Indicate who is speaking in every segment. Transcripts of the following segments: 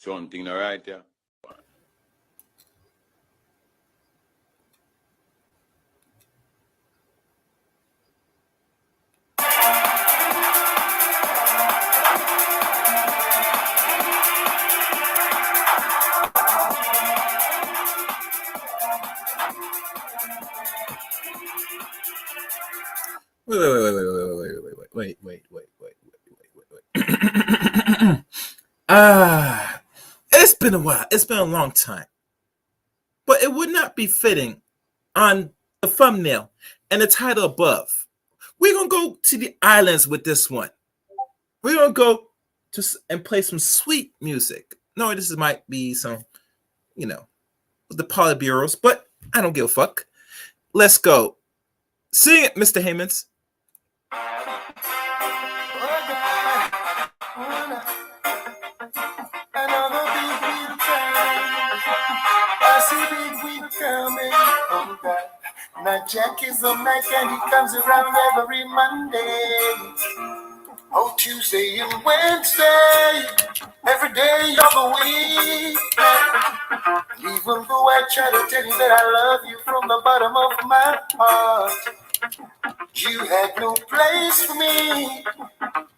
Speaker 1: Something all right, yeah.
Speaker 2: Wait. It's been a while. It's been a long time. But it would not be fitting on the thumbnail and the title above. We're going to go to the islands with this one. We're going to go and play some sweet music. No, this might be some, the Polybureaus, but I don't give a fuck. Let's go. Sing it, Mr. Haymans.
Speaker 3: Now Jack is on night and he comes around every Monday. Oh, Tuesday and Wednesday, every day of the week. Even though I try to tell you that I love you from the bottom of my heart, you had no place for me.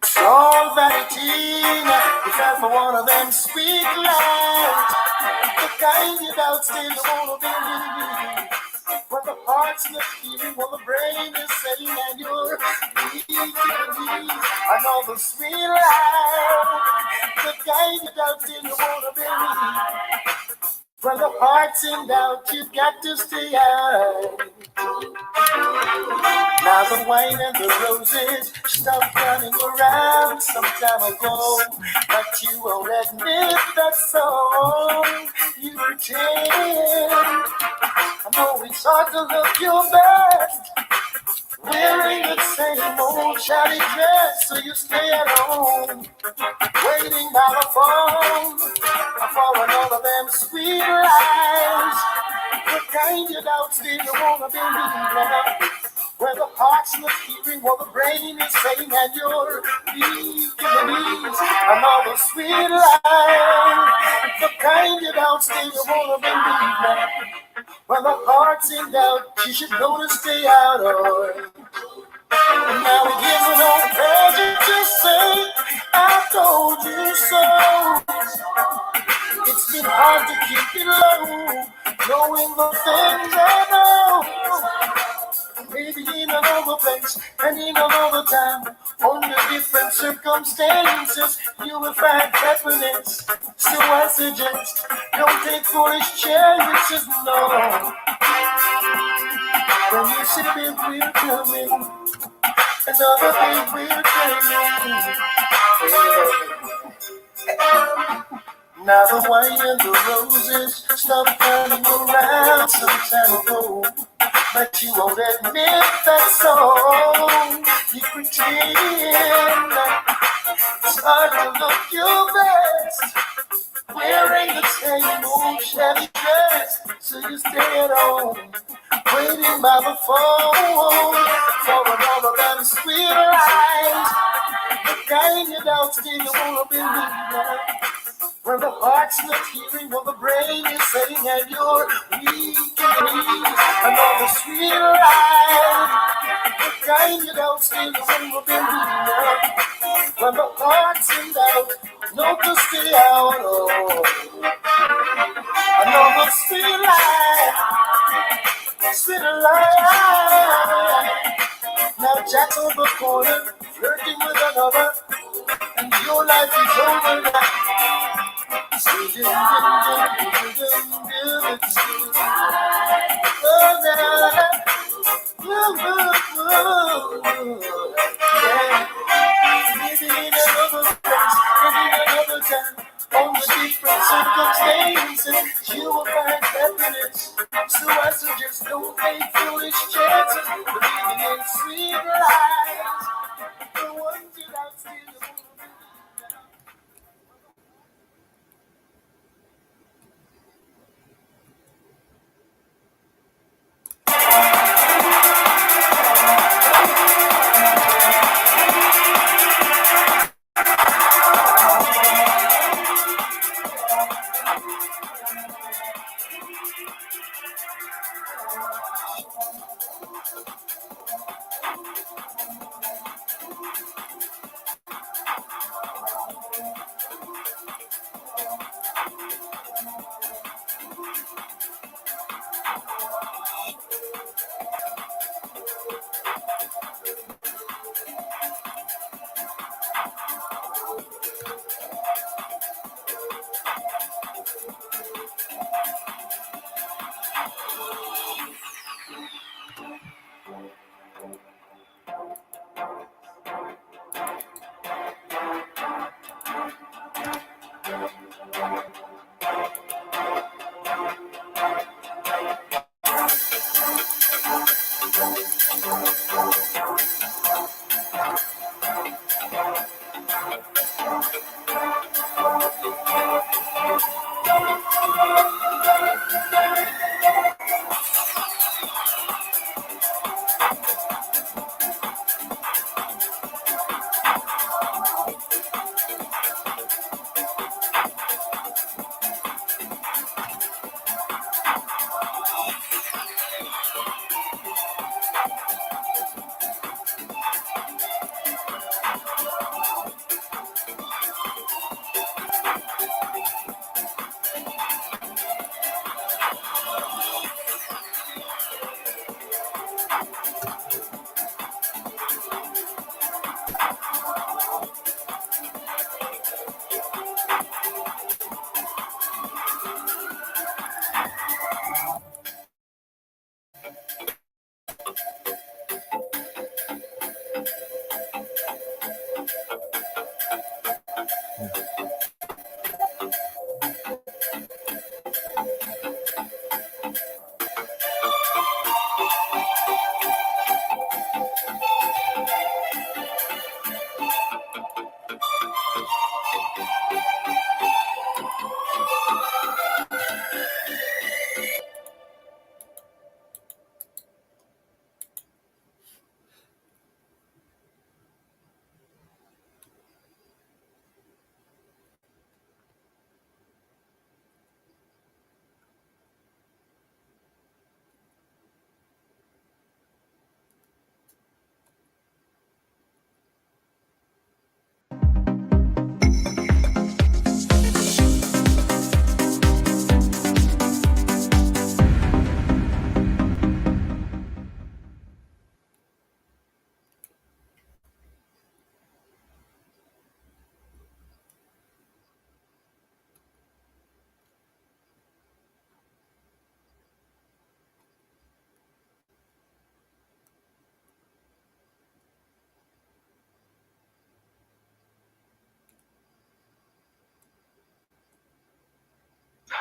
Speaker 3: It's all vanity. You fell for one of them sweet lies, the kind you doubt still won't believe. When the heart's not hearing, when the brain is saying, and you're weak, I know the sweet life, the kind you doubt still won't believe. When the heart's in doubt, you got to stay out. Now the wine and the roses stopped running around some time ago, but you won't admit that song you pretend. I know it's hard to look your best, wearing the same old shabby dress, so you stay at home, waiting by the phone for another of them sweet lies, the kind you doubt still you wanna believe. Where the heart's not hearing what the brain is saying, and you're weak in the knees. Another sweet lie, the kind you doubt still you wanna believe. When the heart's in doubt, you should know to stay out of it. Now it gives me no pleasure to say I told you so. It's been hard to keep it low, knowing the things I know. Maybe in another place and in another time, under different circumstances, you will find happiness. So I suggest, don't take foolish chances, no. When you see big we're coming, another big we're coming. Now the wine and the roses stopped running around some time ago, but you won't admit that song you pretend. It's hard to look your best, wearing the same old shabby dress, so you stay at home, waiting by the phone for another damn sweet lies, the kind you doubt still you wanna believe. When the heart's not hearing what the brain is saying, and you're weak in the knees, another sweet lie, the kind you don't still will believe. When the heart's in doubt, no to stay out. Oh, another sweet lie, sweet lie. Now Jack's on the corner, flirting with another, and your life is over now. On the different circumstances, you will find happiness. So I suggest don't take foolish chances, believing in sweet lies. The ones you don't see.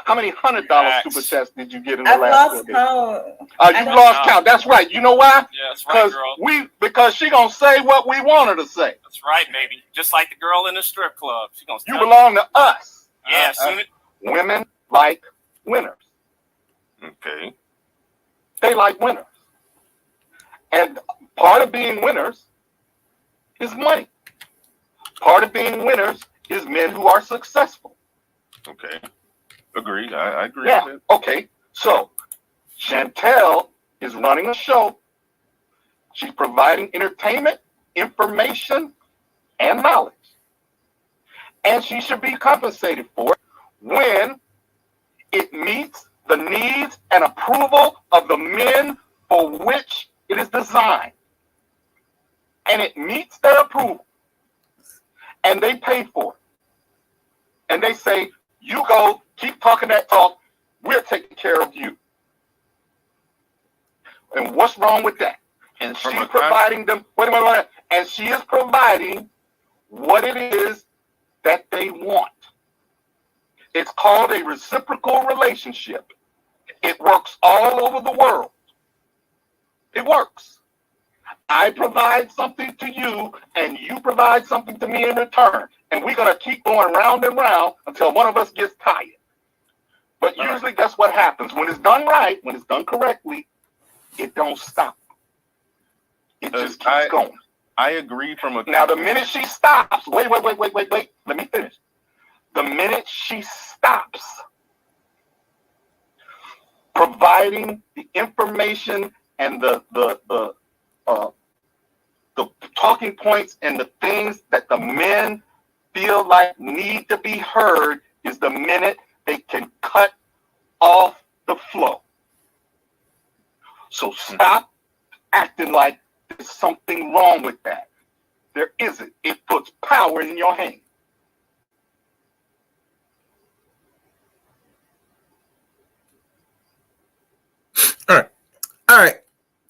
Speaker 1: How many $100 super chats did you get in the
Speaker 4: I've
Speaker 1: last
Speaker 4: lost
Speaker 1: 4 days?
Speaker 4: count.
Speaker 1: You lost count. That's right. You know why?
Speaker 5: Yeah, that's right, girl.
Speaker 1: Because she gonna say what we want her to say.
Speaker 5: That's right, baby. Just like the girl in the strip club. She gonna.
Speaker 1: You belong to us.
Speaker 5: Yeah, soon
Speaker 1: women like winners.
Speaker 6: Okay.
Speaker 1: They like winners. And part of being winners is money. Part of being winners is men who are successful.
Speaker 6: Okay. Agreed. I agree
Speaker 1: Yeah.
Speaker 6: with it.
Speaker 1: Okay. So Chantel is running a show. She's providing entertainment, information, and knowledge. And she should be compensated for it when it meets the needs and approval of the men for which it is designed. And it meets their approval. And they pay for it. And they say, you go, keep talking that talk, we're taking care of you. And what's wrong with that? And she's providing them, wait a minute, and she is providing what it is that they want. It's called a reciprocal relationship. It works all over the world. It works. I provide something to you, and you provide something to me in return. And we're going to keep going round and round until one of us gets tired. But usually that's what happens. When it's done right, when it's done correctly, it don't stop. It just keeps going.
Speaker 6: I agree from a...
Speaker 1: Now, the minute she stops, wait, let me finish. The minute she stops providing the information and the talking points and the things that the men feel like need to be heard is the minute they can cut off the flow. So stop acting like there's something wrong with that. There isn't. It puts power in your hand.
Speaker 2: All right.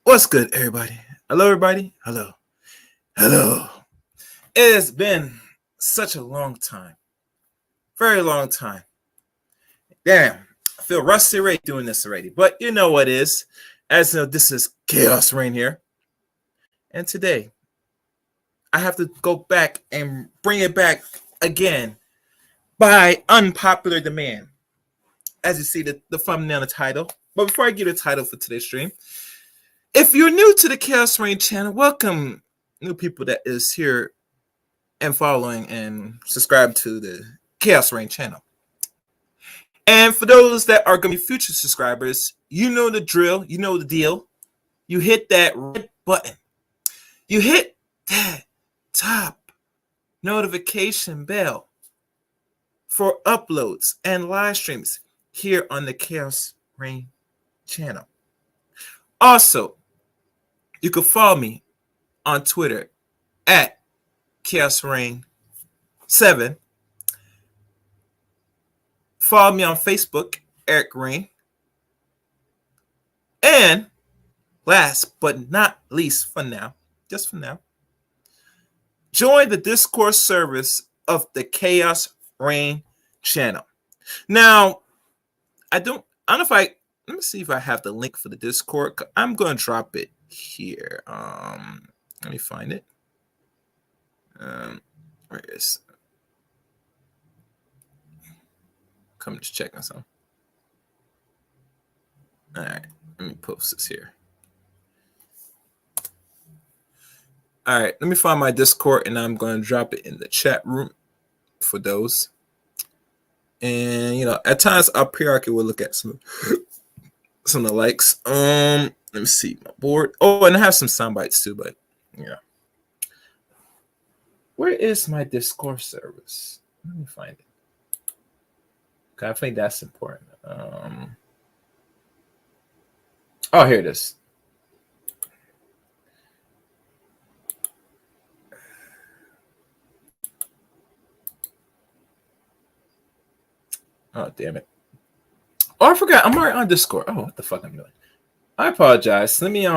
Speaker 2: What's good, everybody? Hello, everybody. Hello. It has been such a long time. Very long time. Damn. I feel rusty already doing this already. But you know what is. As you know, this is Chaos Reign here. And today, I have to go back and bring it back again by unpopular demand. As you see the thumbnail and the title. But before I give the title for today's stream, if you're new to the Chaos Reign channel, welcome new people that is here and following and subscribe to the Chaos Reign channel. And for those that are going to be future subscribers, you know the drill, you know the deal. You hit that red button. You hit that top notification bell for uploads and live streams here on the Chaos Reign channel. Also, you can follow me on Twitter at Chaos Reign 7. Follow me on Facebook, Eric Reign. And last but not least for now, just for now, join the Discord service of the Chaos Reign channel. Now, I don't know if let me see if I have the link for the Discord. I'm going to drop it here. Let me find it. Where is it? Come just checking something. All right, let me post this here. All right, let me find my Discord, and I'm going to drop it in the chat room for those. And at times up here I will look at some of the likes. Let me see my board. Oh, and I have some sound bites too, but yeah. Where is my Discord service? Let me find it. Okay, I think that's important. Oh, here it is. Oh, damn it. Oh, I forgot. I'm already on Discord. Oh, what the fuck I'm doing? I apologize. Let me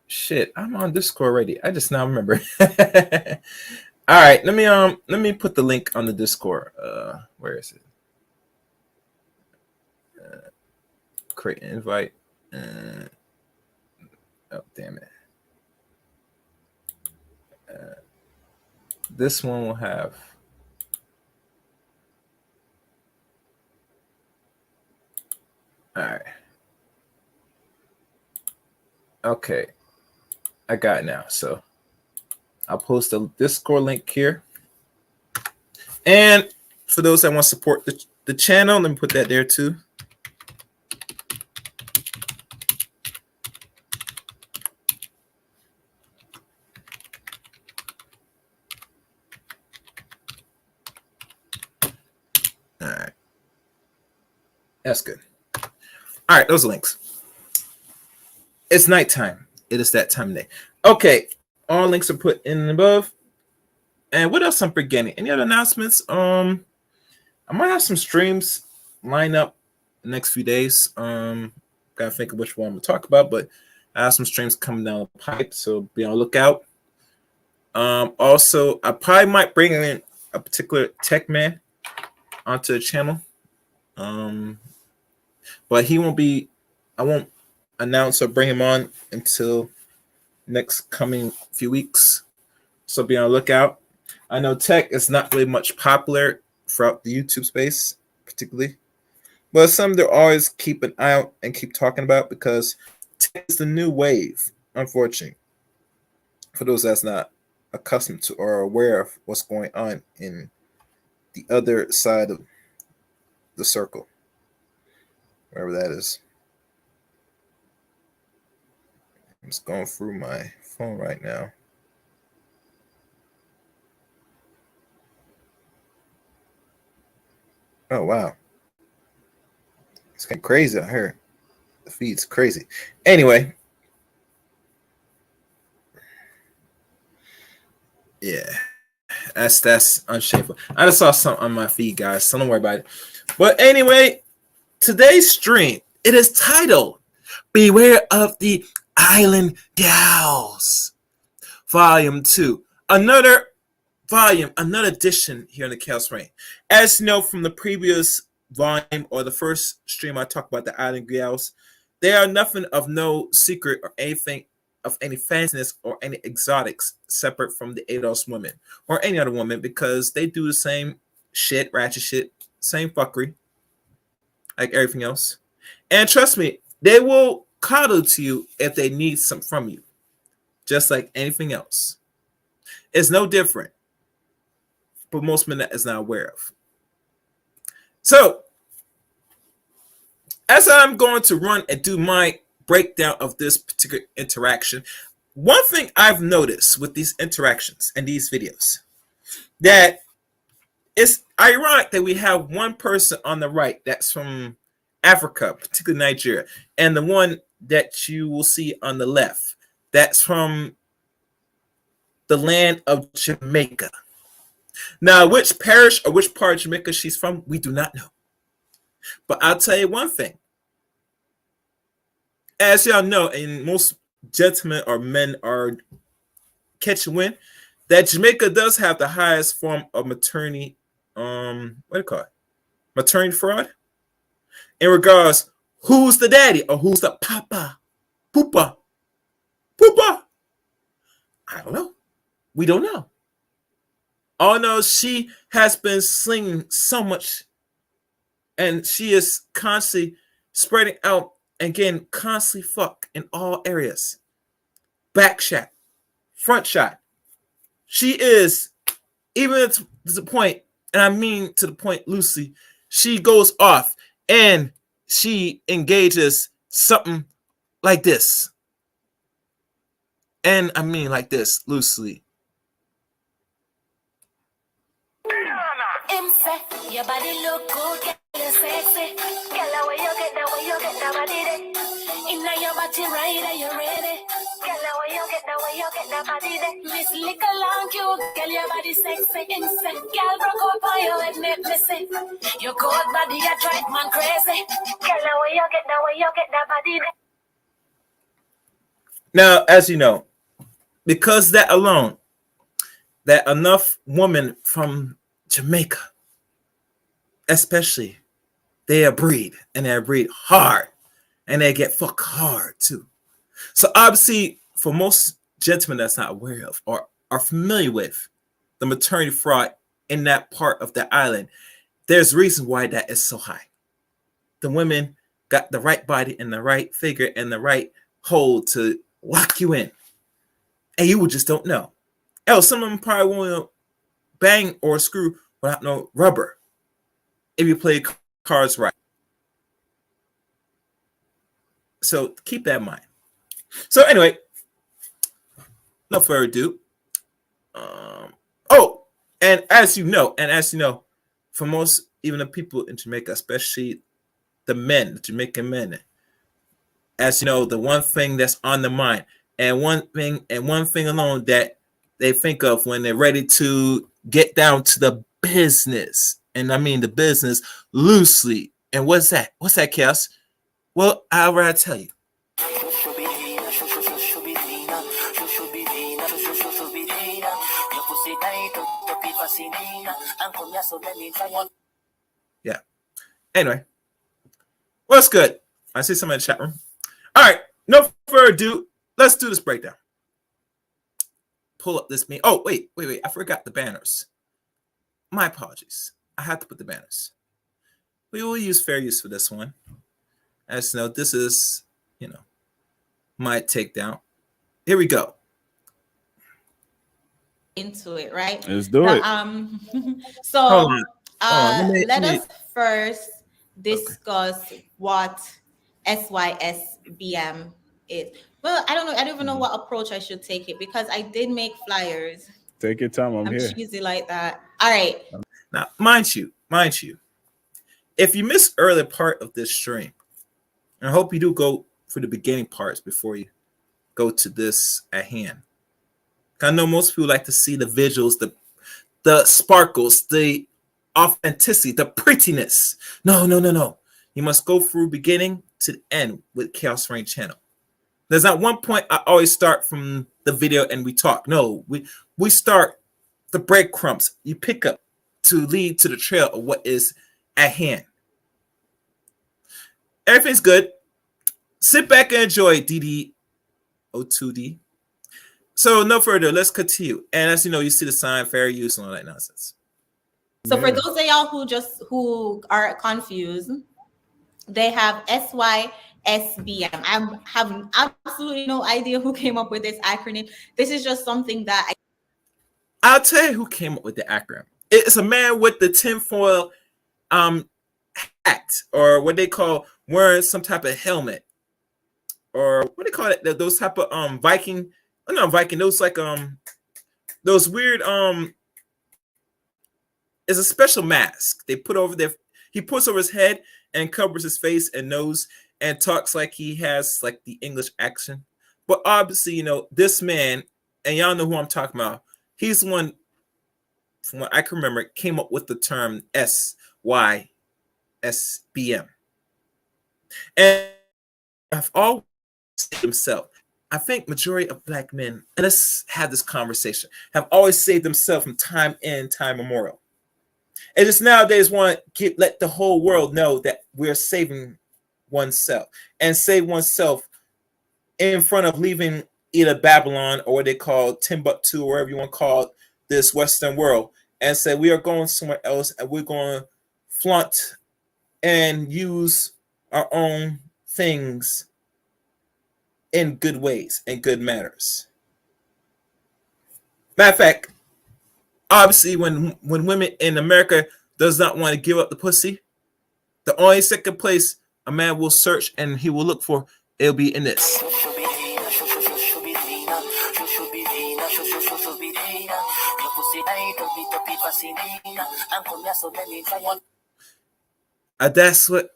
Speaker 2: shit, I'm on Discord already. I just now remember. All right, let me put the link on the Discord. Where is it? create an invite. Oh, damn it. This one will have. All right. Okay. I got it now. So I'll post a Discord link here. And for those that want to support the channel, let me put that there too. All right. That's good. All right, those links. It's nighttime. It is that time of day. Okay, all links are put in above. And what else I'm forgetting? Any other announcements? I might have some streams lined up the next few days. Gotta think of which one I'm gonna talk about, but I have some streams coming down the pipe, so be on the lookout. Also, I probably might bring in a particular tech man onto the channel. But he won't be. I won't announce or bring him on until next coming few weeks. So be on the lookout. I know tech is not really much popular throughout the YouTube space, particularly, but some they're always keep an eye out and keep talking about because tech is the new wave. Unfortunately, for those that's not accustomed to or aware of what's going on in the other side of the circle, wherever that is. I'm just going through my phone right now. Oh, wow. It's getting crazy out here. The feed's crazy. Anyway. Yeah. That's unshameful. I just saw something on my feed, guys, so don't worry about it. But anyway, today's stream, it is titled Beware of the Island Gyals, Volume 2. Another volume, another edition here in the Chaos Reign. As you know from the previous volume or the first stream I talked about the Island Gyals, they are nothing of no secret or anything of any fanciness or any exotics separate from the Ados women or any other woman because they do the same shit, ratchet shit, same fuckery, like everything else. And trust me, they will coddle to you if they need something from you, just like anything else. It's no different, but most men that is not aware of. So, as I'm going to run and do my breakdown of this particular interaction, one thing I've noticed with these interactions and these videos, that it's ironic that we have one person on the right that's from Africa, particularly Nigeria, and the one that you will see on the left that's from the land of Jamaica. Now, which parish or which part of Jamaica she's from, we do not know. But I'll tell you one thing. As y'all know, and most gentlemen or men are catching wind, that Jamaica does have the highest form of maternity, what do you call it? Maternity fraud. In regards, who's the daddy or who's the papa? Poopa. Poopa. I don't know. We don't know. All I know is she has been slinging so much and she is constantly spreading out and getting constantly fucked in all areas. Back shot, front shot. She is, even to the point, and I mean to the point loosely, she goes off and she engages something like this. And I mean like this, loosely.
Speaker 4: Your body look good, girl, you sexy. Girl, the way you get that body there. Inna your body right, are you ready? Girl, the way you get that body there. Miss Little Long cute, girl, your body sexy. Insect, girl, broke up on you and make me sick. Your cold body, you drive man crazy. Girl, the way you get that body there.
Speaker 2: Now, as you know, because that alone, that enough women from Jamaica, especially, they are breed and they breed hard. and they get fucked hard too. So obviously, for most gentlemen that's not aware of or are familiar with the maternity fraud in that part of the island, there's reason why that is so high. The women got the right body and the right figure and the right hold to lock you in, and you just don't know. Else, some of them probably won't bang or screw without no rubber if you play cards right. So keep that in mind. So anyway, no further ado. Oh, and as you know, for most, even the people in Jamaica, especially the men, the Jamaican men, as you know, the one thing that's on the mind, and one thing alone that they think of when they're ready to get down to the business, and I mean the business loosely. And what's that? What's that, Chaos? Well, I'll rather tell you. Yeah. Anyway, what's good? I see someone in the chat room. All right, no further ado. Let's do this breakdown. Pull up this meme. Oh, wait. I forgot the banners. My apologies. I had to put the banners. We will use fair use for this one. As you know, this is, my takedown. Here we go.
Speaker 7: Into it, right?
Speaker 8: Let's do it.
Speaker 7: So
Speaker 2: Let
Speaker 7: us first discuss what SYSBM is. Well, I don't know. I don't even know what approach I should take it because I did make flyers.
Speaker 8: Take your time. I'm here.
Speaker 7: Cheesy like that. All right.
Speaker 2: Now, mind you, if you missed early part of this stream, I hope you do go for the beginning parts before you go to this at hand. I know most people like to see the visuals, the sparkles, the authenticity, the prettiness. No. You must go through beginning to the end with Chaos Rain channel. There's not one point I always start from the video and we talk. No, we start the breadcrumbs you pick up to lead to the trail of what is at hand. Everything's good. Sit back and enjoy DD02D. So no further, let's continue. And as you know, you see the sign, fair use, and all that nonsense.
Speaker 7: So for those of y'all who are confused, they have SYSBM. I have absolutely no idea who came up with this acronym. This is just something that
Speaker 2: I'll tell you who came up with the acronym. It's a man with the tinfoil hat, or what they call wearing some type of helmet, or what they call it, those type of Viking. No, Viking. Those like those weird It's a special mask they put over there. He puts over his head and covers his face and nose and talks like he has like the English accent. But obviously, this man, and y'all know who I'm talking about. He's the one, from what I can remember, came up with the term SYSBM. And I've always said himself. I think majority of black men, and let's have this conversation, have always saved themselves from time in, time memorial. And just nowadays want to let the whole world know that we're saving oneself and save oneself in front of leaving either Babylon or what they call Timbuktu, or wherever you want to call this Western world, and say we are going somewhere else and we're going to flaunt and use our own things in good ways and good manners. Matter of fact, obviously, when women in America does not want to give up the pussy, the only second place a man will search and he will look for, it'll be in this. That's what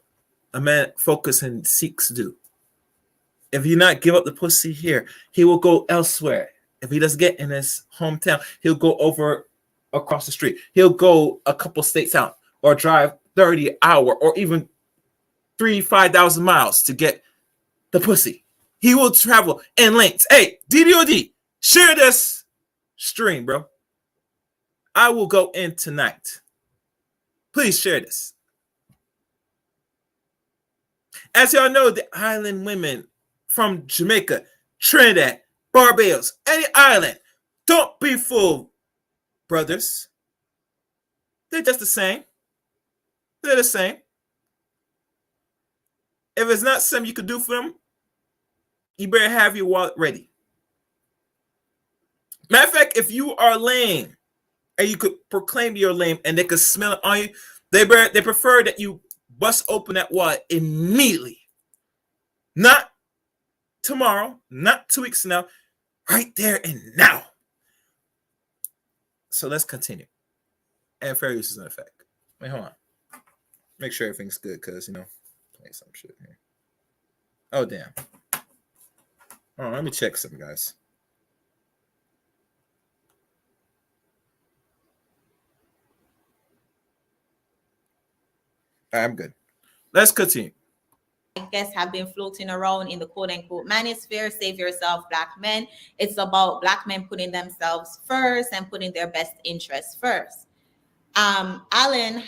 Speaker 2: a man focuses and seeks to do. If you not give up the pussy here, he will go elsewhere. If he doesn't get in his hometown, he'll go over across the street. He'll go a couple states out or drive 30 hours or even 5,000 miles to get the pussy. He will travel in lengths. Hey, DDOD, share this stream, bro. I will go in tonight. Please share this. As y'all know, the island women from Jamaica, Trinidad, Barbados, any island, don't be fooled, brothers. They're just the same. They're the same. If it's not something you could do for them, you better have your wallet ready. Matter of fact, if you are lame and you could proclaim you're lame and they could smell it on you, they prefer that you bust open that wallet immediately. Not tomorrow, not 2 weeks from now, right there and now. So let's continue. And fair use is in effect. Wait, hold on. Make sure everything's good, because, playing some shit here. Oh, damn. Oh, let me check something, guys. All right, I'm good. Let's continue.
Speaker 7: I guess have been floating around in the quote unquote manosphere, save yourself, black men. It's about black men putting themselves first and putting their best interests first. Alan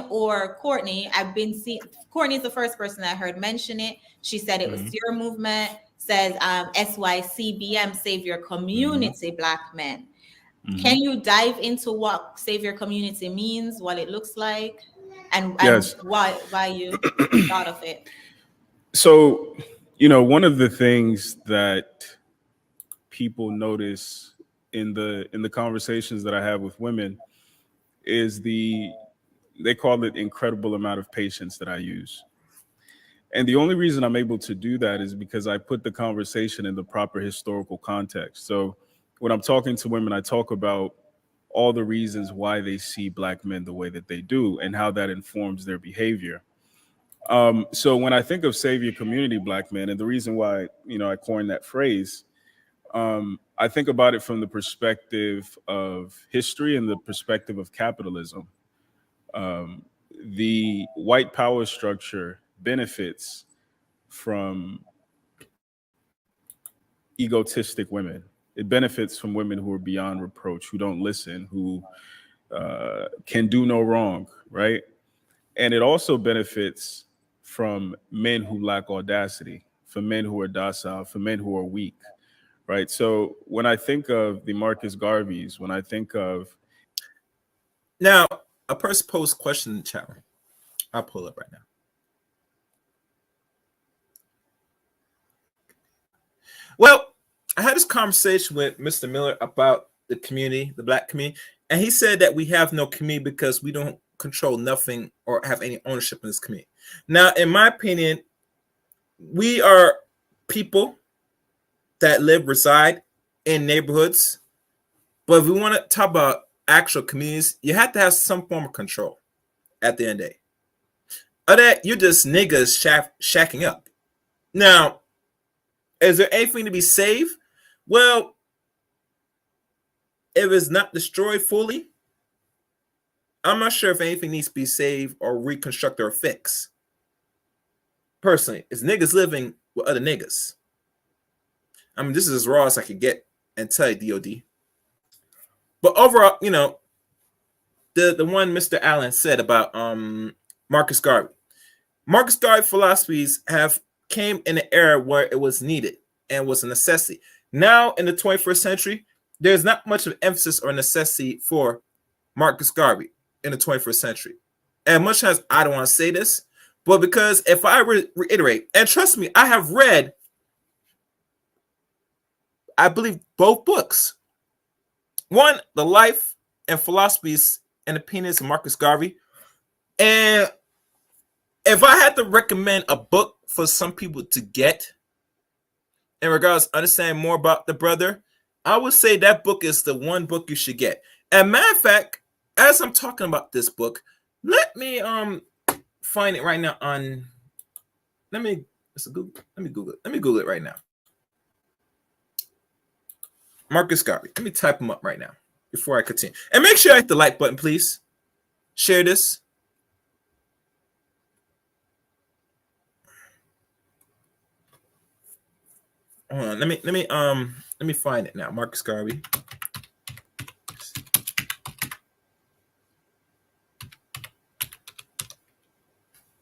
Speaker 7: or Courtney, I've been seeing, Courtney's the first person I heard mention it. She said it was your movement, says SYCBM, Save Your Community, Black Men. Can you dive into what Save Your Community means, what it looks like, and
Speaker 8: Yes.
Speaker 7: why you thought of it?
Speaker 8: So, one of the things that people notice in the conversations that I have with women is they call it incredible amount of patience that I use. And the only reason I'm able to do that is because I put the conversation in the proper historical context. So when I'm talking to women, I talk about all the reasons why they see black men the way that they do and how that informs their behavior. So when I think of Save Your Community, Black Men, and the reason why, I coined that phrase, I think about it from the perspective of history and the perspective of capitalism. The white power structure benefits from egotistic women. It benefits from women who are beyond reproach, who don't listen, who can do no wrong, right? And it also benefits from men who lack audacity, for men who are docile, for men who are weak, right? So when I think of the Marcus Garveys, when I think of...
Speaker 2: Now, a person posed a question in the chat room. I'll pull it right now. Well, I had this conversation with Mr. Miller about the community, the black community, and he said that we have no community because we don't control nothing or have any ownership in this community. Now, in my opinion, we are people that reside in neighborhoods, but if we want to talk about actual communities, you have to have some form of control at the end of the day. Other than that, you're just niggas shacking up. Now, is there anything to be saved? Well, if it's not destroyed fully, I'm not sure if anything needs to be saved or reconstructed or fixed. Personally, it's niggas living with other niggas. I mean, this is as raw as I could get and tell you, DOD. But overall, the one Mr. Allen said about Marcus Garvey. Marcus Garvey philosophies came in an era where it was needed and was a necessity. Now, in the 21st century, there's not much of emphasis or necessity for Marcus Garvey in the 21st century. And much as I don't want to say this, but because if I reiterate, and trust me, I have read, I believe, both books. One, The Life and Philosophies and Opinions of Marcus Garvey. And if I had to recommend a book for some people to get in regards to understanding more about the brother, I would say that book is the one book you should get. And matter of fact, as I'm talking about this book, let me find it right now on. Let me Google it right now. Marcus Garvey. Let me type him up right now before I continue. And make sure you hit the like button, please. Share this. Hold on. Let me find it now. Marcus Garvey.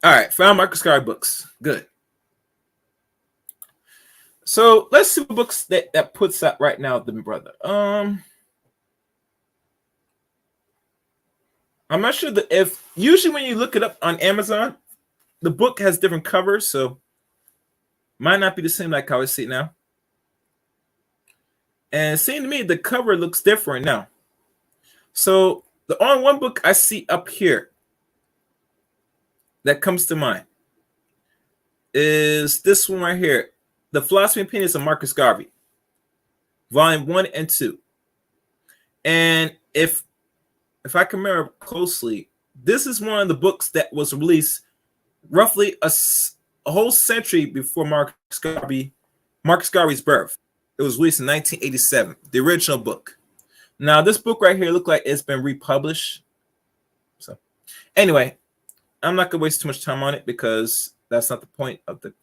Speaker 2: All right, Found Marcus Garvey books. Good. So let's see what books that puts out right now, the brother. I'm not sure that if usually when you look it up on Amazon, the book has different covers, so might not be the same like how I see it now. And it seemed to me the cover looks different now. So the only one book I see up here that comes to mind is this one right here, The Philosophy and Opinions of Marcus Garvey, Volume 1 and 2. And if I can remember closely, this is one of the books that was released roughly a whole century before Marcus Garvey's birth. It was released in 1987, the original book. Now, this book right here looks like it's been republished. So, anyway, I'm not going to waste too much time on it because that's not the point of the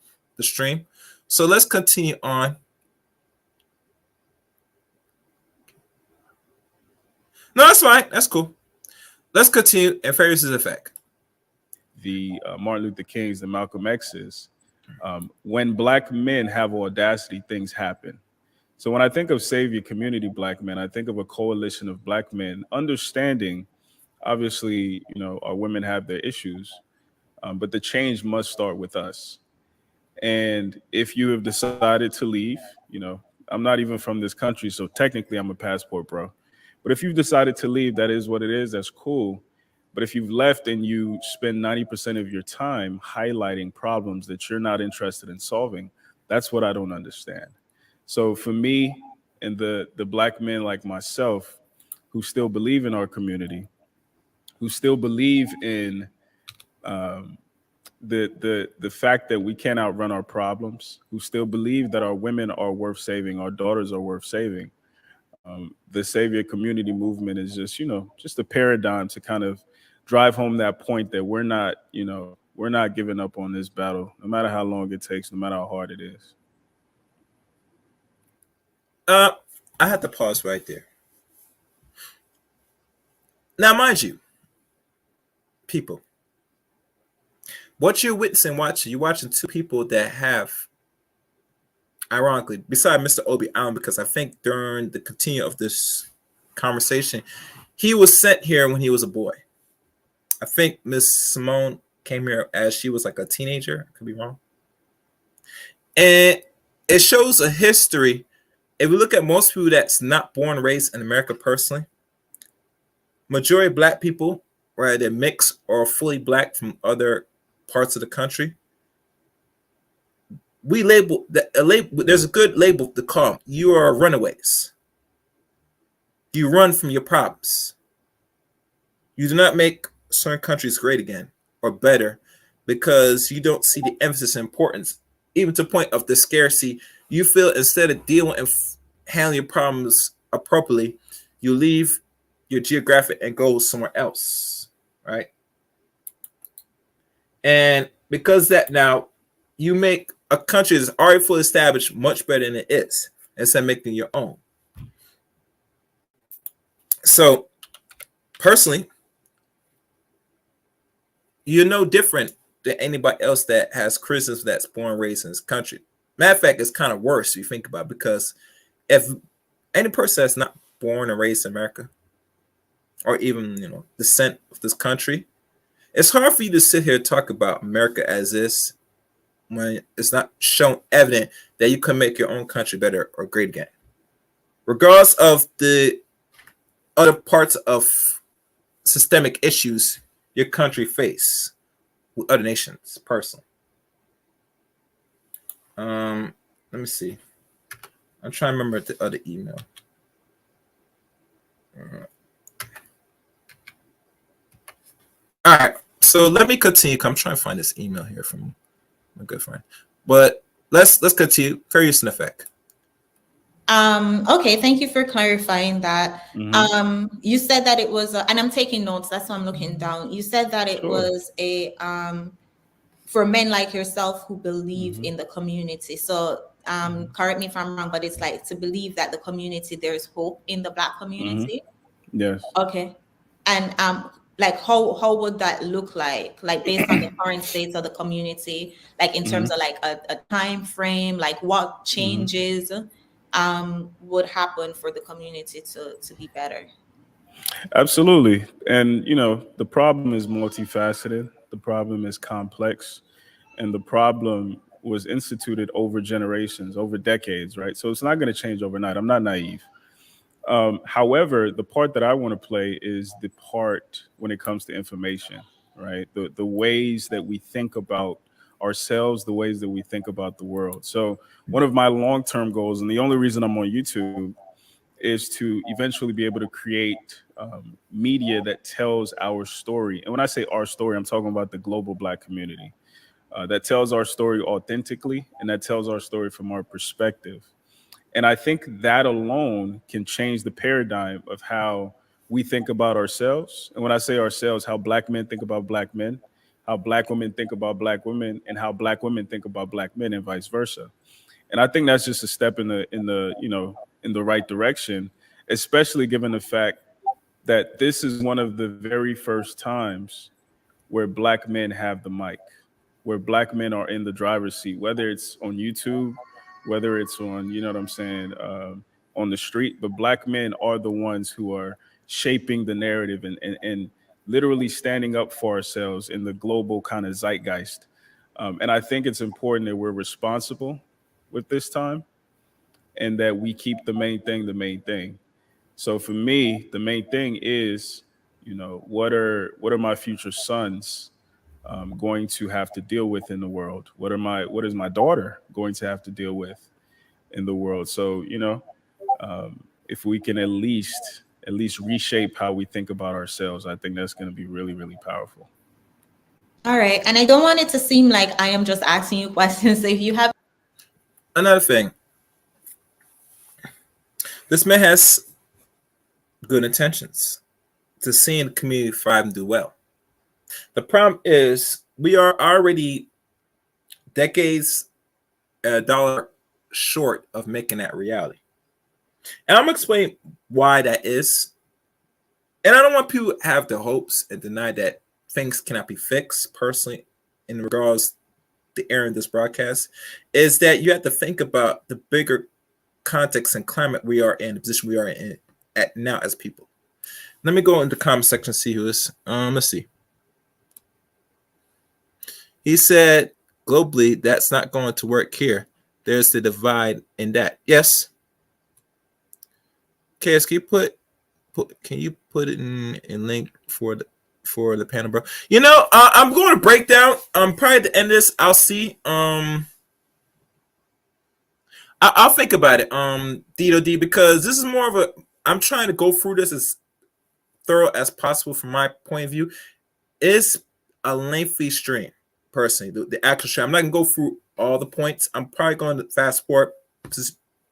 Speaker 2: stream. So, let's continue on. No, that's fine. That's cool. Let's continue. And fair use is effect.
Speaker 8: The Martin Luther Kings and Malcolm X's. When black men have audacity, things happen. So when I think of Savior Community Black Men, I think of a coalition of black men understanding, obviously, our women have their issues, but the change must start with us. And if you have decided to leave, I'm not even from this country, so technically I'm a passport bro. But if you've decided to leave, that is what it is. That's cool. But if you've left and you spend 90% of your time highlighting problems that you're not interested in solving, that's what I don't understand. So for me and the black men like myself who still believe in our community, who still believe in the fact that we can't outrun our problems, who still believe that our women are worth saving, our daughters are worth saving, the Savior Community Movement is just a paradigm to kind of drive home that point that we're not giving up on this battle, no matter how long it takes, no matter how hard it is.
Speaker 2: I had to pause right there. Now, mind you, people, what you're witnessing, you're watching two people that have, ironically, beside Mr. Obi Allen, because I think during the continue of this conversation, he was sent here when he was a boy. I think Miss Simone came here as she was like a teenager. I could be wrong. And it shows a history. If we look at most people that's not born and raised in America personally, majority of black people, whether they're mixed or fully black from other parts of the country, we label that there's a good label to call them. You are runaways. You run from your problems. You do not make certain countries great again or better because you don't see the emphasis and importance, even to the point of the scarcity. You feel instead of dealing and handling your problems appropriately, you leave your geographic and go somewhere else, right? And because that now you make a country that's already fully established much better than it is instead of making your own. So personally, you're no different than anybody else that has criticism that's born and raised in this country. Matter of fact, it's kind of worse if you think about it, because if any person that's not born and raised in America or even, descent of this country, it's hard for you to sit here and talk about America as is when it's not shown evident that you can make your own country better or great again. Regardless of the other parts of systemic issues your country face with other nations personally. Let me see. I'm trying to remember the other email. All right. So let me continue. I'm trying to find this email here from my good friend. But let's continue. Fair use and effect.
Speaker 7: Okay, thank you for clarifying that.
Speaker 8: Mm-hmm.
Speaker 7: You said that it was, and I'm taking notes, that's why I'm looking down. You said that it was a for men like yourself who believe in the community. So correct me if I'm wrong, but it's like to believe that the community, there's hope in the Black community.
Speaker 8: Yes.
Speaker 7: Okay. And like how would that look like based on the current states of the community, like in terms of like a time frame, like what changes would happen for the community to be better?
Speaker 8: Absolutely. And, the problem is multifaceted, the problem is complex, and the problem was instituted over generations, over decades, right? So it's not going to change overnight. I'm not naive. However, the part that I want to play is the part when it comes to information, right? The ways that we think about ourselves, the ways that we think about the world. So one of my long-term goals, and the only reason I'm on YouTube, is to eventually be able to create media that tells our story. And when I say our story, I'm talking about the global Black community that tells our story authentically and that tells our story from our perspective. And I think that alone can change the paradigm of how we think about ourselves. And when I say ourselves, how Black men think about Black men, how Black women think about Black women, and how Black women think about Black men, and vice versa. And I think that's just a step in the right direction, especially given the fact that this is one of the very first times where Black men have the mic, where Black men are in the driver's seat, whether it's on YouTube, whether it's on, you know what I'm saying, on the street. But Black men are the ones who are shaping the narrative and literally standing up for ourselves in the global kind of zeitgeist. And I think it's important that we're responsible with this time and that we keep the main thing the main thing. So for me, the main thing is, what are my future sons going to have to deal with in the world? What is my daughter going to have to deal with in the world? So if we can at least reshape how we think about ourselves, I think that's going to be really, really powerful.
Speaker 7: All right, and I don't want it to seem like I am just asking you questions. So if you have
Speaker 2: Another thing, this man has good intentions to seeing the community thrive and do well. The problem is we are already decades and a dollar short of making that reality. And I'm going to explain why that is. And I don't want people to have the hopes and deny that things cannot be fixed personally in regards to airing this broadcast, is that you have to think about the bigger context and climate we are in, the position we are in at now as people. Let me go into the comment section and see who is. Let's see. He said, globally, that's not going to work here. There's the divide in that. Yes. KS, can you put it in link for the panel, bro? I'm going to break down. Probably at the end of this, I'll see. I'll think about it. D because this is more of I'm trying to go through this as thorough as possible from my point of view. It's a lengthy stream, personally. The actual stream. I'm not gonna go through all the points. I'm probably going to fast forward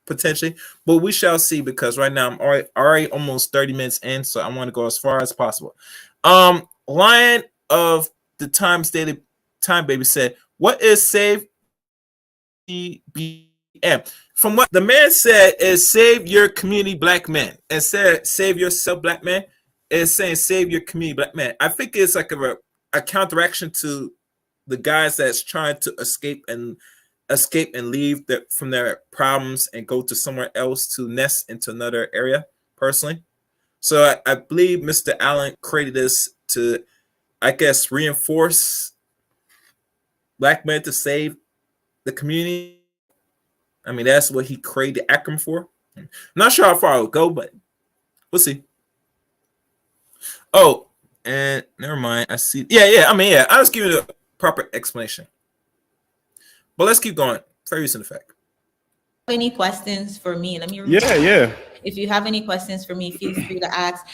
Speaker 2: potentially, but we shall see, because right now I'm already almost 30 minutes in, so I want to go as far as possible. Lion of the Times Daily Time Baby said, "What is save BBM?" From what the man said is save your community, Black men, and said save yourself, Black man. Is saying save your community, Black man. I think it's like a counteraction to the guys that's trying to escape and leave from their problems and go to somewhere else to nest into another area, personally. So I believe Mr. Allen created this to, I guess, reinforce Black men to save the community. I mean, that's what he created the acronym for. I'm not sure how far it will go, but we'll see. Oh, and never mind. I see. Yeah. I mean, I was giving you the proper explanation. But let's keep going. Very recent effect.
Speaker 7: any questions for me, let me
Speaker 8: Yeah.
Speaker 7: if you have any questions for me, feel free to ask.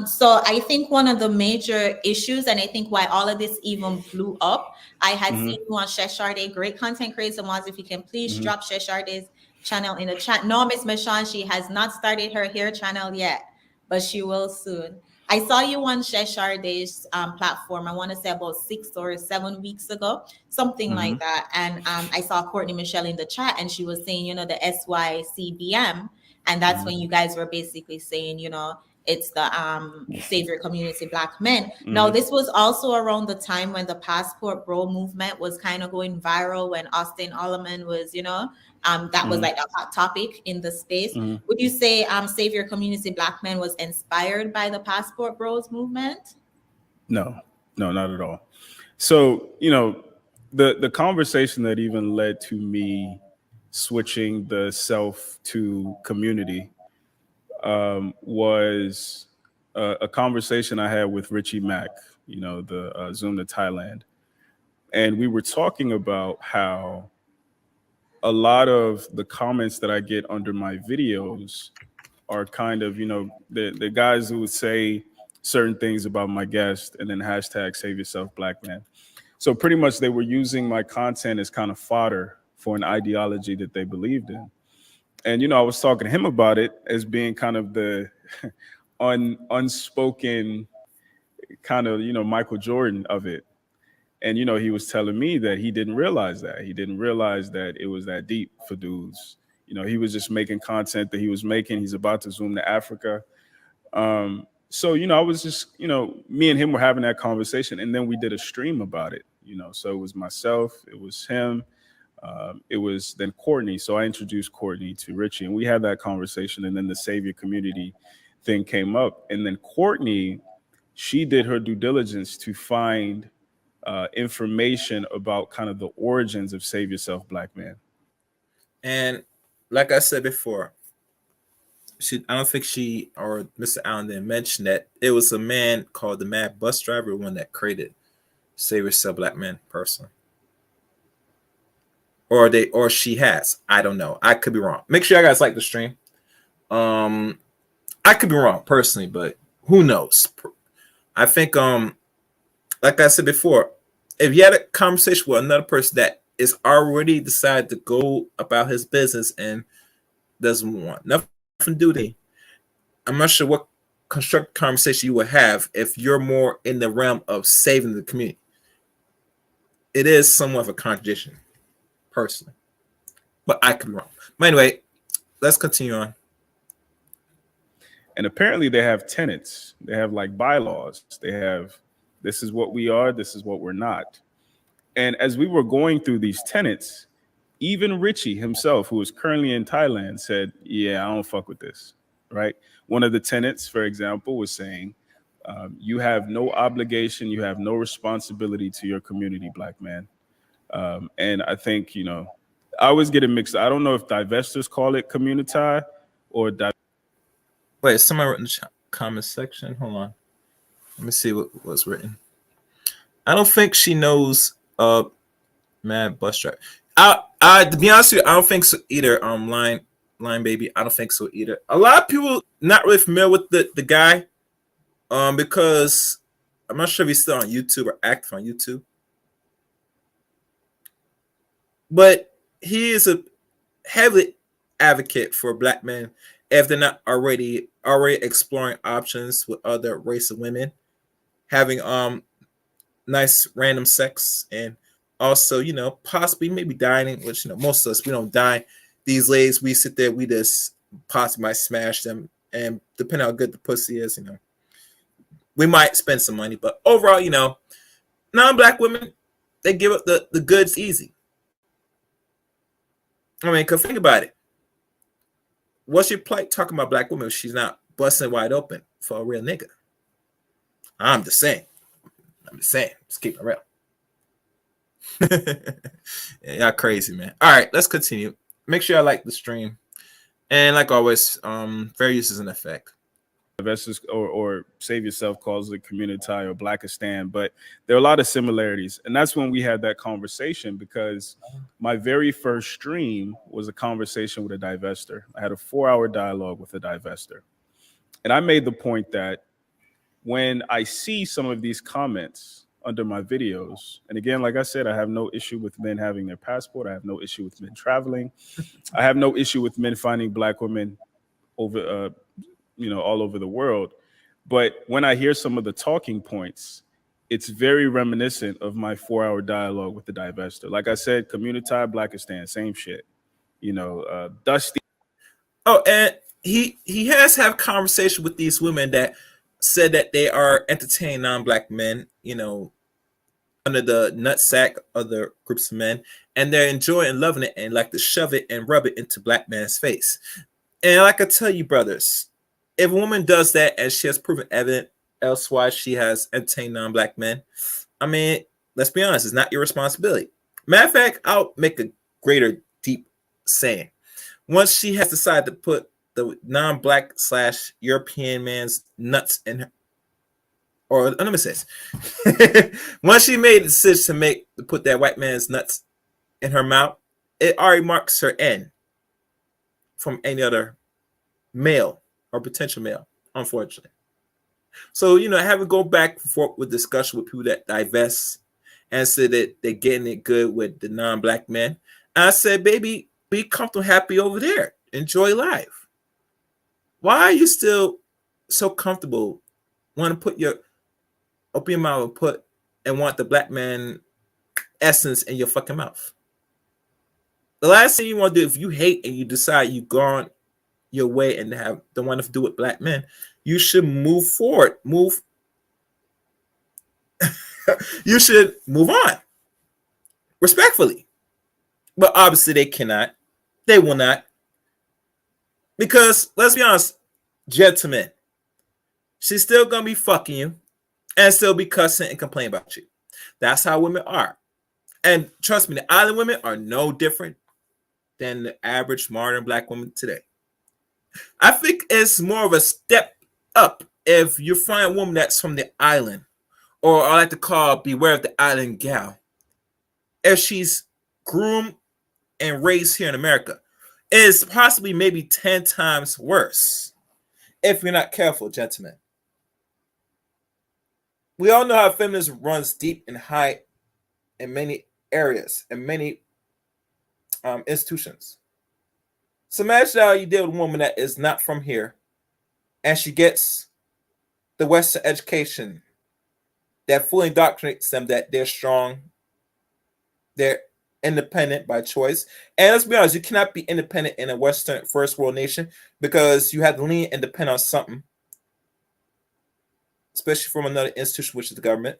Speaker 7: So I think one of the major issues, and I think why all of this even blew up, I had seen you on Cheshire, great content creator. Maz, if you can please drop Cheshire's channel in the chat. No, Miss Michonne, she has not started her hair channel yet, but she will soon. I saw you on Cheshire Day's platform, I want to say about 6 or 7 weeks ago, something like that. And I saw Courtney Michelle in the chat, and she was saying, the SYCBM. And that's when you guys were basically saying, It's the Save Your Community Black Men. Now, this was also around the time when the Passport Bro movement was kind of going viral, when Austin Alleman was, that was like a hot topic in the space. Would you say Save Your Community Black Men was inspired by the Passport Bros movement?
Speaker 8: No, not at all. So, the conversation that even led to me switching the self to community was a conversation I had with Richie Mack, the Zoom to Thailand. And we were talking about how a lot of the comments that I get under my videos are kind of, the guys who would say certain things about my guest and then hashtag save yourself black man. So pretty much they were using my content as kind of fodder for an ideology that they believed in. And, I was talking to him about it as being kind of the unspoken kind of, Michael Jordan of it. And, he was telling me that he didn't realize that. He didn't realize that it was that deep for dudes. He was just making content that he was making. He's about to zoom to Africa. So, I was just, me and him were having that conversation. And then we did a stream about it, So it was myself, it was him. It was then Courtney. So I introduced Courtney to Richie and we had that conversation. And then the Savior Community thing came up. And then Courtney, she did her due diligence to find information about kind of the origins of Save Yourself Black Man.
Speaker 2: And like I said before, I don't think she or Mr. Allen didn't mention that it was a man called the Mad Bus Driver, one that created Save Yourself Black Man person. Or she has. I don't know. I could be wrong. Make sure you guys like the stream. I could be wrong personally, but who knows? I think like I said before, if you had a conversation with another person that is already decided to go about his business and doesn't want nothing to do with it, I'm not sure what constructive conversation you would have if you're more in the realm of saving the community. It is somewhat of a contradiction, personally, but I could be wrong. But anyway, let's continue on.
Speaker 8: And apparently they have tenets. They have like bylaws. They have, this is what we are, this is what we're not. And as we were going through these tenets, even Richie himself, who is currently in Thailand, said, yeah, I don't fuck with this, right? One of the tenets, for example, was saying, you have no obligation, you have no responsibility to your community, black man. And I think, I always get it mixed. I don't know if divestors call it community or
Speaker 2: wait, somebody wrote in the comment section. Hold on. Let me see what was written. I don't think she knows Mad Bus Driver. To be honest with you, I don't think so either. Line baby, I don't think so either. A lot of people not really familiar with the guy, because I'm not sure if he's still on YouTube or active on YouTube. But he is a heavy advocate for black men if they're not already exploring options with other race of women, having nice random sex, and also possibly maybe dining, which most of us, we don't dine. These ladies, we sit there, we just possibly might smash them, and depending on how good the pussy is, we might spend some money. But overall, non-black women, they give up the goods easy. I mean, because think about it. What's your plight talking about black women if she's not busting wide open for a real nigga? I'm just saying. Just keep it real. Yeah, y'all crazy, man. All right, let's continue. Make sure I like the stream. And like always, fair use is in effect.
Speaker 8: Investors or Save Yourself calls it community or Blackistan, but there are a lot of similarities. And that's when we had that conversation, because my very first stream was a conversation with a divestor. I had a 4-hour dialogue with a divestor. And I made the point that when I see some of these comments under my videos, and again, like I said, I have no issue with men having their passport. I have no issue with men traveling. I have no issue with men finding black women over all over the world. But when I hear some of the talking points, it's very reminiscent of my 4-hour dialogue with the divestor. Like I said, community, Blackistan, same shit. Dusty.
Speaker 2: Oh, and he has have conversation with these women that said that they are entertaining non-black men, under the nutsack of the groups of men, and they're enjoying and loving it and like to shove it and rub it into black man's face. And like I tell you, brothers, if a woman does that and she has proven evident elsewise she has entertained non-black men, I mean, let's be honest, it's not your responsibility. Matter of fact, I'll make a greater deep saying. Once she has decided to put the non-black / European man's nuts in her, or let me say this. Once she made the decision to put that white man's nuts in her mouth, it already marks her end from any other male or potential male, unfortunately. So, having go back and forth with discussion with people that divest and say that they're getting it good with the non-black men. And I said, baby, be comfortable, happy over there. Enjoy life. Why are you still so comfortable want to open your mouth and want the black man essence in your fucking mouth? The last thing you want to do, if you hate and you decide you've gone your way and don't want to do with black men, you should move forward. You should move on respectfully. But obviously they cannot. They will not. Because let's be honest, gentlemen, she's still gonna be fucking you and still be cussing and complaining about you. That's how women are. And trust me, the island women are no different than the average modern black woman today. I think it's more of a step up if you find a woman that's from the island, or I like to call beware of the island gal. If she's groomed and raised here in America, it's possibly maybe 10 times worse if you're not careful, gentlemen. We all know how feminism runs deep and high in many areas and many institutions. So imagine how you deal with a woman that is not from here and she gets the Western education that fully indoctrinates them that they're strong, they're independent by choice. And let's be honest, you cannot be independent in a Western first world nation because you have to lean and depend on something, especially from another institution, which is the government.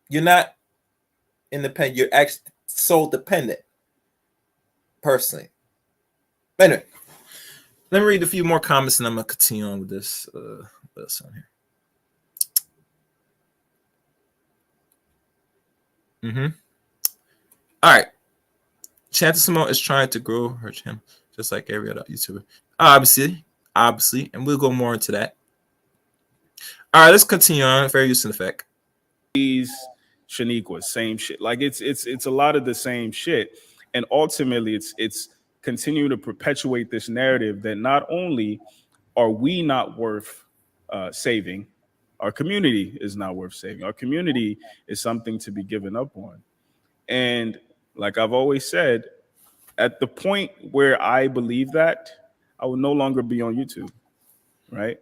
Speaker 2: You're not independent, you're actually so dependent, personally. Anyway, let me read a few more comments and I'm going to continue on with this. What's on here? All right. Chanta Simone is trying to grow her channel just like every other YouTuber. Obviously. And we'll go more into that. All right, let's continue on. Fair use and effect.
Speaker 8: These Shaniqua, same shit. Like it's a lot of the same shit. And ultimately it's continuing to perpetuate this narrative that not only are we not worth saving, our community is not worth saving. Our community is something to be given up on. And like I've always said, at the point where I believe that, I will no longer be on YouTube, right?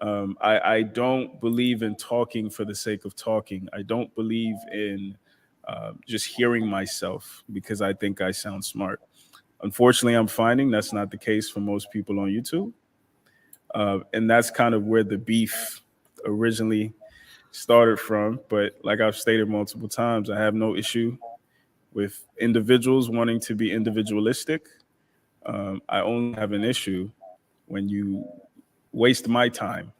Speaker 8: I don't believe in talking for the sake of talking. I don't believe in just hearing myself because I think I sound smart. Unfortunately, I'm finding that's not the case for most people on YouTube. And that's kind of where the beef originally started from. But like I've stated multiple times, I have no issue with individuals wanting to be individualistic. I only have an issue when you waste my time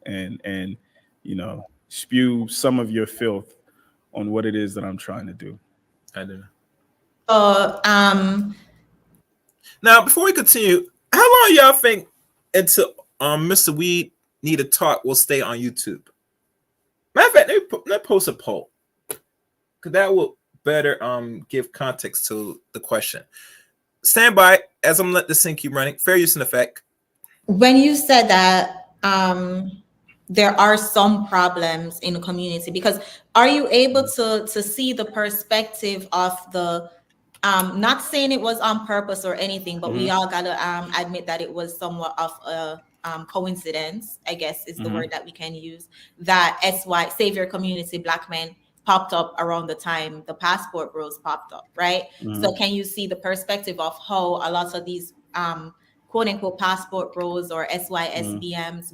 Speaker 8: and spew some of your filth on what it is that I'm trying to do.
Speaker 2: I do. Now, before we continue, how long y'all think until Mr. Weed Need to Talk will stay on YouTube? Matter of fact, let me post a poll, because that will better give context to the question. Stand by as I'm letting this thing keep running. Fair use and effect.
Speaker 7: When you said that there are some problems in the community, because are you able to see the perspective of the not saying it was on purpose or anything, but we all gotta admit that it was somewhat of a coincidence, I guess is the word that we can use, that SY Savior Community Black men popped up around the time the passport bros popped up, right?
Speaker 8: Mhm.
Speaker 7: So can you see the perspective of how a lot of these quote unquote passport bros or SYSBMs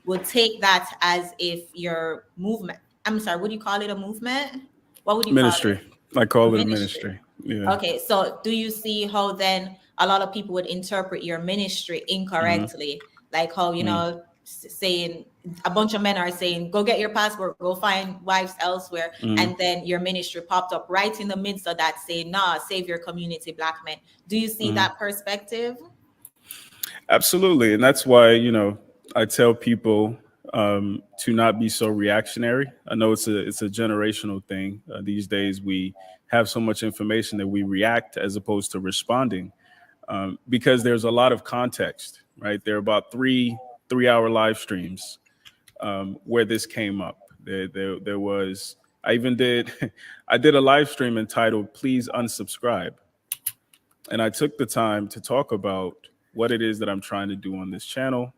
Speaker 7: would take that as if your movement, I'm sorry, would you call it a movement? What would you call it?
Speaker 8: Ministry. I call it a
Speaker 7: Ministry.
Speaker 8: ministry. Yeah.
Speaker 7: Okay, so do you see how then a lot of people would interpret your ministry incorrectly? Like how, you know, saying a bunch of men are saying, go get your passport, go find wives elsewhere. And then your ministry popped up right in the midst of that saying, nah, save your community, Black men. Do you see that perspective?
Speaker 8: Absolutely. And that's why, you know, I tell people to not be so reactionary. I know it's a generational thing. These days we have so much information that we react as opposed to responding, because there's a lot of context, right? There are about three-hour live streams where this came up. There was, I even did, I did a live stream entitled "Please Unsubscribe," and I took the time to talk about what it is that I'm trying to do on this channel.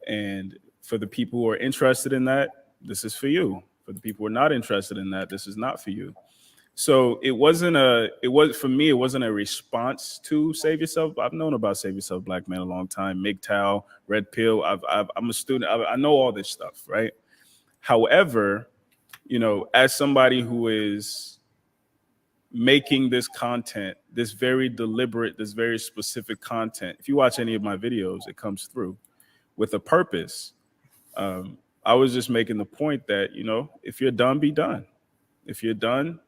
Speaker 8: And for the people who are interested in that, this is for you. For the people who are not interested in that, this is not for you. So it was for me, it wasn't a response to Save Yourself. I've known about Save Yourself Black Men a long time. MGTOW, Red Pill. I'm a student. I know all this stuff, right? However, you know, as somebody who is making this content, this very deliberate, this very specific content, if you watch any of my videos, it comes through with a purpose. I was just making the point that, you know, if you're done, be done. If you're done,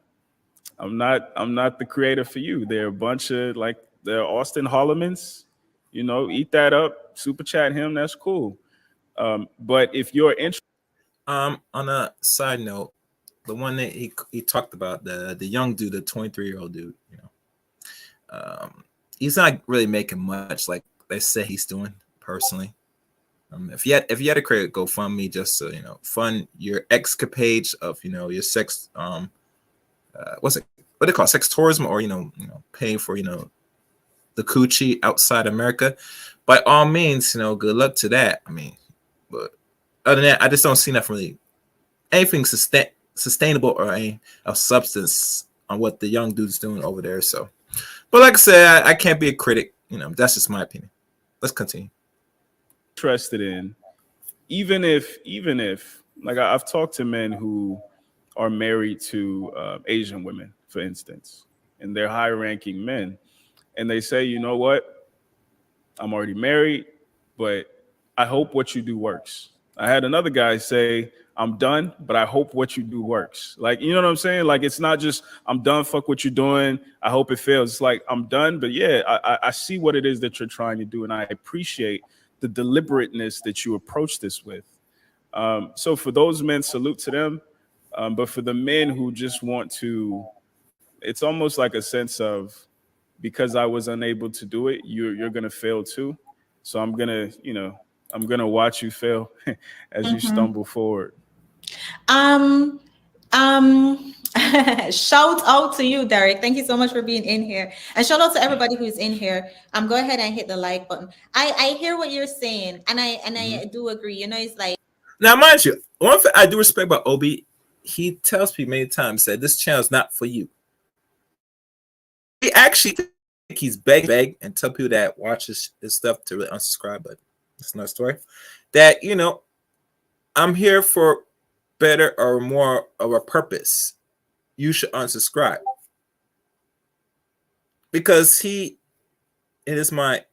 Speaker 8: I'm not the creator for you. There are a bunch of there are Austin Hollemans, you know, eat that up, super chat him, that's cool. But if you're interested,
Speaker 2: On a side note, the one that he talked about, the young dude, the 23-year-old dude, you know, he's not really making much like they say he's doing personally. If you had to create a GoFundMe just to, you know, fund your escapades of, you know, your sex what they call sex tourism, or you know paying for, you know, the coochie outside America, by all means, you know, good luck to that. I mean, but other than that, I just don't see nothing really anything sustainable or any of substance on what the young dude's doing over there. So, but like I said, I can't be a critic. You know, that's just my opinion. Let's continue.
Speaker 8: interested in, even if like I've talked to men who are married to Asian women, for instance, and they're high-ranking men, and they say, you know what, I'm already married, but I hope what you do works. I had another guy say, I'm done, but I hope what you do works. Like, you know what I'm saying? Like, it's not just, I'm done, fuck what you're doing, I hope it fails. It's like, I'm done, but yeah, I see what it is that you're trying to do, and I appreciate the deliberateness that you approach this with. So for those men, salute to them. But for the men who just want to, it's almost like a sense of, because I was unable to do it, you're gonna fail too. So I'm gonna watch you fail as you stumble forward.
Speaker 7: Shout out to you, Derek. Thank you so much for being in here, and shout out to everybody who's in here. Go ahead and hit the like button. I hear what you're saying, and I do agree. You know, it's like,
Speaker 2: now, mind you, one thing I do respect about Obi, he tells people many times that this channel is not for you. He actually think he's beg and tell people that watch his stuff to really unsubscribe, but that's another story. That, you know, I'm here for better or more of a purpose. You should unsubscribe. Because the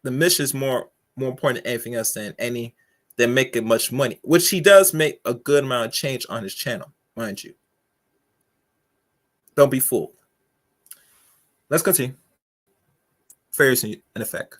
Speaker 2: mission is more important than anything else than making much money, which he does make a good amount of change on his channel, mind you. Don't be fooled. Let's continue. Fairies in effect.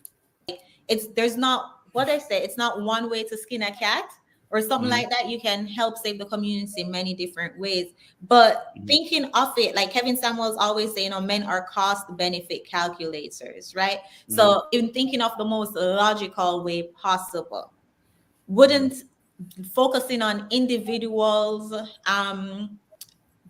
Speaker 7: there's not what I say. It's not one way to skin a cat or something like that. You can help save the community in many different ways. But thinking of it, like Kevin Samuels always say, you know, men are cost benefit calculators, right? So in thinking of the most logical way possible, wouldn't focusing on individuals,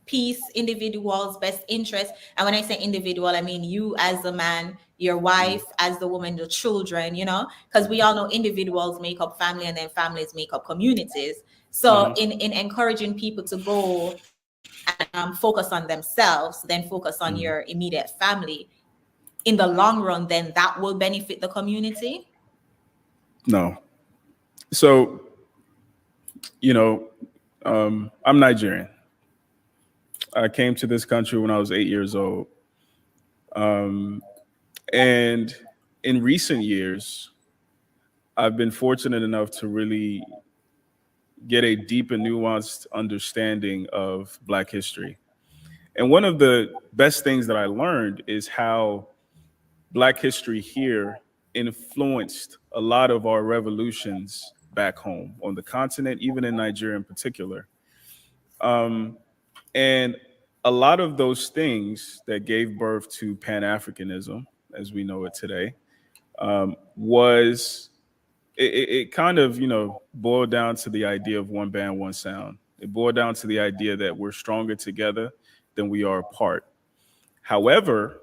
Speaker 7: peace, individuals' best interest. And when I say individual, I mean you as a man, your wife as the woman, the children, you know, because we all know individuals make up family and then families make up communities. So in encouraging people to go and focus on themselves, then focus on your immediate family, in the long run, then that will benefit the community?
Speaker 8: No. So, you know, I'm Nigerian. I came to this country when I was 8 years old. Um, and in recent years, I've been fortunate enough to really get a deep and nuanced understanding of Black history. And one of the best things that I learned is how Black history here influenced a lot of our revolutions back home on the continent, even in Nigeria in particular. Um, and a lot of those things that gave birth to Pan Africanism, as we know it today, was it kind of boiled down to the idea of one band, one sound. It boiled down to the idea that we're stronger together than we are apart. However,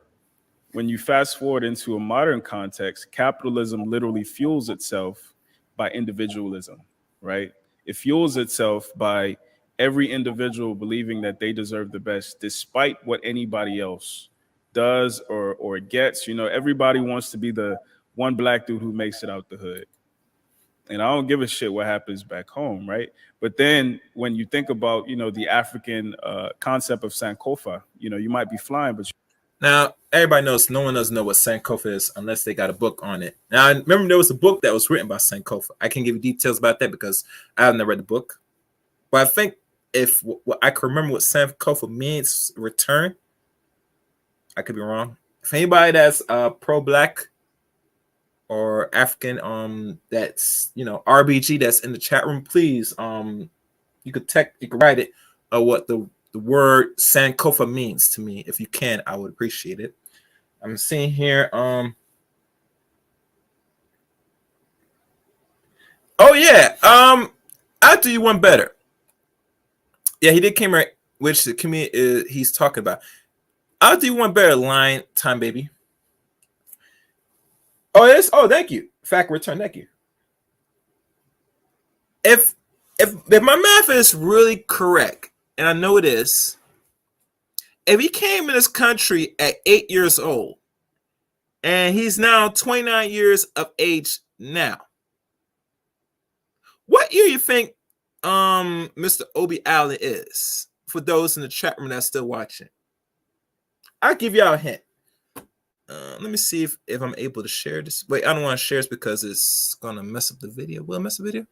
Speaker 8: when you fast forward into a modern context, capitalism literally fuels itself by individualism, right? It fuels itself by every individual believing that they deserve the best despite what anybody else does or gets. Everybody wants to be the one Black dude who makes it out the hood. And I don't give a shit what happens back home, right? But then when you think about, the African concept of Sankofa, you might be flying, but
Speaker 2: Now, everybody knows no one doesn't know what Sankofa is unless they got a book on it. Now, I remember there was a book that was written by Sankofa. I can't give you details about that because I haven't read the book. But I think if I can remember what Sankofa means, return, I could be wrong. If anybody that's pro-Black or African, that's RBG that's in the chat room, please, you could write it what the word Sankofa means to me. If you can, I would appreciate it. I'm seeing here. Oh yeah. I'll do you one better. Yeah, he did came right, which the community he's talking about. I'll do you one better. Line time, baby. Oh yes. Oh, thank you. Fact return. Thank you. If my math is really correct, and I know it is, if he came in this country at 8 years old, and he's now 29 years of age now, what year you think Mr. Obi Allen is? For those in the chat room that's still watching, I'll give y'all a hint. Let me see if I'm able to share this. Wait, I don't want to share this because it's gonna mess up the video. Will it mess up the video?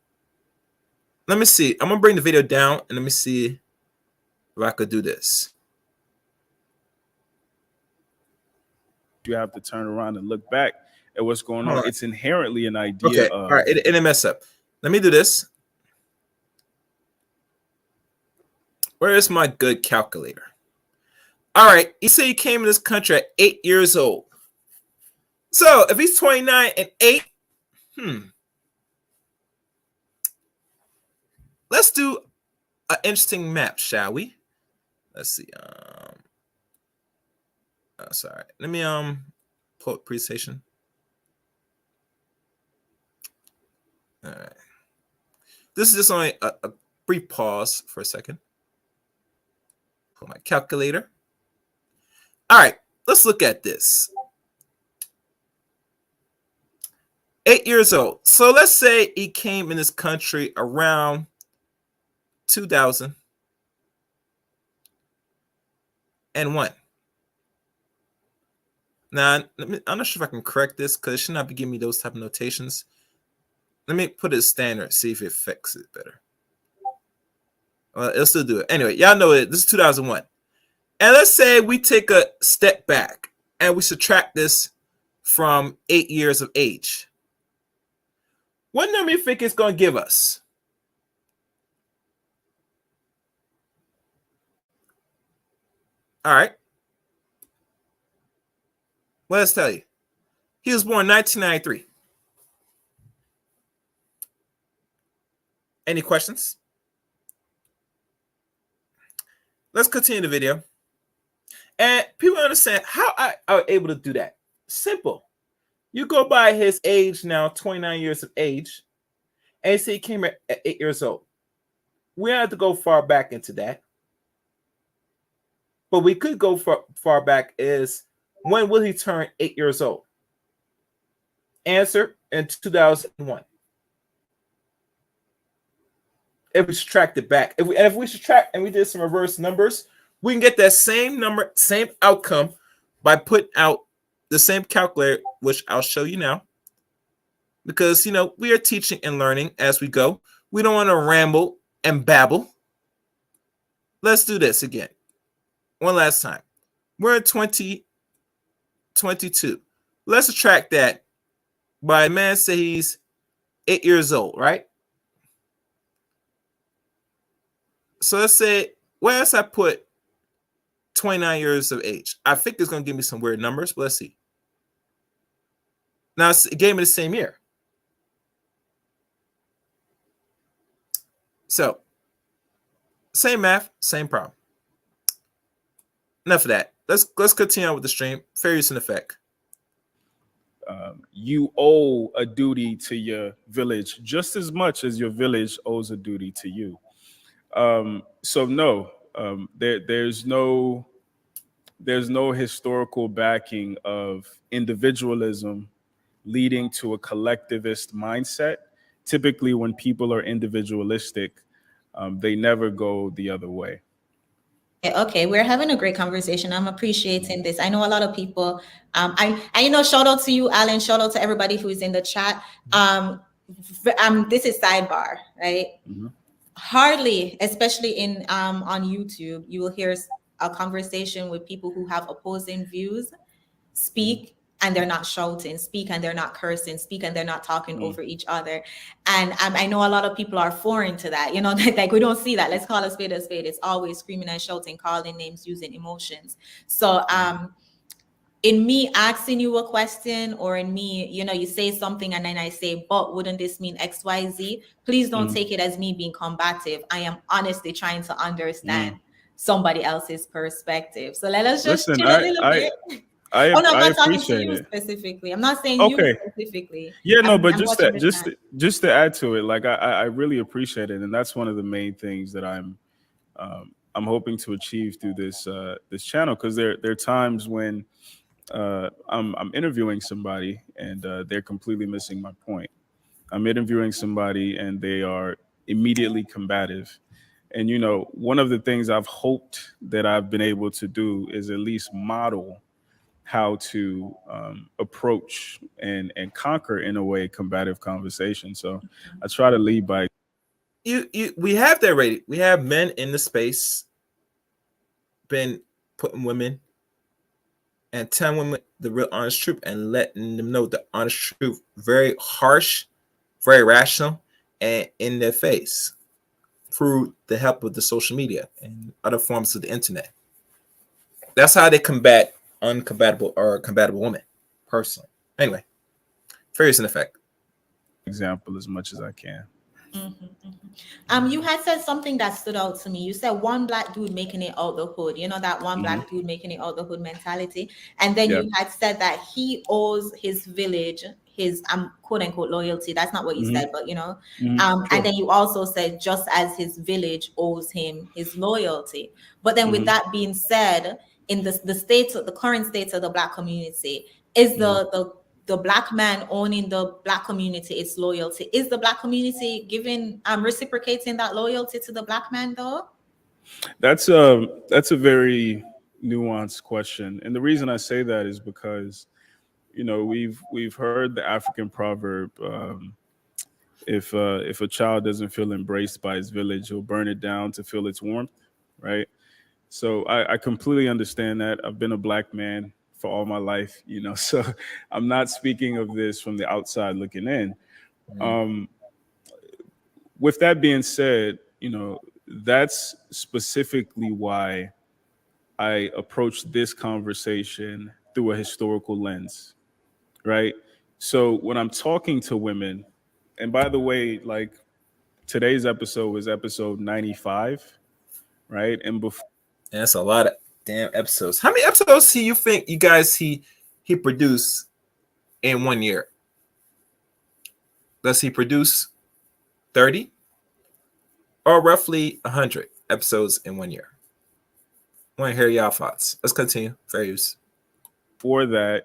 Speaker 2: Let me see. I'm gonna bring the video down and let me see if I could do this.
Speaker 8: you have to turn around and look back at what's going on. It's inherently an idea
Speaker 2: Okay.
Speaker 8: of
Speaker 2: All right, it didn't mess up. Let me do this. Where is my good calculator? All right, you say he came in this country at 8 years old. So if he's 29 and 8, let's do an interesting map, shall we? Let's see. Sorry. Let me pull up presentation. All right. This is just only a brief pause for a second. Pull my calculator. All right, let's look at this. 8 years old. So let's say he came in this country around 2001. Now, I'm not sure if I can correct this because it should not be giving me those type of notations. Let me put it as standard, see if it affects it better. Well, it'll still do it. Anyway, y'all know it. This is 2001. And let's say we take a step back and we subtract this from 8 years of age. What number do you think it's going to give us? All right. Well, let's tell you. He was born in 1993. Any questions? Let's continue the video. And people understand how I was able to do that. Simple. You go by his age now, 29 years of age, and say he came at 8 years old. We don't have to go far back into that. but we could go far back is when will he turn 8 years old? Answer in 2001. If we subtract it back, if we subtract and we did some reverse numbers, we can get that same number, same outcome by putting out the same calculator, which I'll show you now. Because we are teaching and learning as we go. We don't want to ramble and babble. Let's do this again. One last time. We're in 2022. Let's subtract that by a man say he's 8 years old, right? So let's say, where else I put 29 years of age? I think it's going to give me some weird numbers, but let's see. Now, it gave me the same year. So, same math, same problem. Enough of that. Let's continue on with the stream. Fair use and effect.
Speaker 8: You owe a duty to your village just as much as your village owes a duty to you. So no, there's no historical backing of individualism leading to a collectivist mindset. Typically, when people are individualistic, they never go the other way.
Speaker 7: Okay, we're having a great conversation. I'm appreciating this. I know a lot of people. I shout out to you, Alan. Shout out to everybody who is in the chat. This is sidebar, right?
Speaker 8: Mm-hmm.
Speaker 7: Hardly, especially in on YouTube, you will hear a conversation with people who have opposing views speak, and they're not shouting, speak and they're not cursing, speak and they're not talking over each other. And I know a lot of people are foreign to that, like we don't see that. Let's call a spade a spade. It's always screaming and shouting, calling names, using emotions. So in me asking you a question, or in me, you say something and then I say, but wouldn't this mean XYZ? Please don't take it as me being combative. I am honestly trying to understand somebody else's perspective. So let us just chill a little bit. I'm not talking to you specifically. I'm not saying you specifically.
Speaker 8: Yeah, no, but just to add to it, like I really appreciate it, and that's one of the main things that I'm hoping to achieve through this channel, because there are times when I'm interviewing somebody and they're completely missing my point. I'm interviewing somebody and they are immediately combative. And one of the things I've hoped that I've been able to do is at least model how to approach and conquer, in a way, combative conversation. So I try to lead by.
Speaker 2: We have that rated. We have men in the space been putting women and telling women the real honest truth and letting them know the honest truth. Very harsh, very rational, and in their face through the help of the social media and other forms of the internet. That's how they combat uncompatible or compatible women, personally. Anyway, fair use and effect.
Speaker 8: Example as much as I can.
Speaker 7: You had said something that stood out to me. You said one black dude making it out the hood, that one black dude making it out the hood mentality. And then you had said that he owes his village his quote unquote loyalty. That's not what you said, but
Speaker 8: Sure.
Speaker 7: And then you also said just as his village owes him his loyalty. But then with that being said, in the current state of the black community, is the black man owning the black community its loyalty? Is the black community giving reciprocating that loyalty to the black man though?
Speaker 8: That's a very nuanced question, and the reason I say that is because we've heard the African proverb, if a child doesn't feel embraced by his village, he'll burn it down to feel its warmth, right? So I completely understand that. I've been a black man for all my life, so I'm not speaking of this from the outside looking in. With that being said, that's specifically why I approach this conversation through a historical lens, right? So when I'm talking to women, and by the way, like today's episode was episode 95, right? And before.
Speaker 2: And that's a lot of damn episodes. How many episodes do you think you guys he produced in 1 year? Does he produce 30 or roughly 100 episodes in 1 year? I want to hear y'all thoughts. Let's continue. Fair use.
Speaker 8: For that,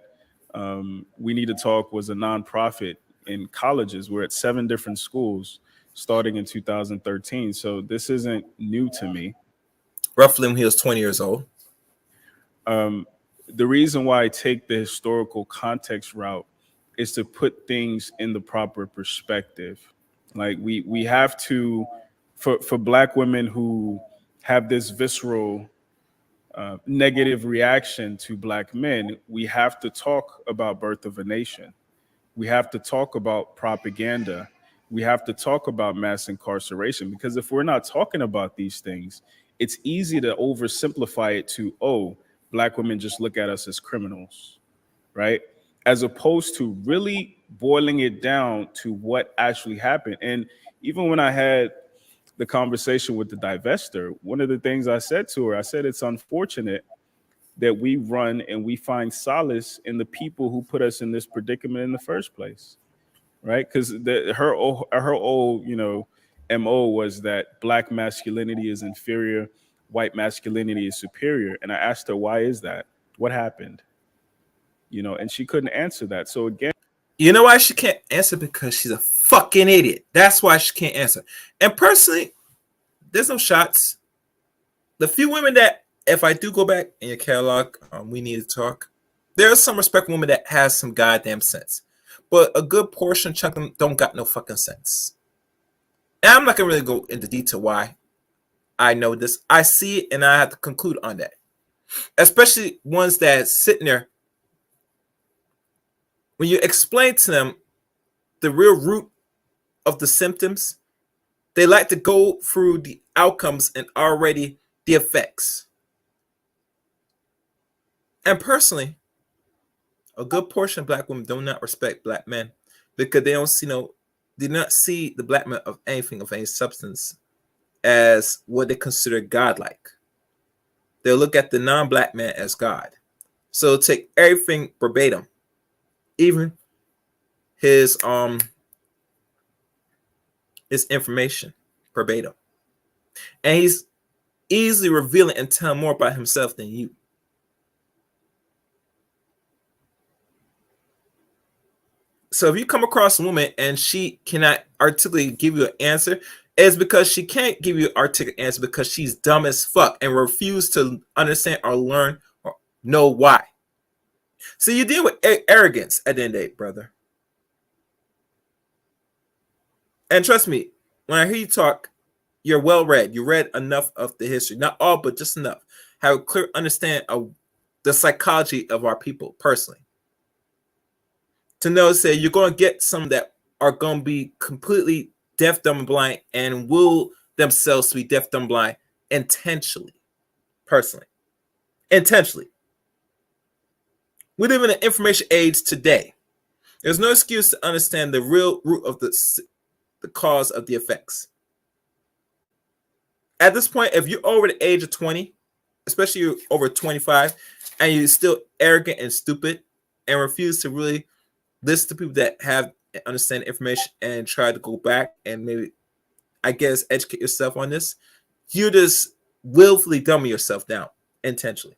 Speaker 8: We Need to Talk was a nonprofit in colleges. We're at 7 different schools starting in 2013. So this isn't new to me.
Speaker 2: Roughly when he was 20 years old.
Speaker 8: The reason why I take the historical context route is to put things in the proper perspective. Like we have to, for Black women who have this visceral negative reaction to Black men, we have to talk about Birth of a Nation. We have to talk about propaganda. We have to talk about mass incarceration, because if we're not talking about these things, it's easy to oversimplify it to, oh, Black women just look at us as criminals, right? As opposed to really boiling it down to what actually happened. And even when I had the conversation with the divester, one of the things I said to her, I said, it's unfortunate that we run and we find solace in the people who put us in this predicament in the first place, right? Because her old MO was that Black masculinity is inferior, white masculinity is superior. And I asked her, why is that? What happened? And she couldn't answer that. So again,
Speaker 2: you know why she can't answer? Because she's a fucking idiot. That's why she can't answer. And personally, there's no shots. The few women that, if I do go back in your catalog, We Need to Talk, there are some respectful women that has some goddamn sense. But a good portion, chunk of them, don't got no fucking sense. And I'm not going to really go into detail why I know this. I see it and I have to conclude on that. Especially ones that sitting there. When you explain to them the real root of the symptoms, they like to go through the outcomes and already the effects. And personally, a good portion of Black women do not respect Black men because they do not see the Black man of anything of any substance as what they consider godlike. They'll look at the non-Black man as God. So take everything verbatim, even his information verbatim, and he's easily revealing and telling more about himself than you. So if you come across a woman and she cannot articulately give you an answer, it's because she can't give you an articulate answer because she's dumb as fuck and refuse to understand or learn or know why. So you deal with arrogance at the end of the day, brother. And trust me, when I hear you talk, you're well read. You read enough of the history, not all, but just enough. Have a clear understanding of the psychology of our people personally. To know, say, you're going to get some that are going to be completely deaf, dumb, and blind and will themselves be deaf, dumb, blind intentionally, personally. Intentionally. We live in an information age today. There's no excuse to understand the real root of the cause of the effects. At this point, if you're over the age of 20, especially you're over 25, and you're still arrogant and stupid and refuse to really listen to people that have understand information and try to go back and maybe, I guess, educate yourself on this, you just willfully dumbing yourself down intentionally.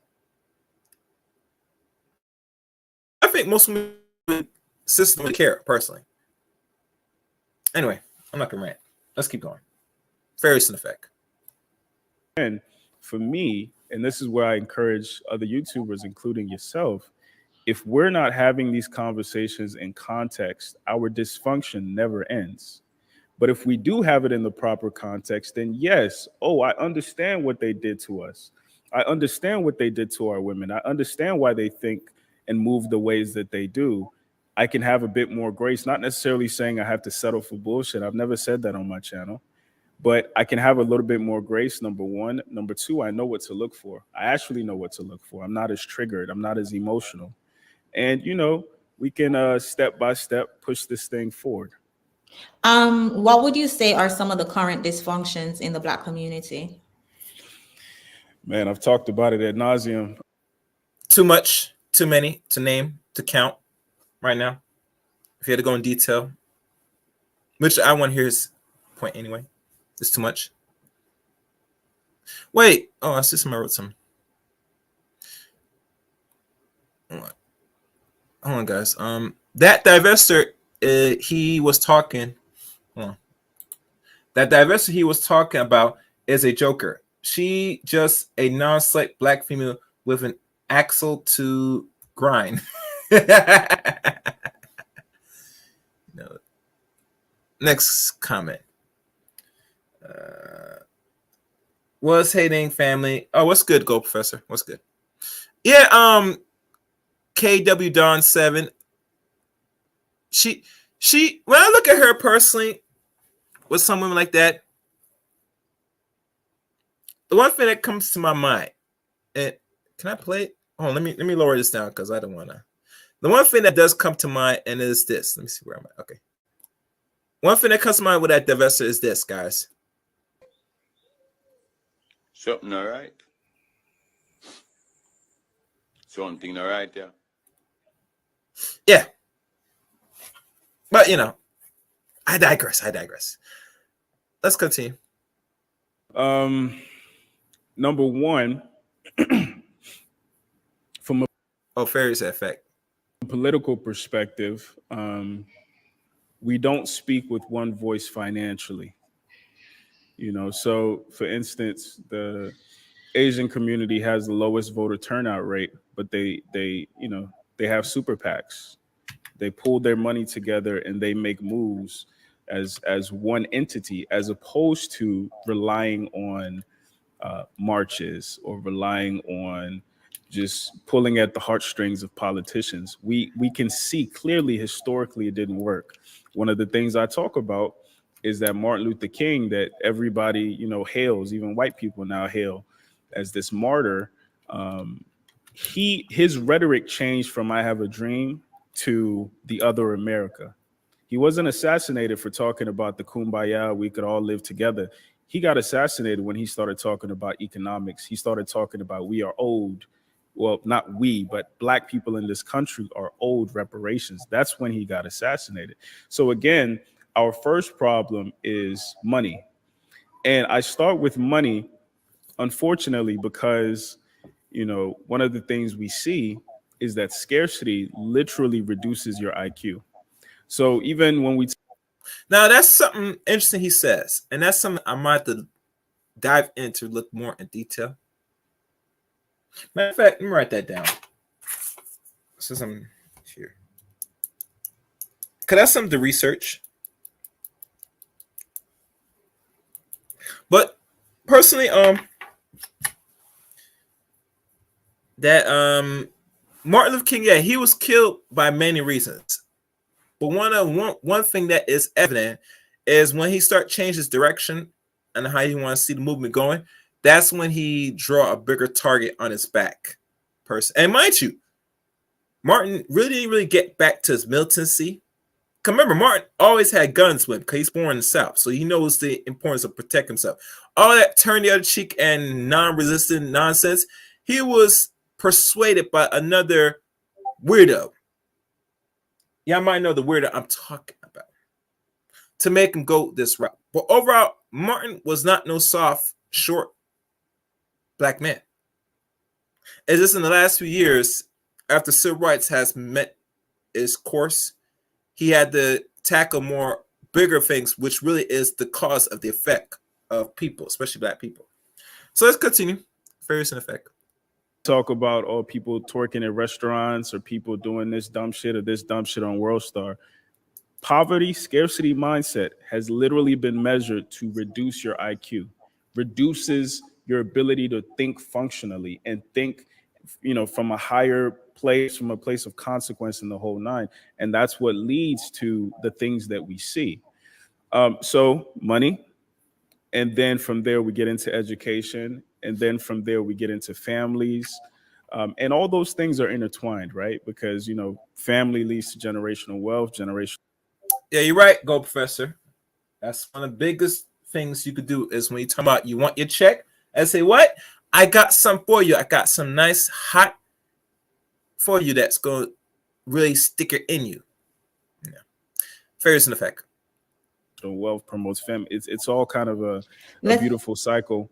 Speaker 2: I think most sisters don't care, personally. Anyway, I'm not gonna rant. Let's keep going. Fairies in effect.
Speaker 8: And for me, and this is where I encourage other YouTubers, including yourself, if we're not having these conversations in context, our dysfunction never ends. But if we do have it in the proper context, then yes, I understand what they did to us. I understand what they did to our women. I understand why they think and move the ways that they do. I can have a bit more grace, not necessarily saying I have to settle for bullshit. I've never said that on my channel. But I can have a little bit more grace, number one. Number two, I know what to look for. I actually know what to look for. I'm not as triggered. I'm not as emotional. And, we can step by step push this thing forward.
Speaker 7: What would you say are some of the current dysfunctions in the Black community?
Speaker 8: Man, I've talked about it ad nauseum.
Speaker 2: Too much, too many to name, to count right now. If you had to go in detail, which I want to hear his point anyway. It's too much. Wait. Oh, I see some. I wrote some. hold on, guys. That divestor, he was talking. Hold on. That divestor he was talking about is a joker. She just a non-select black female with an axle to grind. No. Next comment. Was hating family. Oh, what's good, Go Professor? What's good? Yeah, KW Dawn 7. She when I look at her personally with some women like that, the one thing that comes to my mind, and can I play it? Oh, let me lower this down because I don't wanna. The one thing that does come to mind and is this. Let me see where I'm at. Okay. One thing that comes to mind with that divestor is this, guys.
Speaker 9: Something all right. Something all right, yeah.
Speaker 2: Yeah. But I digress. Let's continue.
Speaker 8: Number one, from
Speaker 2: a Fairy's effect.
Speaker 8: Political perspective, we don't speak with one voice financially. So for instance, the Asian community has the lowest voter turnout rate, but they have super PACs. They pull their money together and they make moves as one entity, as opposed to relying on marches or relying on just pulling at the heartstrings of politicians. We can see clearly historically it didn't work. One of the things I talk about is that Martin Luther King, that everybody hails, even white people now hail as this martyr. His rhetoric changed from "I have a dream" to "the other America." He wasn't assassinated for talking about the kumbaya, we could all live together. He got assassinated when he started talking about economics. He started talking about we are owed, well, not we, but black people in this country are owed reparations. That's when he got assassinated. So again, our first problem is money. And I start with money, unfortunately, because, one of the things we see is that scarcity literally reduces your IQ. So even when we
Speaker 2: now, that's something interesting he says, and that's something I might have to dive into, look more in detail. Matter of fact, let me write that down. Since I'm here, because that's something to research. But personally, that Martin Luther King, yeah, he was killed by many reasons. But one thing that is evident is when he start change his direction and how he want to see the movement going, that's when he draw a bigger target on his back person. And mind you, Martin didn't really get back to his militancy. Because remember, Martin always had guns with him because he's born in the South. So he knows the importance of protect himself. All that turn the other cheek and non-resistant nonsense, he was persuaded by another weirdo. Y'all might know the weirdo I'm talking about, to make him go this route. But overall, Martin was not no soft, short black man. It's just in the last few years, after civil rights has met its course, he had to tackle more bigger things, which really is the cause of the effect of people, especially black people. So let's continue. Fairies in effect.
Speaker 8: Talk about all people twerking at restaurants or people doing this dumb shit or this dumb shit on World Star. Poverty, scarcity mindset has literally been measured to reduce your IQ, reduces your ability to think functionally and think, from a higher place, from a place of consequence in the whole nine. And that's what leads to the things that we see. So money. And then from there, we get into education. And then from there, we get into families. And all those things are intertwined, right? Because, family leads to generational wealth,
Speaker 2: Yeah, you're right, Go Professor. That's one of the biggest things you could do is when you talk about you want your check and say, what? I got some for you. I got some nice hot for you that's going to really stick it in you. Yeah. Fairies in effect.
Speaker 8: Wealth promotes family. It's all kind of a beautiful cycle.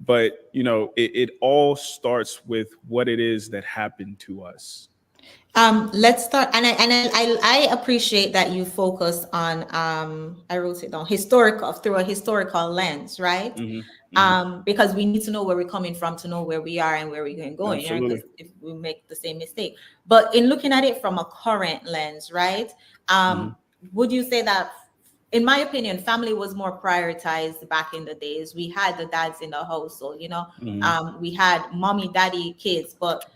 Speaker 8: But it all starts with what it is that happened to us.
Speaker 7: Let's start, and I appreciate that you focus on I wrote it down, historical, through a historical lens, right? Because we need to know where we're coming from to know where we are and where we're going,
Speaker 8: Absolutely.
Speaker 7: because if we make the same mistake. But in looking at it from a current lens, right? Would you say that, in my opinion, family was more prioritized back in the days? We had the dads in the household, we had mommy, daddy, kids, but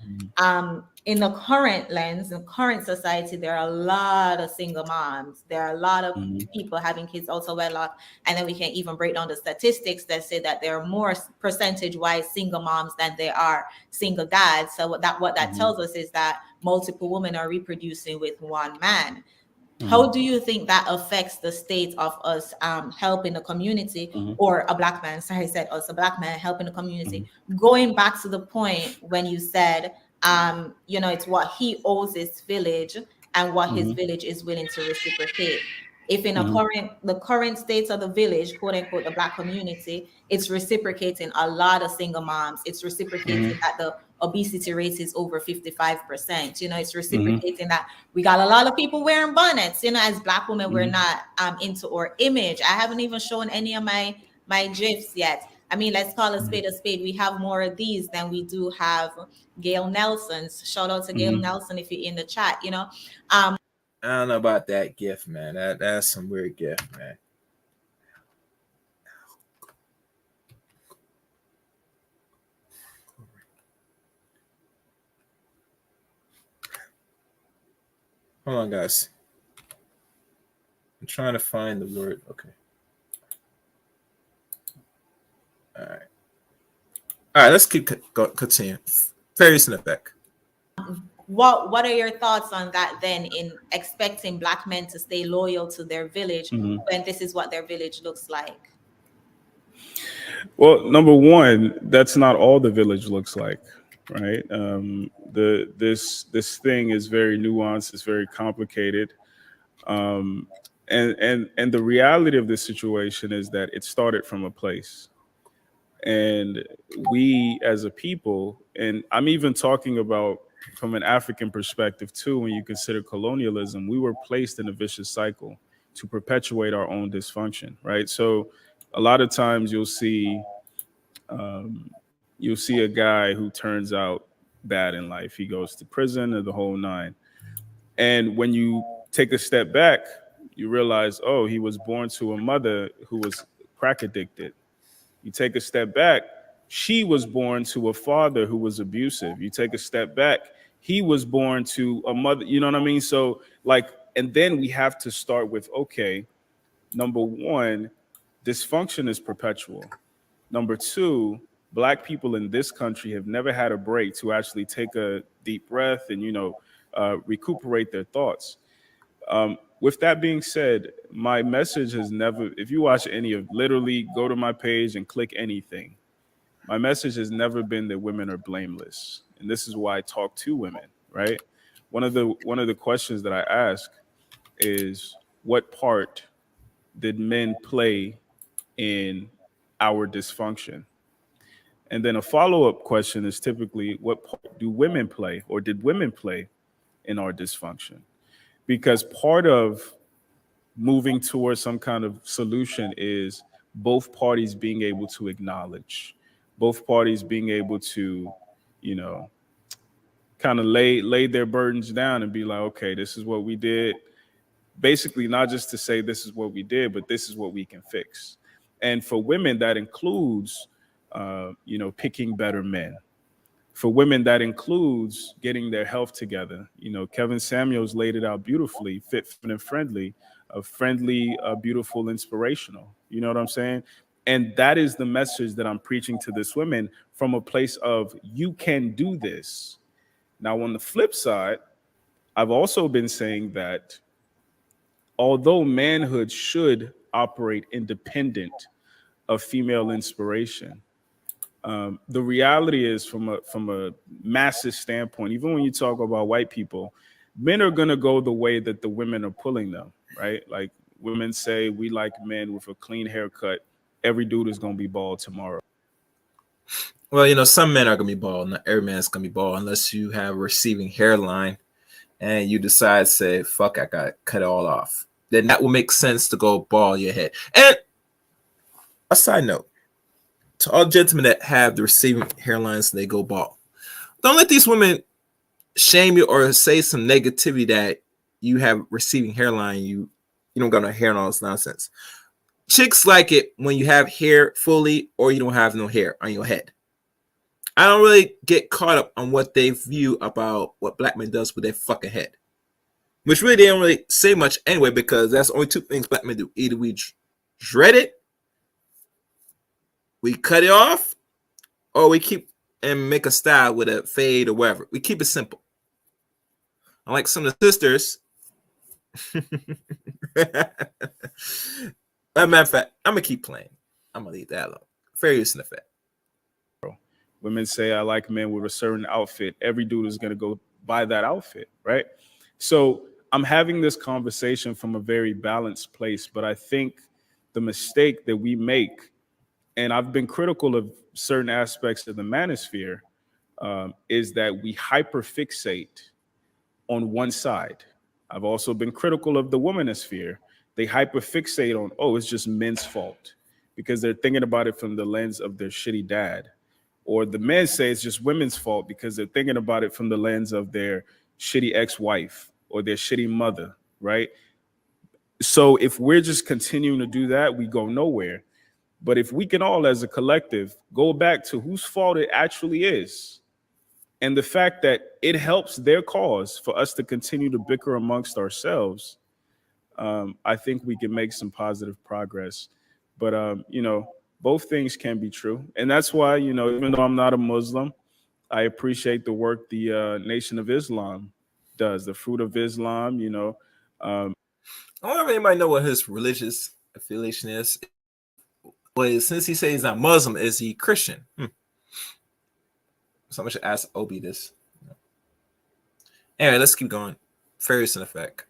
Speaker 7: in the current lens, in current society, there are a lot of single moms. There are a lot of people having kids also wedlock, and then we can even break down the statistics that say that there are more percentage-wise single moms than there are single dads. So what that tells us is that multiple women are reproducing with one man. How do you think that affects the state of us helping the community, or a black man, sorry, I said us, a black man helping the community? Going back to the point when you said, it's what he owes his village and what his village is willing to reciprocate. If in the current state of the village, quote unquote, the black community, it's reciprocating a lot of single moms. It's reciprocating that the obesity rate is over 55%. It's reciprocating that we got a lot of people wearing bonnets. As black women, we're not into our image. I haven't even shown any of my gifs yet. I mean, let's call a spade a spade. We have more of these than we do have Gail Nelson's. Shout out to Gail Nelson if you're in the chat.
Speaker 2: I don't know about that gift, man. That's some weird gift, man. Hold on, guys. I'm trying to find the word. Okay. All right. Let's keep continue. Fairies in effect.
Speaker 7: What are your thoughts on that then, in expecting black men to stay loyal to their village when this is what their village looks like?
Speaker 8: Well, number one, that's not all the village looks like, right? This thing is very nuanced. It's very complicated, and the reality of this situation is that it started from a place, and we as a people, and I'm even talking about from an African perspective too, when you consider colonialism, we were placed in a vicious cycle to perpetuate our own dysfunction, right? So a lot of times you'll see a guy who turns out bad in life. He goes to prison or the whole nine. And when you take a step back, you realize, oh, he was born to a mother who was crack addicted. You take a step back, she was born to a father who was abusive. You take a step back, he was born to a mother, you know what I mean? So and then we have to start with, okay, number one, dysfunction is perpetual. Number two, black people in this country have never had a break to actually take a deep breath and, recuperate their thoughts. With that being said, my message has never, if you watch literally go to my page and click anything, my message has never been that women are blameless. And this is why I talk to women, right? One of the questions that I ask is, what part did men play in our dysfunction? And then a follow-up question is typically, what part do women play, or did women play in our dysfunction? Because part of moving towards some kind of solution is both parties being able to acknowledge, both parties being able to, kind of lay their burdens down and be like, okay, this is what we did. Basically, not just to say this is what we did, but this is what we can fix. And for women, that includes, picking better men. For women, that includes getting their health together. Kevin Samuels laid it out beautifully: fit, feminine, friendly, friendly, beautiful, inspirational. You know what I'm saying? And that is the message that I'm preaching to this women, from a place of, you can do this. Now, on the flip side, I've also been saying that although manhood should operate independent of female inspiration, the reality is, from a massive standpoint, even when you talk about white people, men are going to go the way that the women are pulling them, right? Like, women say, we like men with a clean haircut. Every dude is going to be bald tomorrow.
Speaker 2: Well, you know, some men are gonna be bald. Not every man's gonna be bald unless you have a receiving hairline and you decide, say, fuck, I gotta cut it all off. Then that will make sense to go bald your head. And a side note, to all gentlemen that have the receiving hairlines and they go bald, don't let these women shame you or say some negativity that you have receiving hairline, you don't got no hair and all this nonsense. Chicks like it when you have hair fully or you don't have no hair on your head. I don't really get caught up on what they view about what black men does with their fucking head. Which really they don't really say much anyway, because that's only two things black men do. Either we dread it, we cut it off, or we keep and make a style with a fade or whatever. We keep it simple. Unlike some of the sisters. As a matter of fact, I'm gonna keep playing. I'm gonna leave that alone. Fair use and effect.
Speaker 8: Women say, I like men with a certain outfit. Every dude is going to go buy that outfit, right? So I'm having this conversation from a very balanced place, but I think the mistake that we make, and I've been critical of certain aspects of the manosphere, is that we hyperfixate on one side. I've also been critical of the womanosphere. They hyperfixate on, oh, it's just men's fault, because they're thinking about it from the lens of their shitty dad. Or the men say it's just women's fault because they're thinking about it from the lens of their shitty ex-wife or their shitty mother, right? So if we're just continuing to do that, we go nowhere. But if we can all, as a collective, go back to whose fault it actually is, and the fact that it helps their cause for us to continue to bicker amongst ourselves, I think we can make some positive progress. But, you know, both things can be true. And that's why, you know, even though I'm not a Muslim, I appreciate the work the Nation of Islam does, the Fruit of Islam, you know.
Speaker 2: I wonder if anybody know what his religious affiliation is. Well, since he says he's not Muslim, is he Christian? So I should ask Obi this. Anyway, let's keep going. Fair use and effect.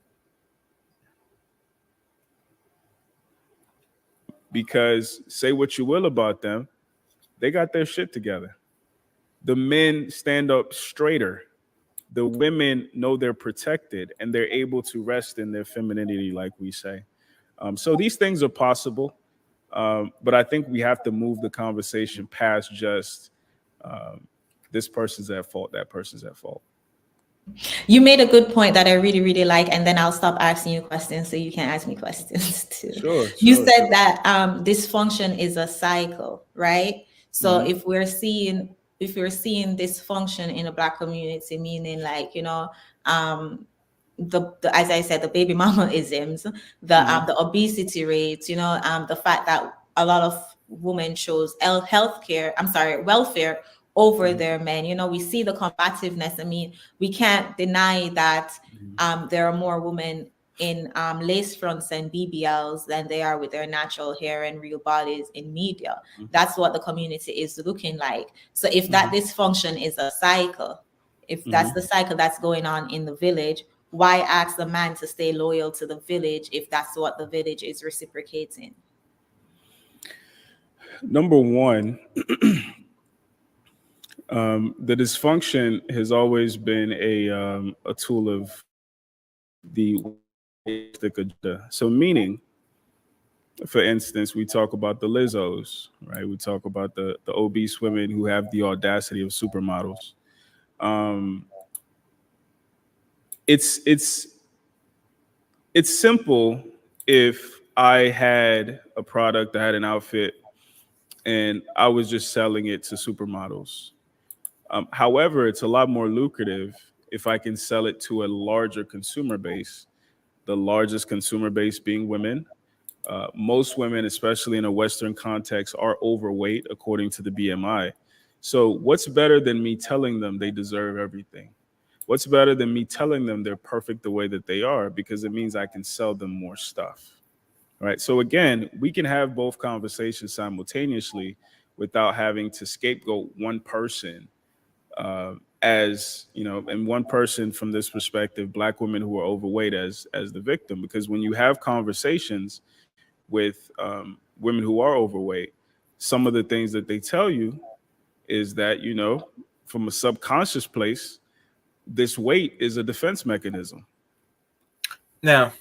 Speaker 8: Because say what you will about them, they got their shit together. The men stand up straighter. The women know they're protected and they're able to rest in their femininity, like we say. So these things are possible, but I think we have to move the conversation past just this person's at fault, that person's at fault.
Speaker 7: You made a good point that I really, really like, and then I'll stop asking you questions so you can ask me questions too.
Speaker 8: Sure.
Speaker 7: You said that dysfunction is a cycle, right? So
Speaker 8: Mhm.
Speaker 7: if we're seeing dysfunction in the Black community, meaning like, you know, the as I said, the baby mama isms, the obesity rates, you know, the fact that a lot of women chose welfare over their men. You know, we see the combativeness. I mean, we can't deny that there are more women in lace fronts and BBLs than they are with their natural hair and real bodies in media. That's what the community is looking like. So if that dysfunction is a cycle, if that's the cycle that's going on in the village, why ask the man to stay loyal to the village if that's what the village is reciprocating?
Speaker 8: Number one, the dysfunction has always been a tool of the agenda. So meaning, for instance, we talk about the Lizzos, right? We talk about the obese women who have the audacity of supermodels. It's simple if I had a product, I had an outfit, and I was just selling it to supermodels. However, it's a lot more lucrative if I can sell it to a larger consumer base, the largest consumer base being women. Most women, especially in a Western context, are overweight according to the BMI. So what's better than me telling them they deserve everything? What's better than me telling them they're perfect the way that they are? Because it means I can sell them more stuff. Right. So again, we can have both conversations simultaneously without having to scapegoat one person as, you know, and one person from this perspective, Black women who are overweight as the victim. Because when you have conversations with women who are overweight, some of the things that they tell you is that, you know, from a subconscious place, this weight is a defense mechanism.
Speaker 2: Now,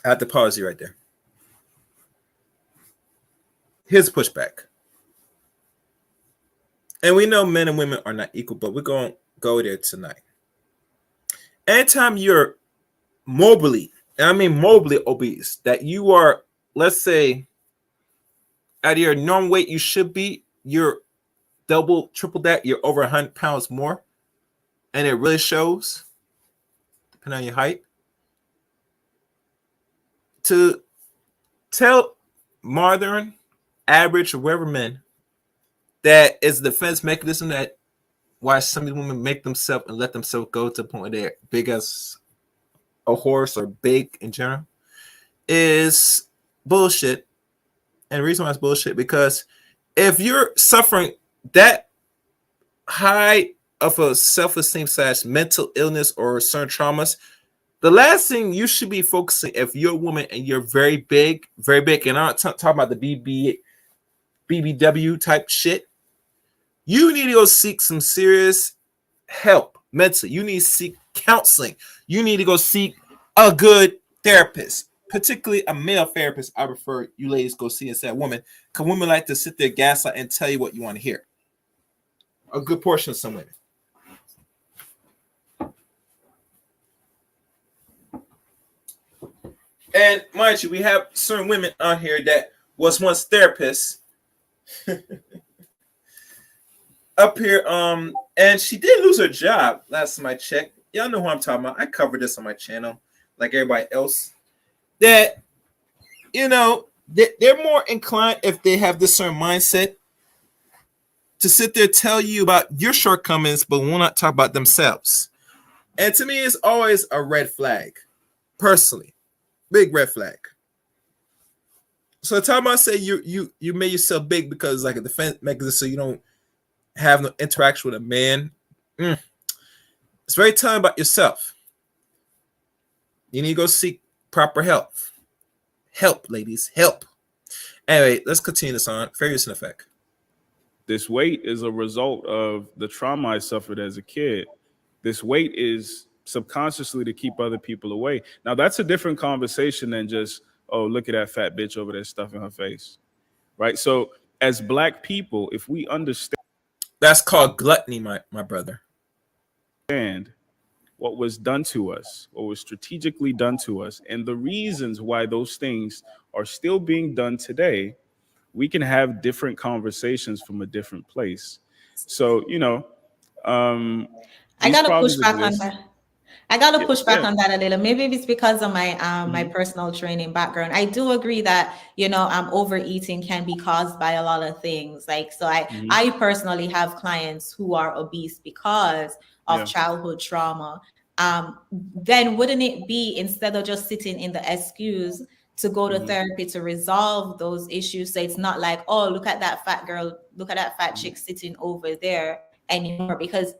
Speaker 2: I have to pause you right there. Here's pushback. And we know men and women are not equal, but we're going to go there tonight. Anytime you're morbidly, and I mean morbidly obese, that you are, let's say, at your normal weight you should be, you're double, triple that, you're over 100 pounds more, and it really shows, depending on your height, to tell modern, average, or whatever men that it's a defense mechanism that why some of the women make themselves and let themselves go to the point where they're big as a horse or big in general is bullshit. And the reason why it's bullshit, because if you're suffering that high of a self-esteem / mental illness or certain traumas, the last thing you should be focusing, if you're a woman and you're very big, and I'm not talking about the BBW type shit, you need to go seek some serious help mentally. You need to seek counseling. You need to go seek a good therapist, particularly a male therapist. I prefer you ladies go see instead of women, because women like to sit there gaslight and tell you what you want to hear. A good portion of some women. And mind you, we have certain women on here that was once therapists up here, and she did lose her job last time I checked. Y'all know who I'm talking about. I covered this on my channel, like everybody else. That, you know, they're more inclined, if they have this certain mindset, to sit there tell you about your shortcomings, but will not talk about themselves. And to me, it's always a red flag, personally, big red flag. So the time I say you made yourself big because like a defense mechanism, so you don't have no interaction with a man. It's very telling about yourself. You need to go seek proper help. Help, ladies, help. Anyway, let's continue this on. Fair use and effect.
Speaker 8: This weight is a result of the trauma I suffered as a kid. This weight is subconsciously to keep other people away. Now, that's a different conversation than just, oh, look at that fat bitch over there stuffing her face, right? So as Black people, if we understand,
Speaker 2: that's called gluttony, my brother.
Speaker 8: And what was done to us, what was strategically done to us, and the reasons why those things are still being done today, we can have different conversations from a different place. So, you know,
Speaker 7: I gotta push back on that. I gotta push back on that a little. Maybe it's because of my my personal training background. I do agree that, you know, overeating can be caused by a lot of things. Like, so I personally have clients who are obese because of childhood trauma. Then wouldn't it be, instead of just sitting in the excuse, to go to therapy to resolve those issues? So it's not like, oh, look at that fat girl, look at that fat chick sitting over there anymore. Because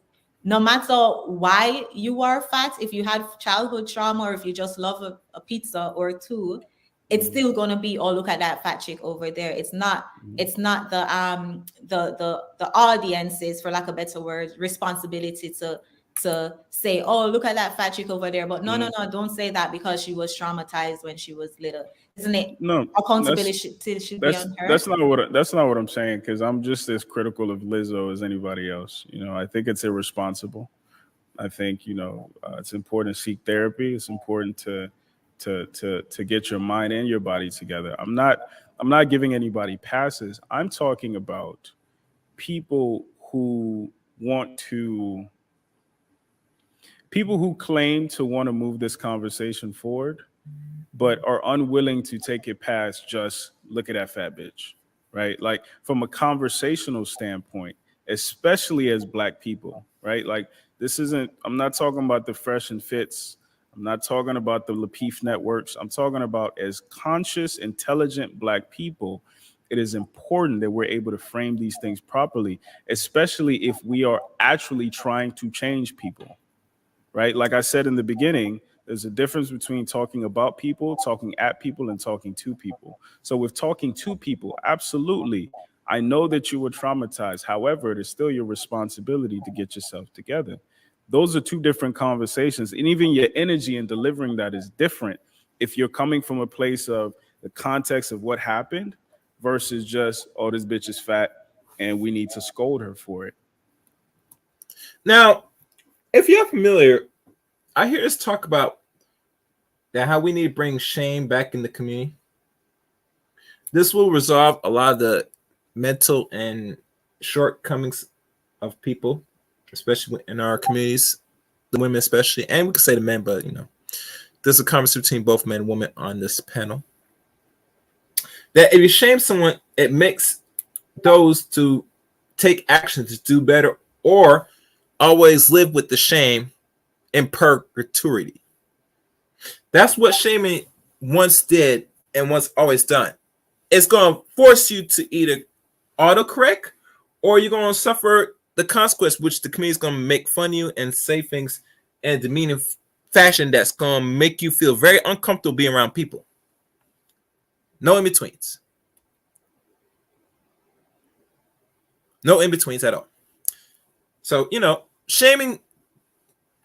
Speaker 7: no matter why you are fat, if you had childhood trauma or if you just love a pizza or two, it's still gonna be, oh, look at that fat chick over there. It's not the audience's, for lack of a better word, responsibility to say, oh, look at that fat chick over there. But no, don't say that because she was traumatized when she was little. Isn't it?
Speaker 8: No,
Speaker 7: accountability should be on her.
Speaker 8: That's not what I'm saying, because I'm just as critical of Lizzo as anybody else. You know, I think it's irresponsible. I think, you know, it's important to seek therapy. It's important to get your mind and your body together. I'm not giving anybody passes. I'm talking about people who claim to want to move this conversation forward, but are unwilling to take it past just look at that fat bitch, right? Like, from a conversational standpoint, especially as Black people, right? Like, I'm not talking about the Fresh and Fits. I'm not talking about the Lapeef networks. I'm talking about, as conscious, intelligent Black people, it is important that we're able to frame these things properly, especially if we are actually trying to change people, right? Like I said in the beginning, there's a difference between talking about people, talking at people, and talking to people. So with talking to people, absolutely, I know that you were traumatized. However, it is still your responsibility to get yourself together. Those are two different conversations. And even your energy in delivering that is different if you're coming from a place of the context of what happened versus just, oh, this bitch is fat and we need to scold her for it.
Speaker 2: Now, if you're familiar, I hear us talk about that how we need to bring shame back in the community. This will resolve a lot of the mental and shortcomings of people, especially in our communities, the women especially, and we could say the men, but there's a conversation between both men and women on this panel. That if you shame someone, it makes those to take action to do better or always live with the shame in perpetuity. That's what shaming once did and once always done. It's going to force you to either autocorrect or you're going to suffer the consequence, which the community is going to make fun of you and say things in a demeaning fashion that's going to make you feel very uncomfortable being around people. No in-betweens. No in-betweens at all. So, shaming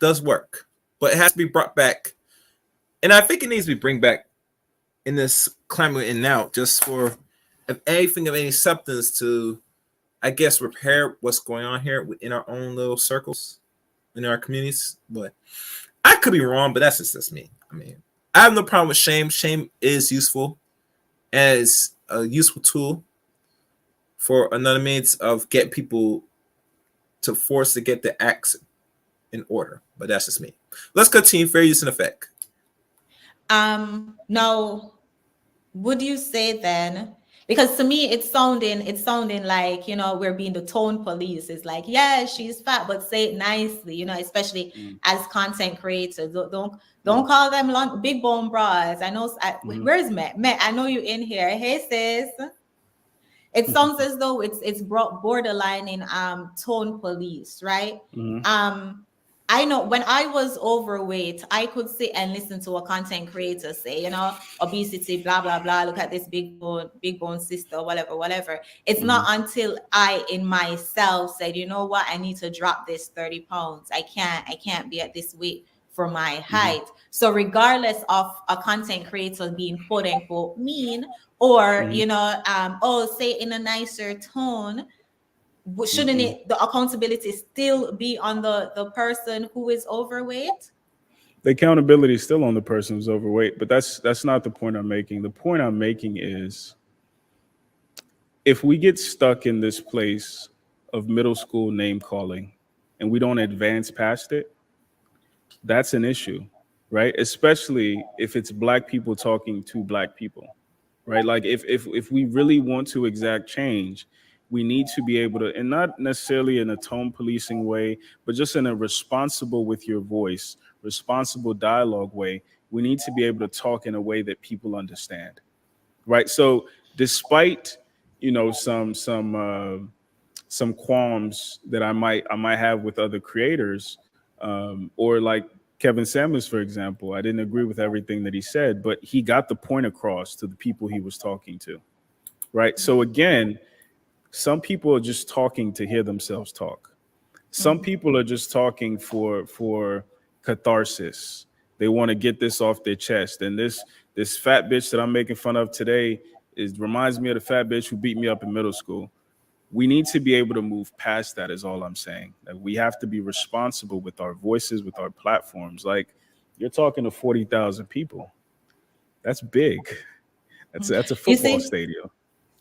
Speaker 2: does work, but it has to be brought back. And I think it needs to be brought back in this climate we're in now, just for if anything of any substance to, I guess, repair what's going on here in our own little circles, in our communities. But I could be wrong, but that's just me. I mean, I have no problem with shame. Shame is useful as a useful tool for another means of getting people to force to get the acts in order. But that's just me. Let's continue. Fair use and effect.
Speaker 7: Now, would you say then, because to me it's sounding like we're being the tone police. It's like, yeah, she's fat, but say it nicely, especially as content creators. Don't call them long, big bone bras. I know. Where's Matt? Matt, I know you in here. Hey sis. It sounds as though it's borderline in tone police, right? I know when I was overweight, I could sit and listen to a content creator say, obesity, blah, blah, blah. Look at this big bone sister, whatever. It's not until I in myself said, you know what, I need to drop this 30 pounds. I can't be at this weight for my height. So regardless of a content creator being quote unquote mean or, say in a nicer tone, shouldn't it, the accountability still be on the person who is overweight?
Speaker 8: The accountability is still on the person who's overweight, but that's not the point I'm making. The point I'm making is if we get stuck in this place of middle school name calling and we don't advance past it, that's an issue, right? Especially if it's Black people talking to Black people, right? Like if we really want to exact change, we need to be able to, and not necessarily in a tone policing way, but just in a responsible with your voice, responsible dialogue way, we need to be able to talk in a way that people understand, right? So despite, some qualms that I might have with other creators, or like Kevin Samuels, for example, I didn't agree with everything that he said, but he got the point across to the people he was talking to, right? So again, some people are just talking to hear themselves talk. Some people are just talking for catharsis. They want to get this off their chest. And this fat bitch that I'm making fun of today reminds me of the fat bitch who beat me up in middle school. We need to be able to move past that, is all I'm saying. That we have to be responsible with our voices, with our platforms. Like, you're talking to 40,000 people. That's big. That's a football stadium.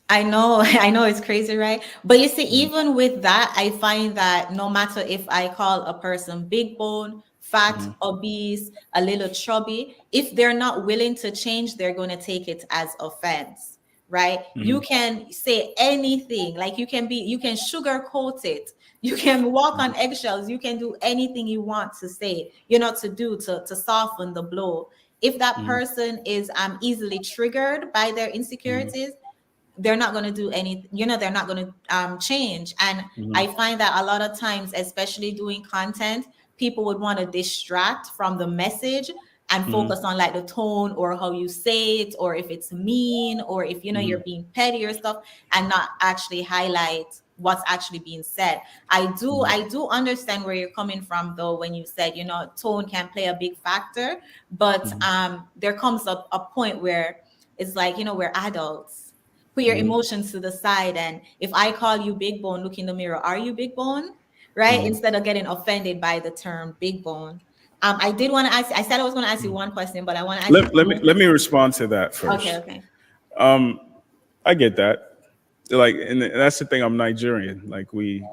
Speaker 7: I know it's crazy, right? But you see, even with that, I find that no matter if I call a person big bone, fat, obese, a little chubby, if they're not willing to change, they're going to take it as offense, right? You can say anything, like you can sugarcoat it. You can walk on eggshells. You can do anything you want to say, to soften the blow. If that person is easily triggered by their insecurities, they're not going to do any, they're not going to change. And I find that a lot of times, especially doing content, people would want to distract from the message and focus on like the tone or how you say it, or if it's mean, or if you're being petty or stuff, and not actually highlight what's actually being said. I do understand where you're coming from though, when you said tone can play a big factor, but there comes a point where it's like we're adults. Put your emotions to the side, and if I call you big bone, look in the mirror, are you big bone? Right? Instead of getting offended by the term big bone. I did want to ask. I said I was going to ask you one question, but I want to ask
Speaker 8: Let me respond to that first.
Speaker 7: Okay.
Speaker 8: I get that. Like, and that's the thing. I'm Nigerian. Like, we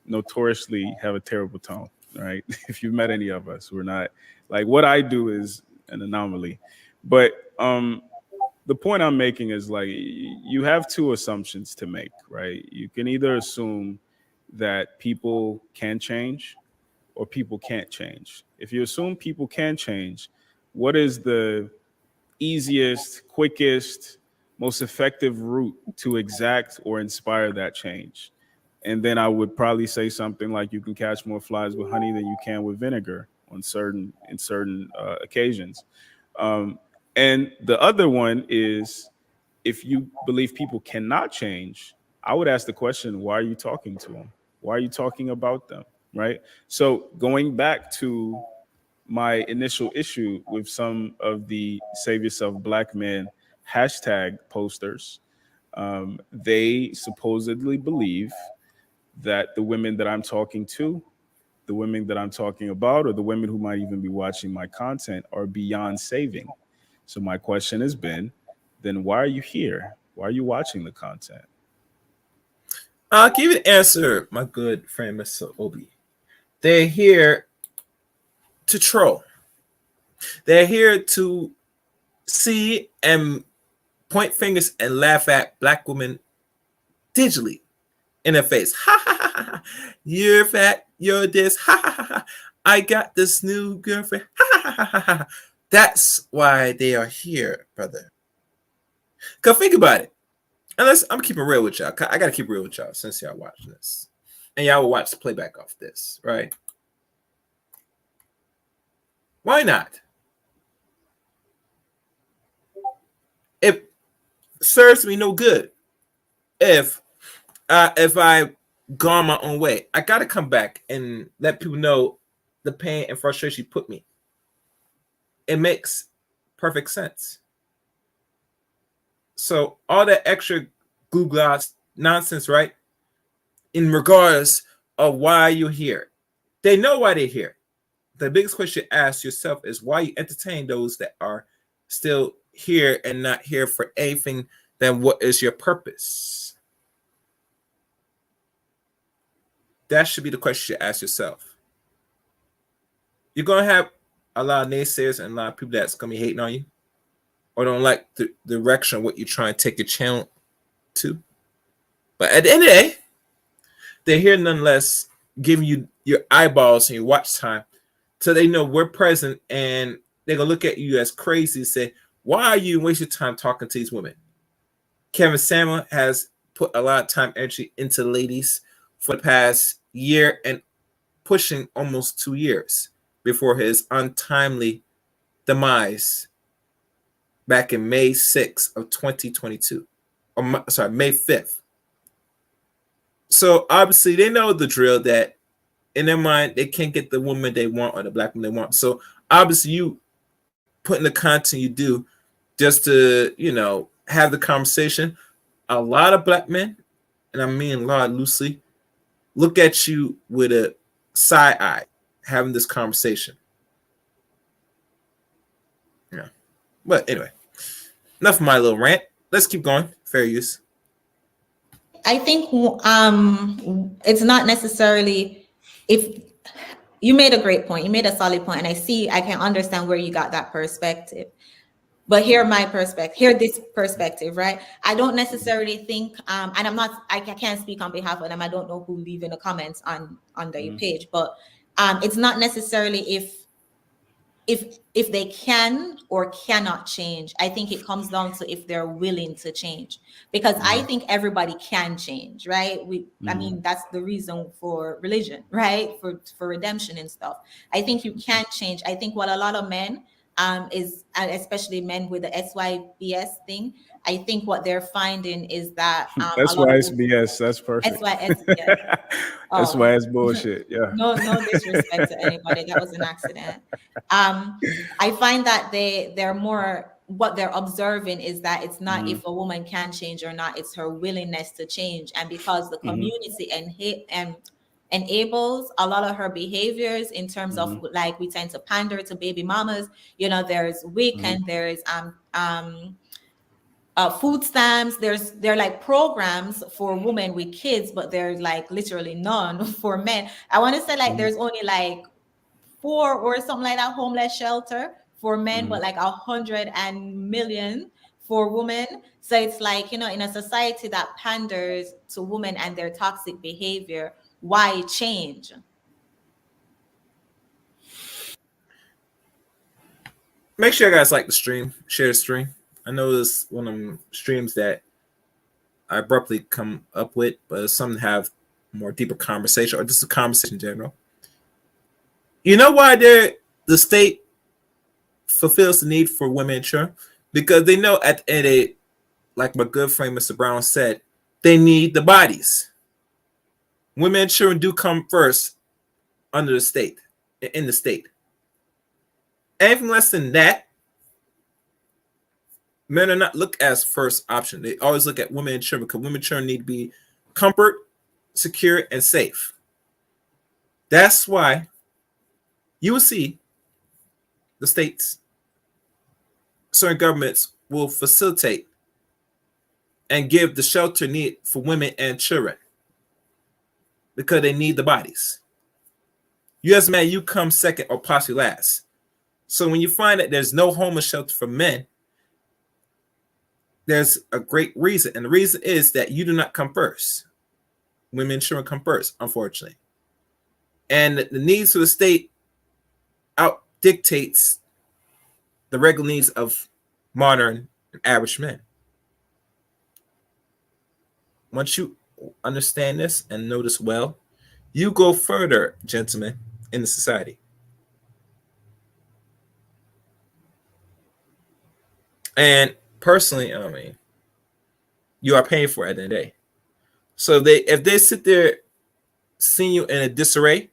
Speaker 8: notoriously have a terrible tone, right? If you've met any of us, we're not like, what I do is an anomaly. But the point I'm making is, like, you have two assumptions to make, right? You can either assume that people can change or people can't change. If you assume people can change, what is the easiest, quickest, most effective route to exact or inspire that change? And then I would probably say something like, you can catch more flies with honey than you can with vinegar in certain occasions. And the other one is, if you believe people cannot change, I would ask the question, why are you talking to them? Why are you talking about them? Right? So going back to my initial issue with some of the Save Yourself Black Men hashtag posters, they supposedly believe that the women that I'm talking to, the women that I'm talking about, or the women who might even be watching my content are beyond saving. So my question has been, then why are you here? Why are you watching the content?
Speaker 2: I'll give you the answer, my good friend, Mr. Obi. They're here to troll. They're here to see and point fingers and laugh at Black women digitally in their face. Ha ha ha ha. You're fat, you're this. Ha ha ha ha. I got this new girlfriend. Ha ha ha ha ha. That's why they are here, brother. Cause think about it. Unless I'm keeping real with y'all. I gotta keep real with y'all since y'all watch this. And y'all will watch the playback off this, right? Why not? It serves me no good if I gone my own way. I gotta come back and let people know the pain and frustration you put me. It makes perfect sense. So all that extra glue gloss nonsense, right? In regards of why you're here, they know why they're here. The biggest question you ask yourself is why you entertain those that are still here and not here for anything than what is your purpose. That should be the question you ask yourself. You're gonna have a lot of naysayers and a lot of people that's gonna be hating on you or don't like the direction of what you're trying to take your channel to. But at the end of the day, they're here nonetheless, giving you your eyeballs and your watch time so they know we're present, and they're going to look at you as crazy and say, why are you wasting time talking to these women? Kevin Samuel has put a lot of time, energy into ladies for the past year and pushing almost 2 years before his untimely demise back in May 6th of 2022. Or, sorry, May 5th. So obviously they know the drill, that in their mind they can't get the woman they want or the Black woman they want. So obviously you putting the content you do just to, have the conversation. A lot of Black men, and I mean a lot loosely, look at you with a side eye having this conversation. Yeah. But anyway, enough of my little rant. Let's keep going. Fair use.
Speaker 7: I think it's not necessarily, if you made a great point, you made a solid point, and I can understand where you got that perspective. But hear this perspective, right? I don't necessarily think, and I can't speak on behalf of them. I don't know who leave in the comments on your page, but it's not necessarily if they can or cannot change. I think it comes down to if they're willing to change, because I think everybody can change, right? I mean, that's the reason for religion, right? For redemption and stuff. I think you can change. I think what a lot of men is, and especially men with the SYBS thing. I think what they're finding is that a
Speaker 8: That's
Speaker 7: lot
Speaker 8: why
Speaker 7: of
Speaker 8: it's BS. That's perfect.
Speaker 7: SYSBS.
Speaker 8: That's
Speaker 7: Oh,
Speaker 8: why it's bullshit. Yeah.
Speaker 7: no disrespect to anybody. That was an accident. I find that they're more, what they're observing is that it's not
Speaker 8: Mhm.
Speaker 7: if a woman can change or not, it's her willingness to change. And because the
Speaker 8: Mhm.
Speaker 7: community and enables a lot of her behaviors in terms of,
Speaker 8: Mhm.
Speaker 7: like, we tend to pander to baby mamas. You know, there's
Speaker 8: Mhm.
Speaker 7: weekend, there's food stamps, they're like programs for women with kids, but there's like literally none for men. I want to say like
Speaker 8: Mhm.
Speaker 7: there's only like 4 or something like that homeless shelter for men,
Speaker 8: Mhm.
Speaker 7: but like 100 million for women. So it's like, you know, in a society that panders to women and their toxic behavior, why change?
Speaker 2: Make sure you guys like the stream, share the stream. I know this one of them streams that I abruptly come up with, but it's something to have more deeper conversation or just a conversation in general. You know why the state fulfills the need for women insurance? Because they know at the end of it, like my good friend Mr. Brown said, they need the bodies. Women insurance do come first under the state, in the state. Anything less than that, men are not looked as first option. They always look at women insurance because women insurance need to be comfort, secure, and safe. That's why you will see the states, certain governments will facilitate and give the shelter needed for women and children because they need the bodies. You as a man, you come second or possibly last. So when you find that there's no homeless shelter for men, there's a great reason. And the reason is that you do not come first. Women insurance come first, unfortunately. And the needs of the state out dictates the regular needs of modern and average men. Once you understand this and know this well, you go further, gentlemen, in the society. And personally, I mean, you are paying for it at the end of the day. So if they sit there seeing you in a disarray,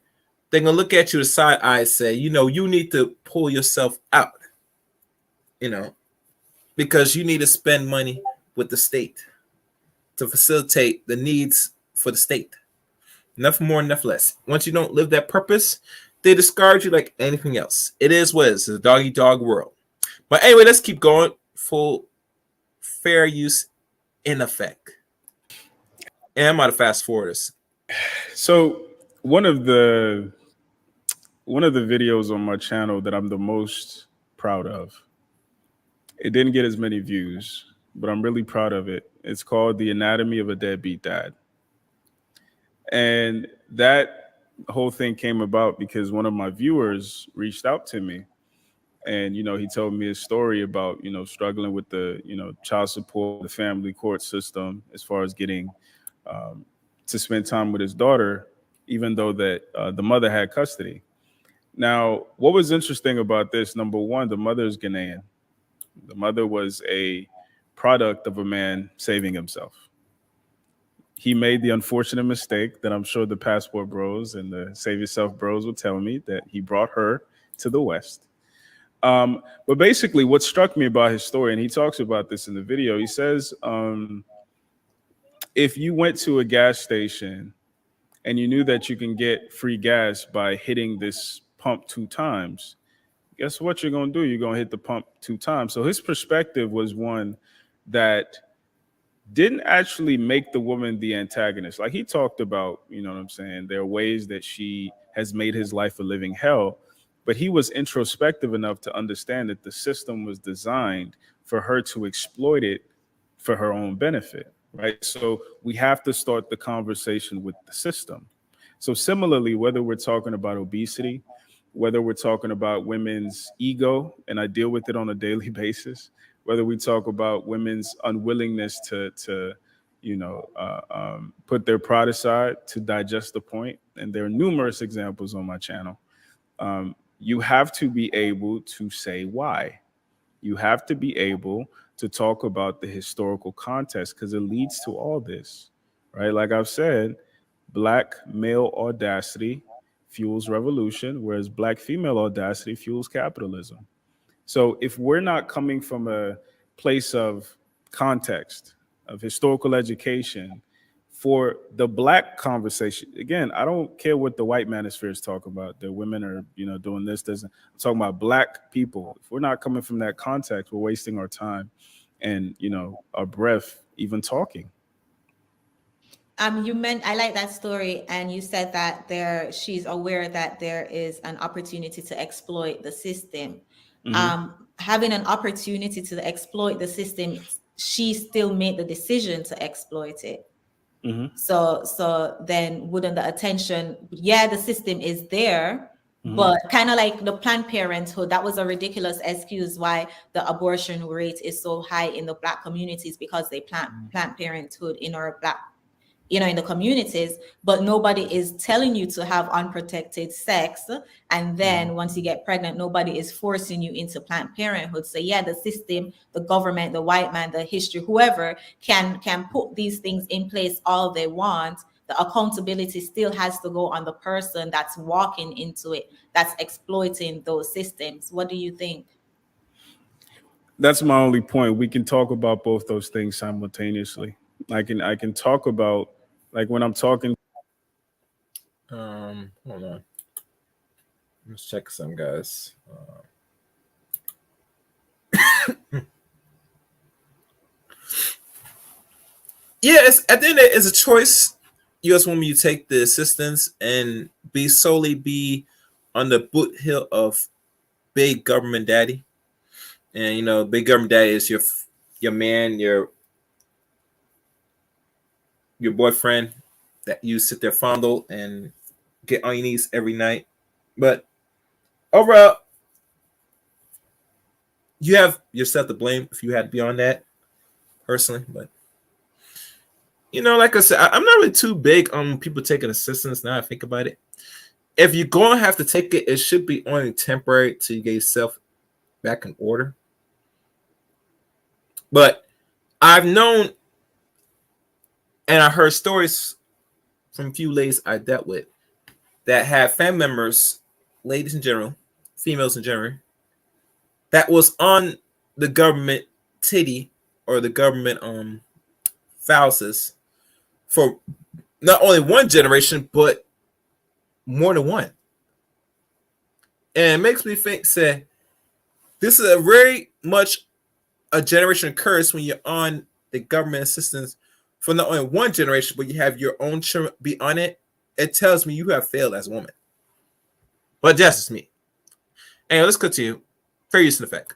Speaker 2: they're gonna look at you with side eye and say, you know, you need to pull yourself out, you know, because you need to spend money with the state to facilitate the needs for the state. Nothing more, nothing less. Once you don't live that purpose, they discard you like anything else. It is what it is. It's a doggy dog world. But anyway, let's keep going. Full fair use in effect. And I'm out of fast forward this.
Speaker 8: So one of the one of the videos on my channel that I'm the most proud of. It didn't get as many views, but I'm really proud of it. It's called The Anatomy of a Deadbeat Dad. And that whole thing came about because one of my viewers reached out to me and he told me a story about struggling with the child support, the family court system as far as getting to spend time with his daughter, even though that the mother had custody. Now, what was interesting about this, number one, the mother is Ghanaian. The mother was a product of a man saving himself. He made the unfortunate mistake that I'm sure the passport bros and the save yourself bros will tell me, that he brought her to the West. But basically, what struck me about his story, and he talks about this in the video, he says, if you went to a gas station and you knew that you can get free gas by hitting this pump 2 times, guess what you're going to do? You're going to hit the pump 2 times. So his perspective was one that didn't actually make the woman the antagonist. Like he talked about, you know what I'm saying? There are ways that she has made his life a living hell, but he was introspective enough to understand that the system was designed for her to exploit it for her own benefit, right? So we have to start the conversation with the system. So similarly, whether we're talking about obesity, whether we're talking about women's ego, and I deal with it on a daily basis, whether we talk about women's unwillingness to put their pride aside to digest the point, and there are numerous examples on my channel. you have to be able to say why. You have to be able to talk about the historical context because it leads to all this, right? Like I've said, black male audacity fuels revolution, whereas black female audacity fuels capitalism. So if we're not coming from a place of context, of historical education, for the black conversation, again, I don't care what the white manospheres talk about. The women are, doing this, doesn't. I'm talking about black people. If we're not coming from that context, we're wasting our time and our breath even talking.
Speaker 7: You meant I like that story, and you said that she's aware that there is an opportunity to exploit the system. Having an opportunity to exploit the system, she still made the decision to exploit it. So then wouldn't the attention, the system is there, but kind of like the Planned Parenthood, that was a ridiculous excuse why the abortion rate is so high in the black communities, because they Planned Parenthood in our black in the communities, but nobody is telling you to have unprotected sex. And then once you get pregnant, nobody is forcing you into Planned Parenthood. So the system, the government, the white man, the history, whoever can put these things in place all they want. The accountability still has to go on the person that's walking into it, that's exploiting those systems. What do you think?
Speaker 8: That's my only point. We can talk about both those things simultaneously. I can talk about, like, when I'm talking.
Speaker 2: Hold on. Let's check some guys. It's at the end it's a choice. U.S. woman, you take the assistance and be on the boot hill of big government daddy, and big government daddy is your man, your boyfriend that you sit there fondle and get on your knees every night. But overall, you have yourself to blame if you had to be on that personally. But like I said, I'm not really too big on people taking assistance. Now I think about it, if you're going to have to take it, it should be only temporary till you get yourself back in order. But I've known and I heard stories from a few ladies I dealt with that had family members, ladies in general, females in general, that was on the government titty or the government spouses for not only one generation, but more than one. And it makes me think, this is a very much a generation curse when you're on the government assistance for not only one generation, but you have your own children be on it. It tells me you have failed as a woman. But that's just me. Anyway, let's continue. Fair use in effect.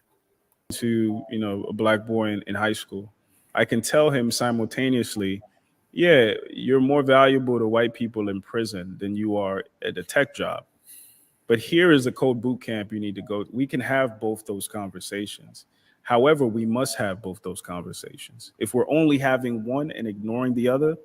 Speaker 8: To a black boy in high school, I can tell him simultaneously, you're more valuable to white people in prison than you are at a tech job. But here is a code boot camp you need to go. We can have both those conversations. However, we must have both those conversations. If we're only having one and ignoring the other,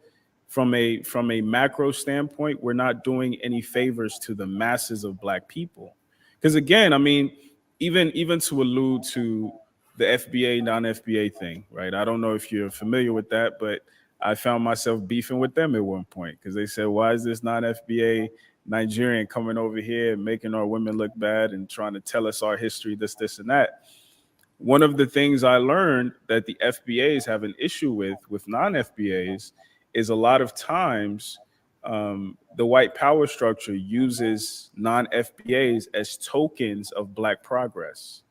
Speaker 8: from a macro standpoint, we're not doing any favors to the masses of black people. Because again, I mean, even to allude to the FBA, non-FBA thing, right? I don't know if you're familiar with that, but I found myself beefing with them at one point because they said, why is this non-FBA Nigerian coming over here and making our women look bad and trying to tell us our history, this, and that? One of the things I learned that the FBAs have an issue with non-FBAs is a lot of times the white power structure uses non-FBAs as tokens of black progress,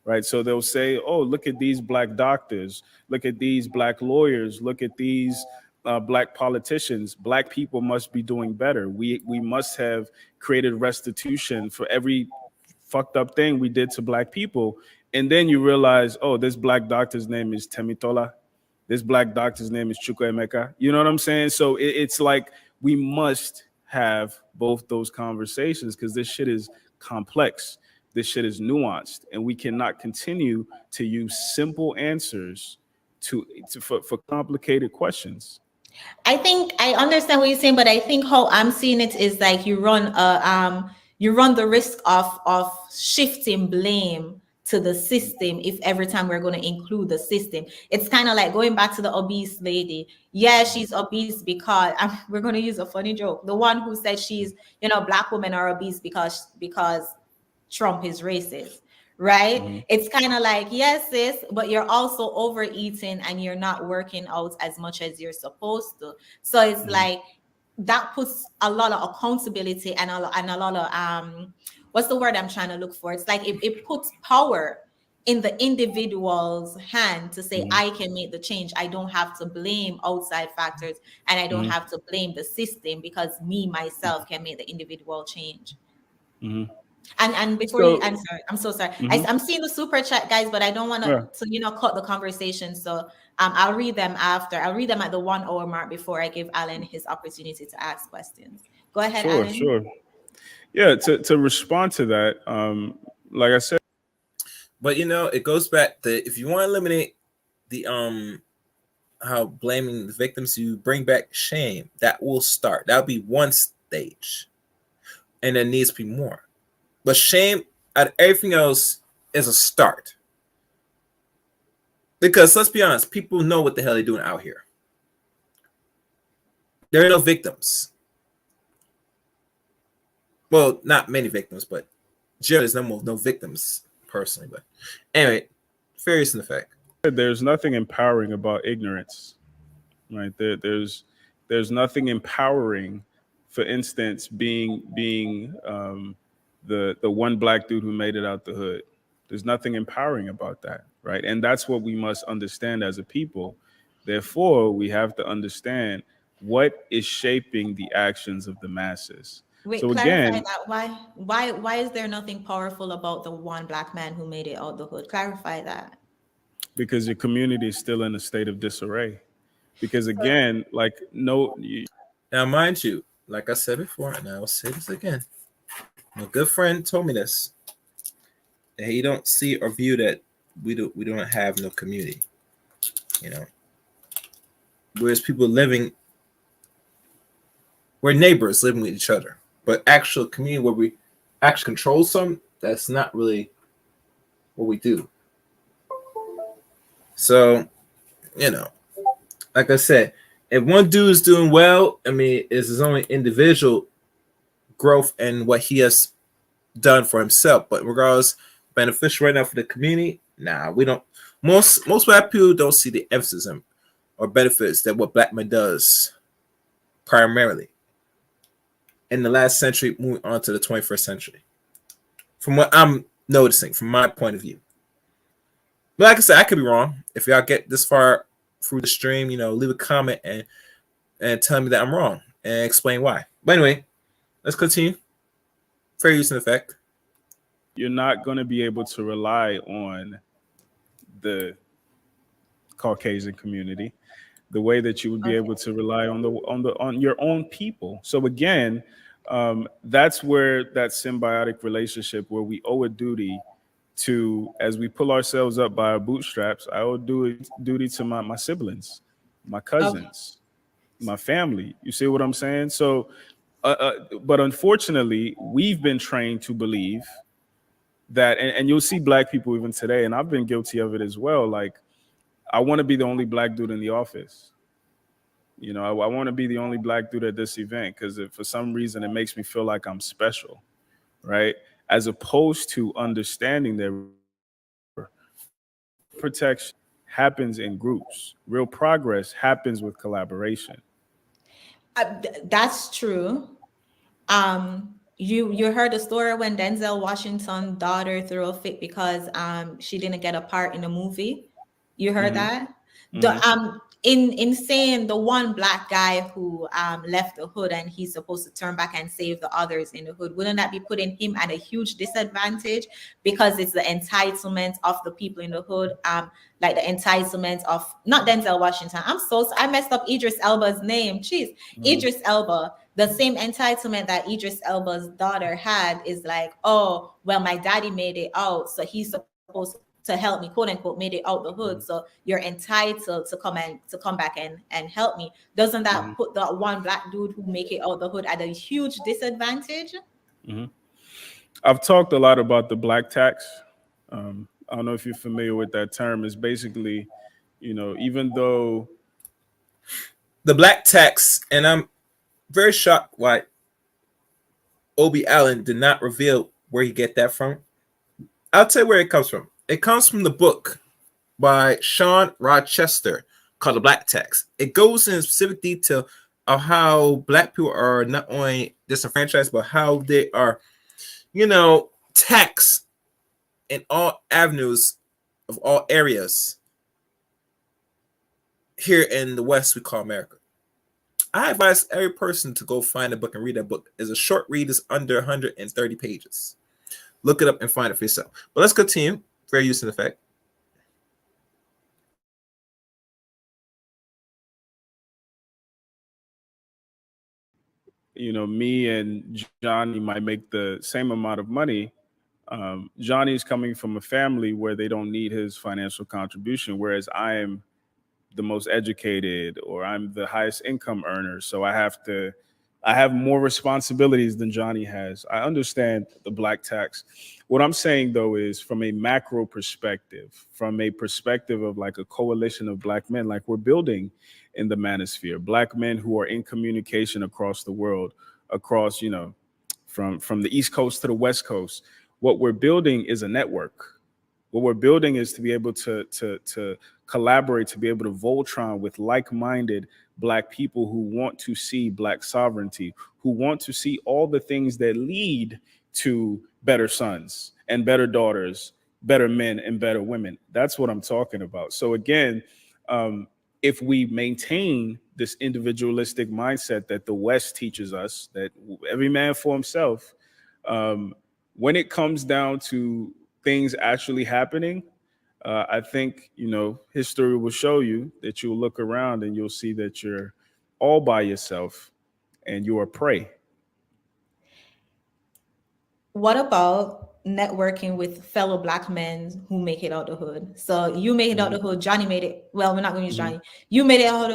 Speaker 8: right? So they'll say, oh, look at these black doctors, look at these black lawyers, look at these black politicians. Black people must be doing better. We must have created restitution for every fucked up thing we did to black people. And then you realize, oh, this black doctor's name is Temitola. This black doctor's name is Chukwuemeka. You know what I'm saying? So it's like we must have both those conversations because this shit is complex. This shit is nuanced. And we cannot continue to use simple answers for complicated questions.
Speaker 7: I think I understand what you're saying, but I think how I'm seeing it is like you run you run the risk of shifting blame to the system if every time we're going to include the system. It's kind of like going back to the obese lady. Yeah, she's obese because we're going to use a funny joke. The one who said she's, black women are obese because Trump is racist, right?
Speaker 8: Mm-hmm.
Speaker 7: It's kind of like, yes, sis, but you're also overeating and you're not working out as much as you're supposed to. So it's like that puts a lot of accountability and a lot of what's the word I'm trying to look for? It's like it puts power in the individual's hand to say, I can make the change. I don't have to blame outside factors and I don't have to blame the system because me myself can make the individual change.
Speaker 8: Mm-hmm.
Speaker 7: And before
Speaker 8: So,
Speaker 7: I'm so sorry. I'm seeing the super chat, guys, but I don't want to cut the conversation. So I'll read them after. I'll read them at the 1 hour mark before I give Alan his opportunity to ask questions. Go ahead, Alan.
Speaker 8: sure. Yeah, to respond to that, like I said.
Speaker 2: But it goes back to, if you want to eliminate the how blaming the victims, you bring back shame. That will start. That'll be one stage, and there needs to be more. But shame at everything else is a start. Because let's be honest, people know what the hell they're doing out here. There are no victims. Well, not many victims, but there's no victims personally. But anyway, serious in effect.
Speaker 8: There's nothing empowering about ignorance, right? There's nothing empowering, for instance, being the one black dude who made it out the hood. There's nothing empowering about that, right? And that's what we must understand as a people. Therefore, we have to understand what is shaping the actions of the masses.
Speaker 7: Wait,
Speaker 8: So
Speaker 7: clarify
Speaker 8: again,
Speaker 7: that. Why is there nothing powerful about the one black man who made it out the hood? Clarify that.
Speaker 8: because your community is still in a state of disarray. Because again,
Speaker 2: Now, mind you, like I said before, and I will say this again, my good friend told me this, that he don't see or view that we don't have no community, whereas people we're neighbors living with each other, but actual community where we actually control something, that's not really what we do. So, like I said, if one dude is doing well, it's his own individual growth and what he has done for himself. But regardless, beneficial right now for the community, nah, we don't. Most black people don't see the emphasis or benefits that what black man does primarily in the last century, moving on to the 21st century. From what I'm noticing, from my point of view. But like I said, I could be wrong. If y'all get this far through the stream, leave a comment and tell me that I'm wrong and explain why. But anyway, let's continue. Fair use and effect.
Speaker 8: you're not going to be able to rely on the Caucasian community the way that you would be able to rely on your own people. So again, that's where that symbiotic relationship where we owe a duty to, as we pull ourselves up by our bootstraps, I owe duty to my siblings, my cousins, my family. You see what I'm saying? So, but unfortunately, we've been trained to believe that, and you'll see black people even today, and I've been guilty of it as well. Like, I want to be the only black dude in the office. I want to be the only black dude at this event because for some reason it makes me feel like I'm special, right? As opposed to understanding that protection happens in groups. Real progress happens with collaboration.
Speaker 7: That's true. You heard the story when Denzel Washington's daughter threw a fit because she didn't get a part in the movie. You heard that? In saying the one black guy who left the hood and he's supposed to turn back and save the others in the hood, wouldn't that be putting him at a huge disadvantage because it's the entitlement of the people in the hood, like the entitlement of not Denzel Washington. I messed up Idris Elba's name. Jeez, Idris Elba. The same entitlement that Idris Elba's daughter had is like, oh, well, my daddy made it out, so he's supposed to help me, quote unquote, made it out the hood. So you're entitled to come back and help me. Doesn't that put the one black dude who make it out the hood at a huge disadvantage?
Speaker 8: I've talked a lot about the black tax. I don't know if you're familiar with that term. It's basically, even though
Speaker 2: The black tax, and I'm very shocked why Obi Allen did not reveal where he get that from. I'll tell you where it comes from. It comes from the book by Sean Rochester called The Black Tax. It goes in specific detail of how black people are not only disenfranchised, but how they are, taxed in all avenues of all areas here in the West we call America. I advise every person to go find a book and read that book. It's a short read, it's under 130 pages. Look it up and find it for yourself. But let's continue. Fair use and effect.
Speaker 8: Me and Johnny might make the same amount of money. Johnny's coming from a family where they don't need his financial contribution, whereas I am the most educated or I'm the highest income earner. So I have more responsibilities than Johnny has. I understand the black tax. What I'm saying though is from a macro perspective, from a perspective of like a coalition of black men, like we're building in the manosphere, black men who are in communication across the world, across, from the East Coast to the West Coast. What we're building is a network. What we're building is to be able to collaborate, to be able to Voltron with like-minded black people who want to see black sovereignty, who want to see all the things that lead to better sons and better daughters, better men and better women. That's what I'm talking about. So again, if we maintain this individualistic mindset that the West teaches us, that every man for himself, when it comes down to things actually happening, I think, history will show you that you'll look around and you'll see that you're all by yourself and you are prey.
Speaker 7: What about networking with fellow black men who make it out the hood? So you made it out the hood. Johnny made it. Well, we're not going to use Johnny. You made it out.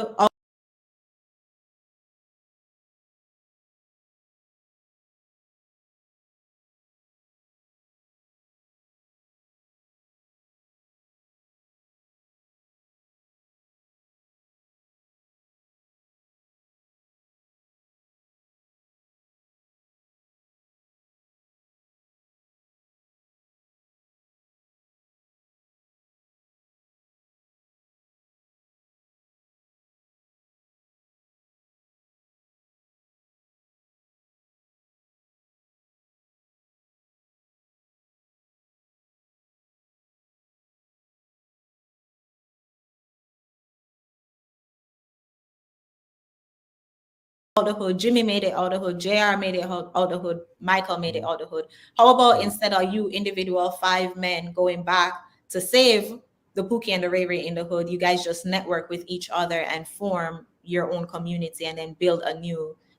Speaker 7: The hood. Jimmy made it out the hood. JR made it out the hood. Michael made it out the hood. How about instead of you individual 5 men going back to save the Pookie and the Ray Ray in the hood, you guys just network with each other and form your own community and then build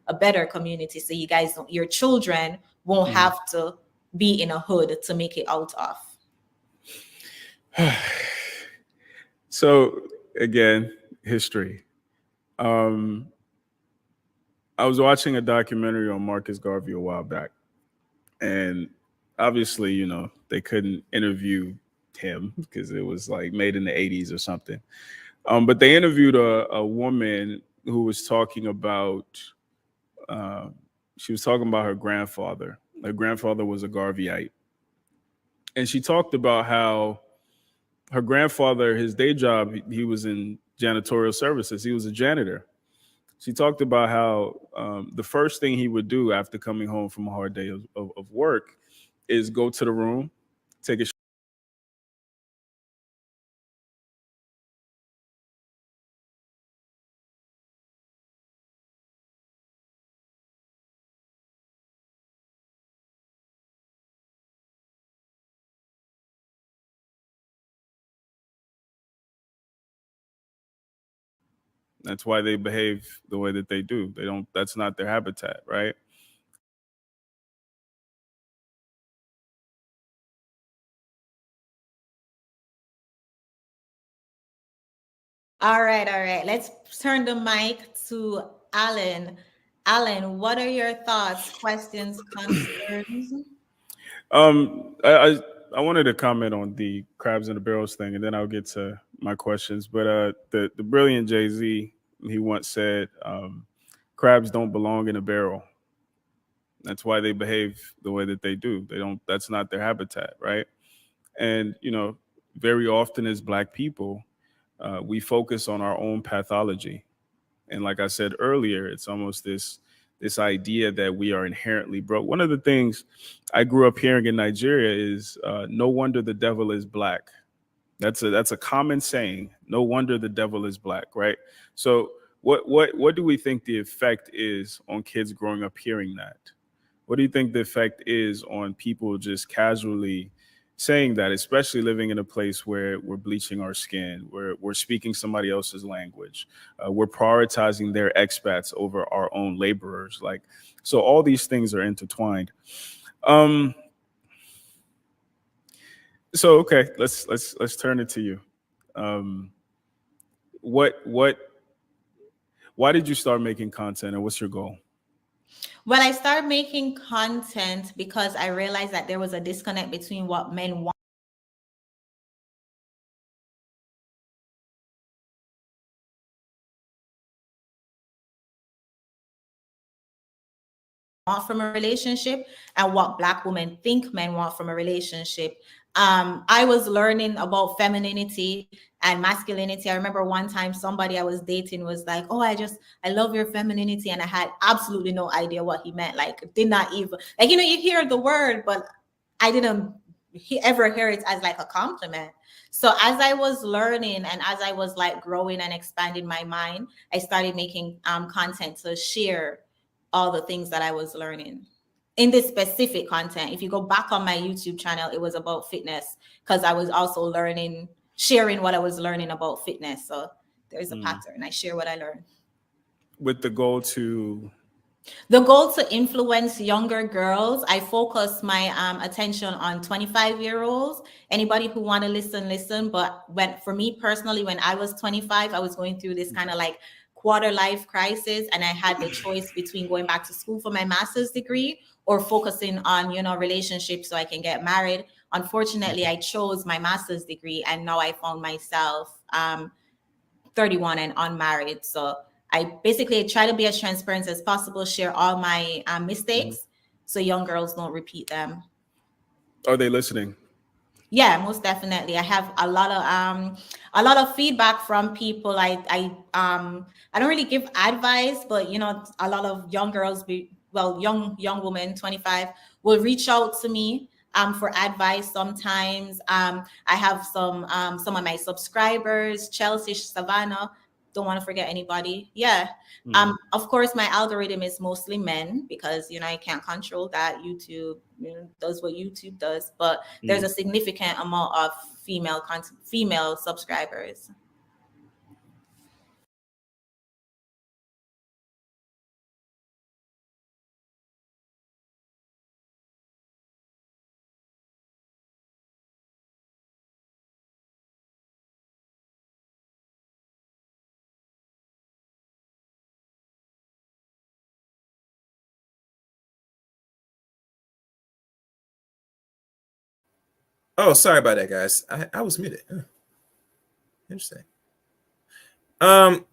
Speaker 7: a better community so you guys your children won't have to be in a hood to make it out of.
Speaker 8: So again, history. I was watching a documentary on Marcus Garvey a while back, and obviously, they couldn't interview him because it was like made in the 80s or something. But they interviewed a woman who was talking about, she was talking about her grandfather. Her grandfather was a Garveyite. And she talked about how her grandfather, his day job, he was in janitorial services. He was a janitor. She talked about how the first thing he would do after coming home from a hard day of work is go to the room, take a shower. That's why they behave the way that they do. They don't, that's not their habitat, right?
Speaker 7: All right. Let's turn the mic to Alan. Alan, what are your thoughts, questions, concerns?
Speaker 8: I wanted to comment on the crabs in the barrels thing, and then I'll get to my questions. But the brilliant Jay-Z, he once said, "Crabs don't belong in a barrel. That's why they behave the way that they do. They don't. That's not their habitat, right?" And very often as Black people, we focus on our own pathology, and like I said earlier, it's almost this idea that we are inherently broke. One of the things I grew up hearing in Nigeria is no wonder the devil is black. That's a common saying. No wonder the devil is black, right? So what do we think the effect is on kids growing up hearing that? What do you think the effect is on people just casually saying that, especially living in a place where we're bleaching our skin, where we're speaking somebody else's language, we're prioritizing their expats over our own laborers? Like, so all these things are intertwined. Um, so okay, let's turn it to you. Um, what why did you start making content, and what's your goal?
Speaker 7: Well, I started making content because I realized that there was a disconnect between what men want from a relationship and what Black women think men want from a relationship. I was learning about femininity and masculinity. I remember one time somebody I was dating was like, "Oh, I love your femininity," and I had absolutely no idea what he meant. Like, did not even like, you hear the word, but I didn't ever hear it as like a compliment. So as I was learning and as I was like growing and expanding my mind, I started making content to share all the things that I was learning in this specific content. If you go back on my YouTube channel, it was about fitness because I was also learning, sharing what I was learning about fitness. So there's a pattern. I share what I learned.
Speaker 8: With the goal to
Speaker 7: The goal to influence younger girls. I focus my attention on 25-year-olds. Anybody who want to listen. But for me personally, when I was 25, I was going through this kind of like quarter life crisis, and I had the choice between going back to school for my master's degree or focusing on relationships so I can get married. Unfortunately, I chose my master's degree, and now I found myself 31 and unmarried. So I basically try to be as transparent as possible, share all my mistakes so young girls don't repeat them.
Speaker 8: are they listening?
Speaker 7: Yeah, most definitely. I have a lot of feedback from people. I don't really give advice, but a lot of young girls, young women, 25, will reach out to me for advice sometimes. I have some of my subscribers, Chelsea, Savannah. Don't want to forget anybody. Yeah. Of course, my algorithm is mostly men because I can't control that. YouTube does what YouTube does, but there's a significant amount of female subscribers.
Speaker 2: Oh, sorry about that, guys. I was muted. Interesting. Um,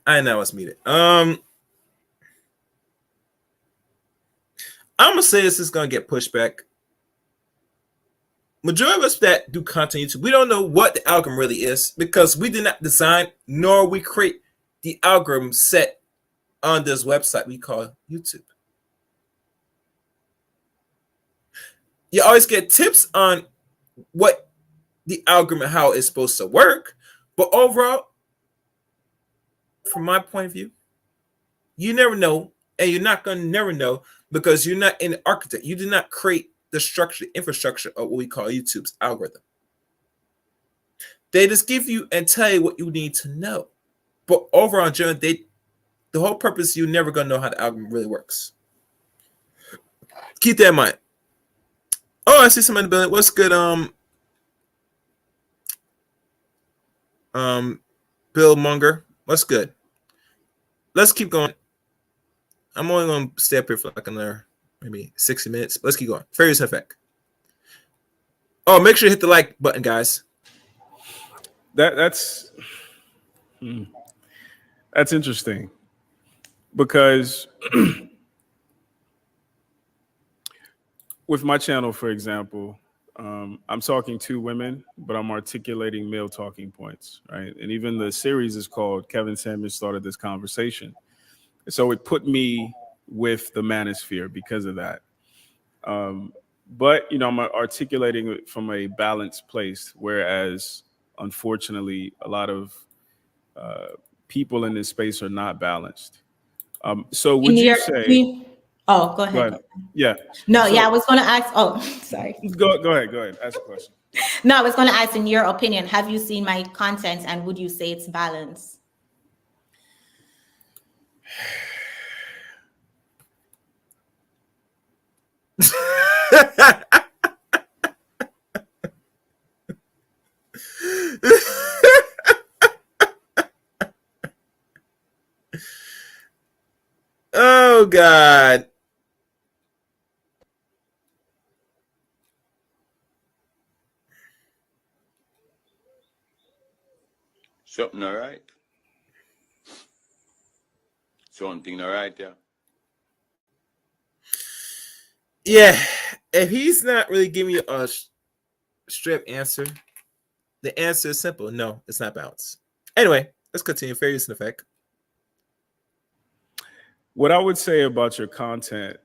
Speaker 2: I know I was muted. I'm gonna say this is gonna get pushed back. Majority of us that do content YouTube, we don't know what the algorithm really is because we did not design nor we create the algorithm set on this website we call YouTube. You always get tips on what the algorithm, how it's supposed to work, but overall, from my point of view, you never know, and you're not gonna never know because you're not an architect. You did not create the structure, the infrastructure of what we call YouTube's algorithm. They just give you and tell you what you need to know. But overall, in general, the whole purpose, you're never gonna know how the algorithm really works. Keep that in mind. Oh, I see somebody in the building. What's good? Bill Munger. What's good? Let's keep going. I'm only going to stay up here for like another maybe 60 minutes. Let's keep going. Fair use and effect. Oh, make sure you hit the like button, guys.
Speaker 8: That's interesting because with my channel, for example, I'm talking to women, but I'm articulating male talking points, right? And even the series is called Kevin Samuels Started This Conversation. So it put me with the manosphere because of that. But, I'm articulating it from a balanced place, whereas, unfortunately, a lot of people in this space are not balanced. So would you say...
Speaker 7: Oh, go ahead.
Speaker 8: Go ahead. Yeah.
Speaker 7: No,
Speaker 8: So,
Speaker 7: yeah, I was going to ask. Oh, sorry.
Speaker 8: Go ahead. Ask a question.
Speaker 7: No, I was going to ask, in your opinion, have you seen my content and would you say it's balanced?
Speaker 2: Oh, God.
Speaker 9: Something all right. Something all right there.
Speaker 2: Yeah, if he's not really giving you a straight answer, the answer is simple. No, it's not balanced. Anyway, let's continue. Fair use and effect.
Speaker 8: What I would say about your content,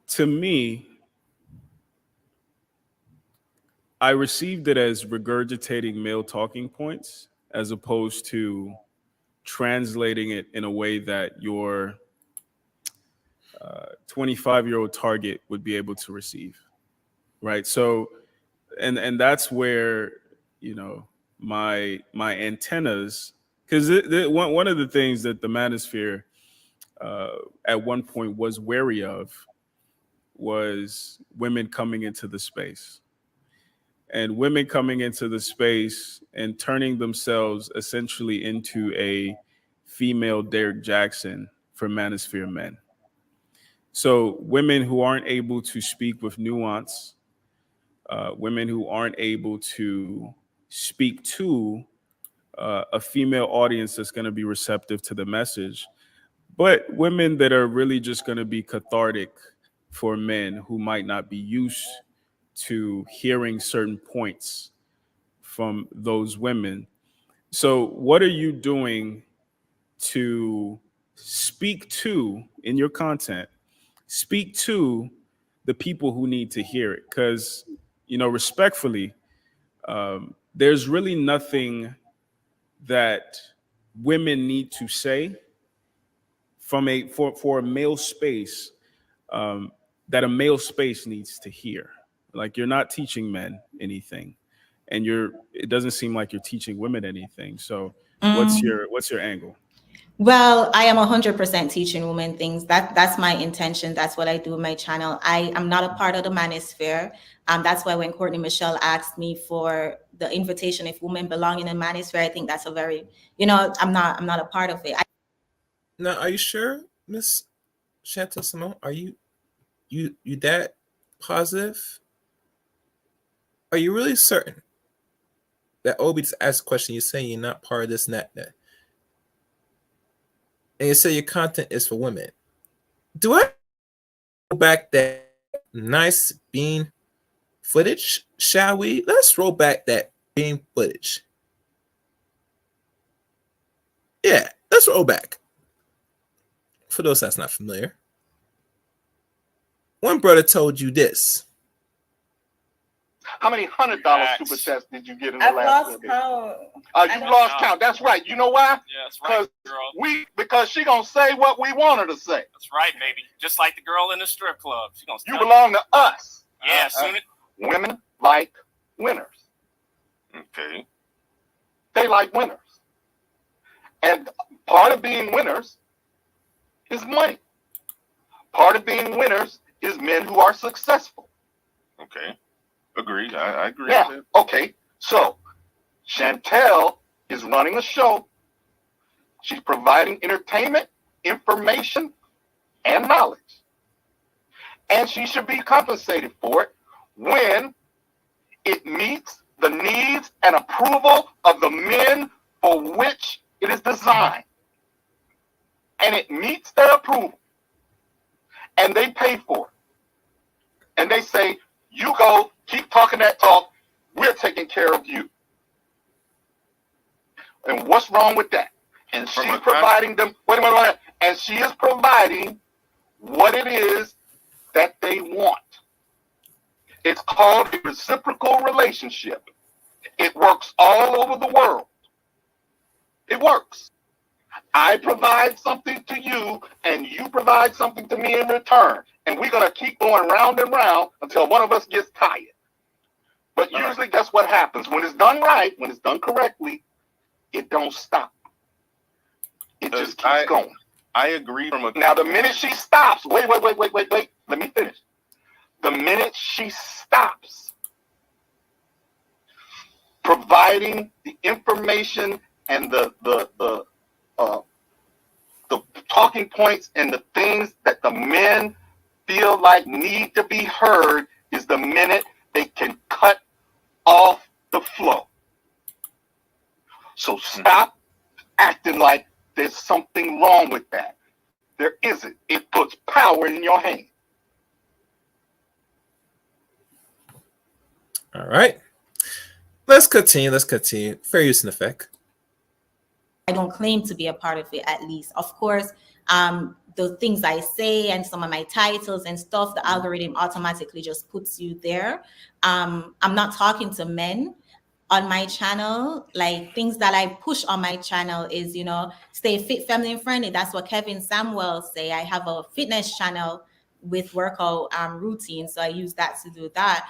Speaker 8: to me, I received it as regurgitating male talking points as opposed to translating it in a way that your 25-year-old target would be able to receive, right? So, and that's where my antennas, because one of the things that the manosphere at one point was wary of was women coming into the space. And women coming into the space and turning themselves essentially into a female Derek Jackson for manosphere men. So women who aren't able to speak with nuance, women who aren't able to speak to a female audience that's going to be receptive to the message, but women that are really just going to be cathartic for men who might not be used to hearing certain points from those women. So what are you doing to speak to, in your content, speak to the people who need to hear it? Because, respectfully, there's really nothing that women need to say for a male space that a male space needs to hear. Like, you're not teaching men anything, and it doesn't seem like you're teaching women anything. So what's your angle?
Speaker 7: Well, I am 100% teaching women things. That's my intention. That's what I do with my channel. I am not a part of the manosphere. That's why when Courtney Michelle asked me for the invitation, if women belong in a manosphere, I think that's a very, I'm not a part of it.
Speaker 2: Now, are you sure, Miss Chantal Simone? Are you that positive? Are you really certain that Obi just asked a question? You're saying you're not part of this and that. And you say your content is for women. Do I go back that nice bean footage? Shall we? Let's roll back that bean footage. Yeah, let's roll back. For those that's not familiar, one brother told you this.
Speaker 1: How many $100 super chats did you get in the
Speaker 7: I've
Speaker 1: last
Speaker 7: lost
Speaker 1: day?
Speaker 7: count.
Speaker 1: You lost count. That's right. You know why?
Speaker 5: Yeah, that's right, girl.
Speaker 1: Because she gonna say what we want her to say.
Speaker 5: That's right, baby. Just like the girl in the strip club. She gonna
Speaker 1: You belong to us.
Speaker 5: Yeah, soon
Speaker 1: women like winners.
Speaker 6: Okay.
Speaker 1: They like winners. And part of being winners is money. Part of being winners is men who are successful.
Speaker 6: Okay. Agreed. I agree.
Speaker 1: Yeah.
Speaker 6: With
Speaker 1: Okay. So Chantel is running a show She's providing entertainment, information, and knowledge. And she should be compensated for it when it meets the needs and approval of the men for which it is designed. And it meets their approval. And they pay for it. And they say, you go, keep talking that talk, we're taking care of you. And what's wrong with that? And she's providing them, wait a minute, and she is providing what it is that they want. It's called a reciprocal relationship. It works all over the world. It works. I provide something to you, and you provide something to me in return. And we're going to keep going round and round until one of us gets tired. But usually that's what happens. When it's done right, when it's done correctly, it don't stop. It just keeps going.
Speaker 6: I agree from a...
Speaker 1: Now, the minute she stops, wait, let me finish. The minute she stops providing the information and the talking points and the things that the men feel like need to be heard is the minute they can cut off the flow. So stop acting like there's something wrong with that. There isn't. It puts power in your hand.
Speaker 2: All right. Let's continue. Fair use and effect.
Speaker 7: I don't claim to be a part of it, at least. Of course, the things I say and some of my titles and stuff, the algorithm automatically just puts you there. I'm not talking to men on my channel. Like, things that I push on my channel is, stay fit, family friendly. That's what Kevin Samuel say. I have a fitness channel with workout routine, so I use that to do that.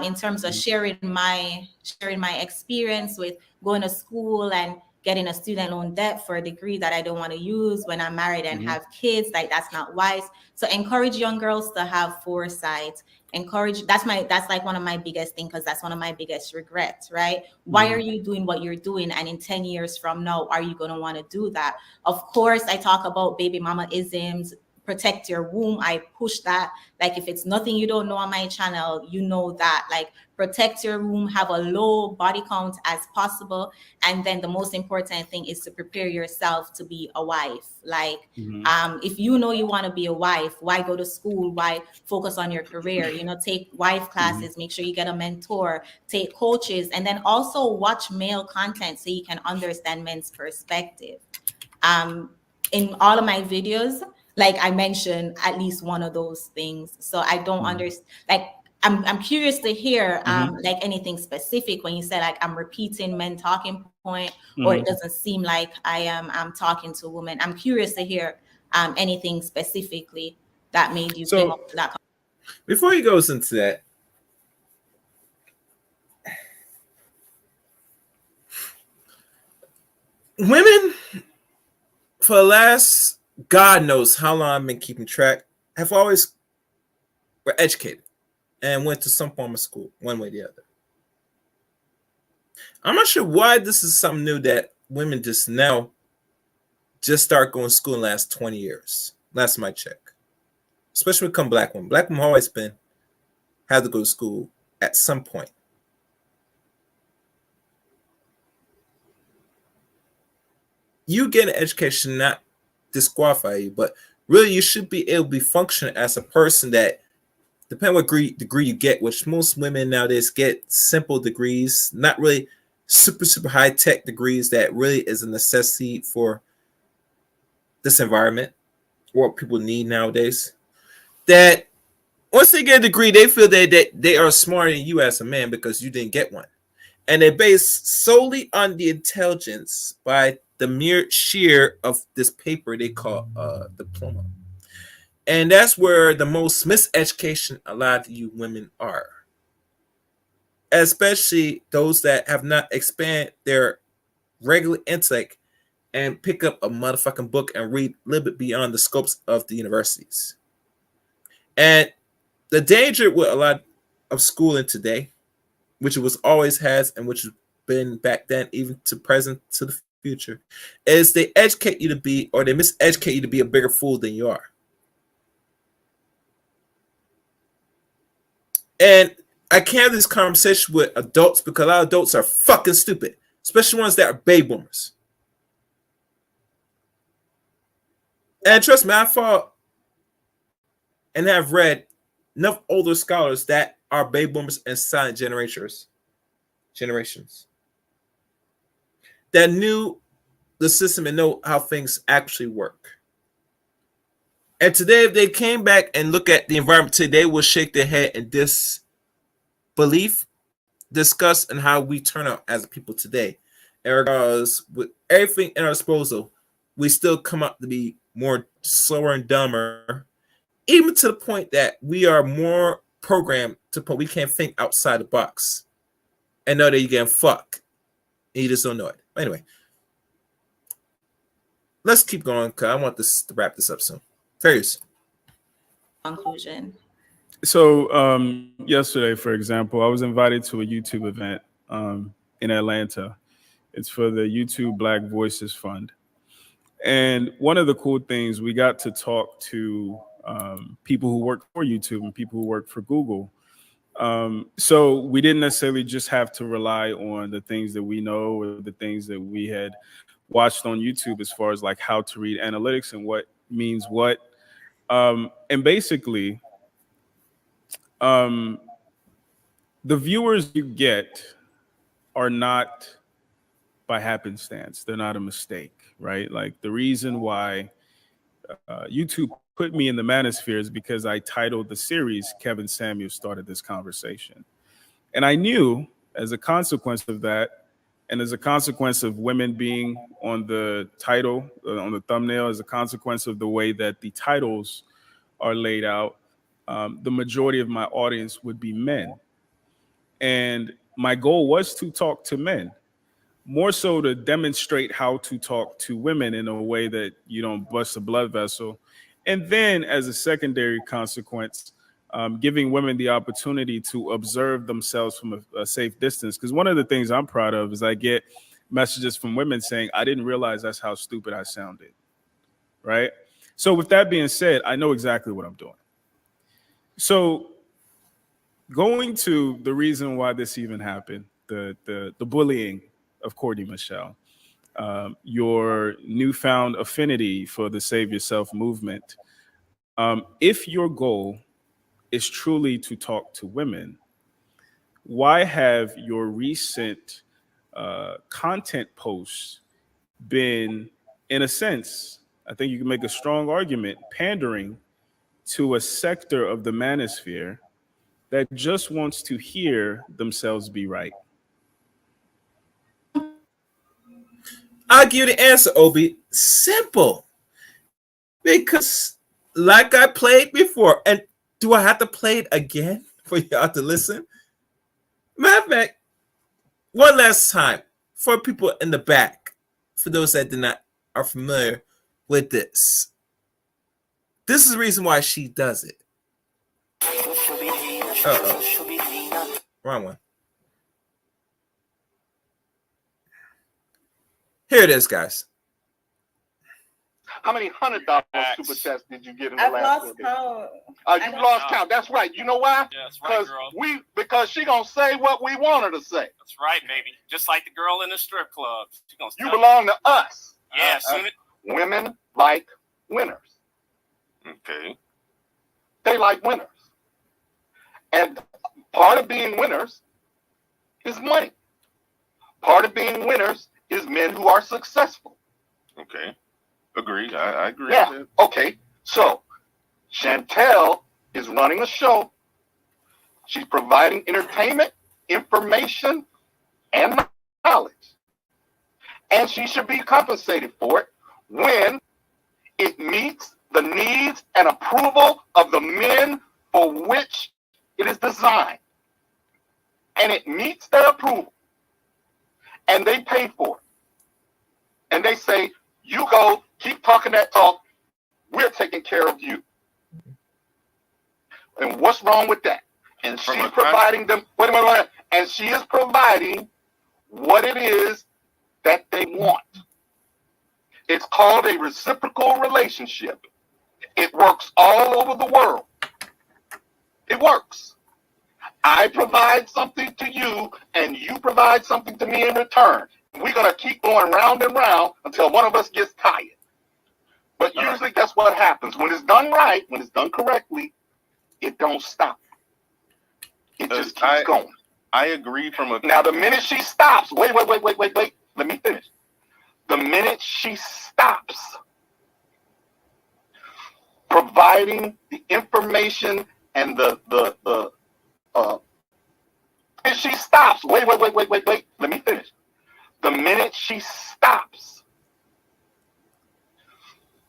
Speaker 7: In terms of sharing my experience with going to school and getting a student loan debt for a degree that I don't want to use when I'm married and have kids, like, that's not wise. So encourage young girls to have foresight. That's like one of my biggest things, because that's one of my biggest regrets, right? Why are you doing what you're doing? And in 10 years from now, are you going to want to do that? Of course, I talk about baby mama isms, protect your womb. I push that. Like, if it's nothing you don't know on my channel, you know that. Like, protect your womb, have a low body count as possible. And then the most important thing is to prepare yourself to be a wife. Like, if you know you want to be a wife, why go to school? Why focus on your career? Take wife classes, make sure you get a mentor, take coaches, and then also watch male content so you can understand men's perspective. In all of my videos, like, I mentioned at least one of those things. So I don't understand. Like, I'm curious to hear like anything specific when you say, like, I'm repeating men talking point, or it doesn't seem like I'm talking to a woman. I'm curious to hear anything specifically that made you came up with that.
Speaker 2: Before he goes into that, women, for the last God knows how long I've been keeping track, have always were educated and went to some form of school, one way or the other. I'm not sure why this is something new that women just start going to school in the last 20 years. Last my check. Especially when it comes black women. Black women have always had to go to school at some point. You get an education not disqualify you, but really you should be able to be functioning as a person that, depending on what degree you get, which most women nowadays get simple degrees, not really super high tech degrees that really is a necessity for this environment, what people need nowadays. That once they get a degree, they feel that they are smarter than you as a man because you didn't get one, and they're based solely on the intelligence by the mere sheer of this paper they call diploma. And that's where the most miseducation a lot of you women are. Especially those that have not expanded their regular intellect and pick up a motherfucking book and read a little bit beyond the scopes of the universities. And the danger with a lot of schooling today, which it was always has and which has been back then, even to present to the future, is they educate you to be, or they miseducate you to be a bigger fool than you are. And I can't have this conversation with adults because a lot of adults are fucking stupid, especially ones that are baby boomers. And trust me, I fought and have read enough older scholars that are baby boomers and silent generations that knew the system and know how things actually work. And today, if they came back and look at the environment today, they will shake their head in disbelief, discuss, and how we turn out as people today. And regardless, with everything in our disposal, we still come up to be more slower and dumber, even to the point that we are more programmed to the point we can't think outside the box and know that you're getting fucked. And you just don't know it. Anyway, let's keep going because I want this to wrap this up soon. Farius.
Speaker 7: Conclusion.
Speaker 8: So yesterday, for example, I was invited to a YouTube event in Atlanta. It's for the YouTube Black Voices Fund. And one of the cool things, we got to talk to people who work for YouTube and people who work for Google. So we didn't necessarily just have to rely on the things that we know or the things that we had watched on YouTube as far as like how to read analytics and what means what. And basically, the viewers you get are not by happenstance. They're not a mistake, right? Like the reason why YouTube put me in the manosphere is because I titled the series Kevin Samuels Started This Conversation. And I knew as a consequence of that, and as a consequence of women being on the title, on the thumbnail, as a consequence of the way that the titles are laid out, the majority of my audience would be men. And my goal was to talk to men, more so to demonstrate how to talk to women in a way that you don't bust a blood vessel. And then as a secondary consequence, giving women the opportunity to observe themselves from a safe distance. Because one of the things I'm proud of is I get messages from women saying, I didn't realize that's how stupid I sounded, right? So with that being said, I know exactly what I'm doing. So going to the reason why this even happened, the bullying of Courtney Michelle, your newfound affinity for the Save Yourself movement. If your goal is truly to talk to women, why have your recent content posts been, in a sense, I think you can make a strong argument, pandering to a sector of the manosphere that just wants to hear themselves be right?
Speaker 2: I'll give you the answer, Obi. Simple. Because, like I played before, and do I have to play it again for y'all to listen? Matter of fact, one last time for people in the back, for those that are familiar with this. This is the reason why she does it. Uh-oh. Wrong one. Here it is, guys.
Speaker 1: How many $100 super chats did you get in the
Speaker 7: I've
Speaker 1: last
Speaker 7: lost
Speaker 1: week?
Speaker 7: count.
Speaker 1: You lost count. That's right. You know why?
Speaker 5: Yeah, that's right, girl.
Speaker 1: Because she gonna say what we want her to say.
Speaker 5: That's right, baby. Just like the girl in the strip club. She gonna
Speaker 1: You belong to us.
Speaker 5: Yeah, soon
Speaker 1: Women like winners.
Speaker 6: Okay.
Speaker 1: They like winners. And part of being winners is money. Part of being winners is men who are successful.
Speaker 6: Okay. Agreed. I agree.
Speaker 1: Yeah. Okay. So Chantel is running a show. She's providing entertainment, information, and knowledge. And she should be compensated for it when it meets the needs and approval of the men for which it is designed. And it meets their approval. And they pay for it. And they say, you go, keep talking that talk. We're taking care of you. And what's wrong with that? And she's providing them, and she is providing what it is that they want. It's called a reciprocal relationship. It works all over the world. It works. I provide something to you, and you provide something to me in return. We're going to keep going round and round until one of us gets tired. But usually that's what happens. When it's done right, when it's done correctly, it don't stop. It just keeps going.
Speaker 6: I agree from a...
Speaker 1: Now, the minute she stops, wait. Let me finish. The minute she stops providing the information and and she stops, wait. Let me finish. The minute she stops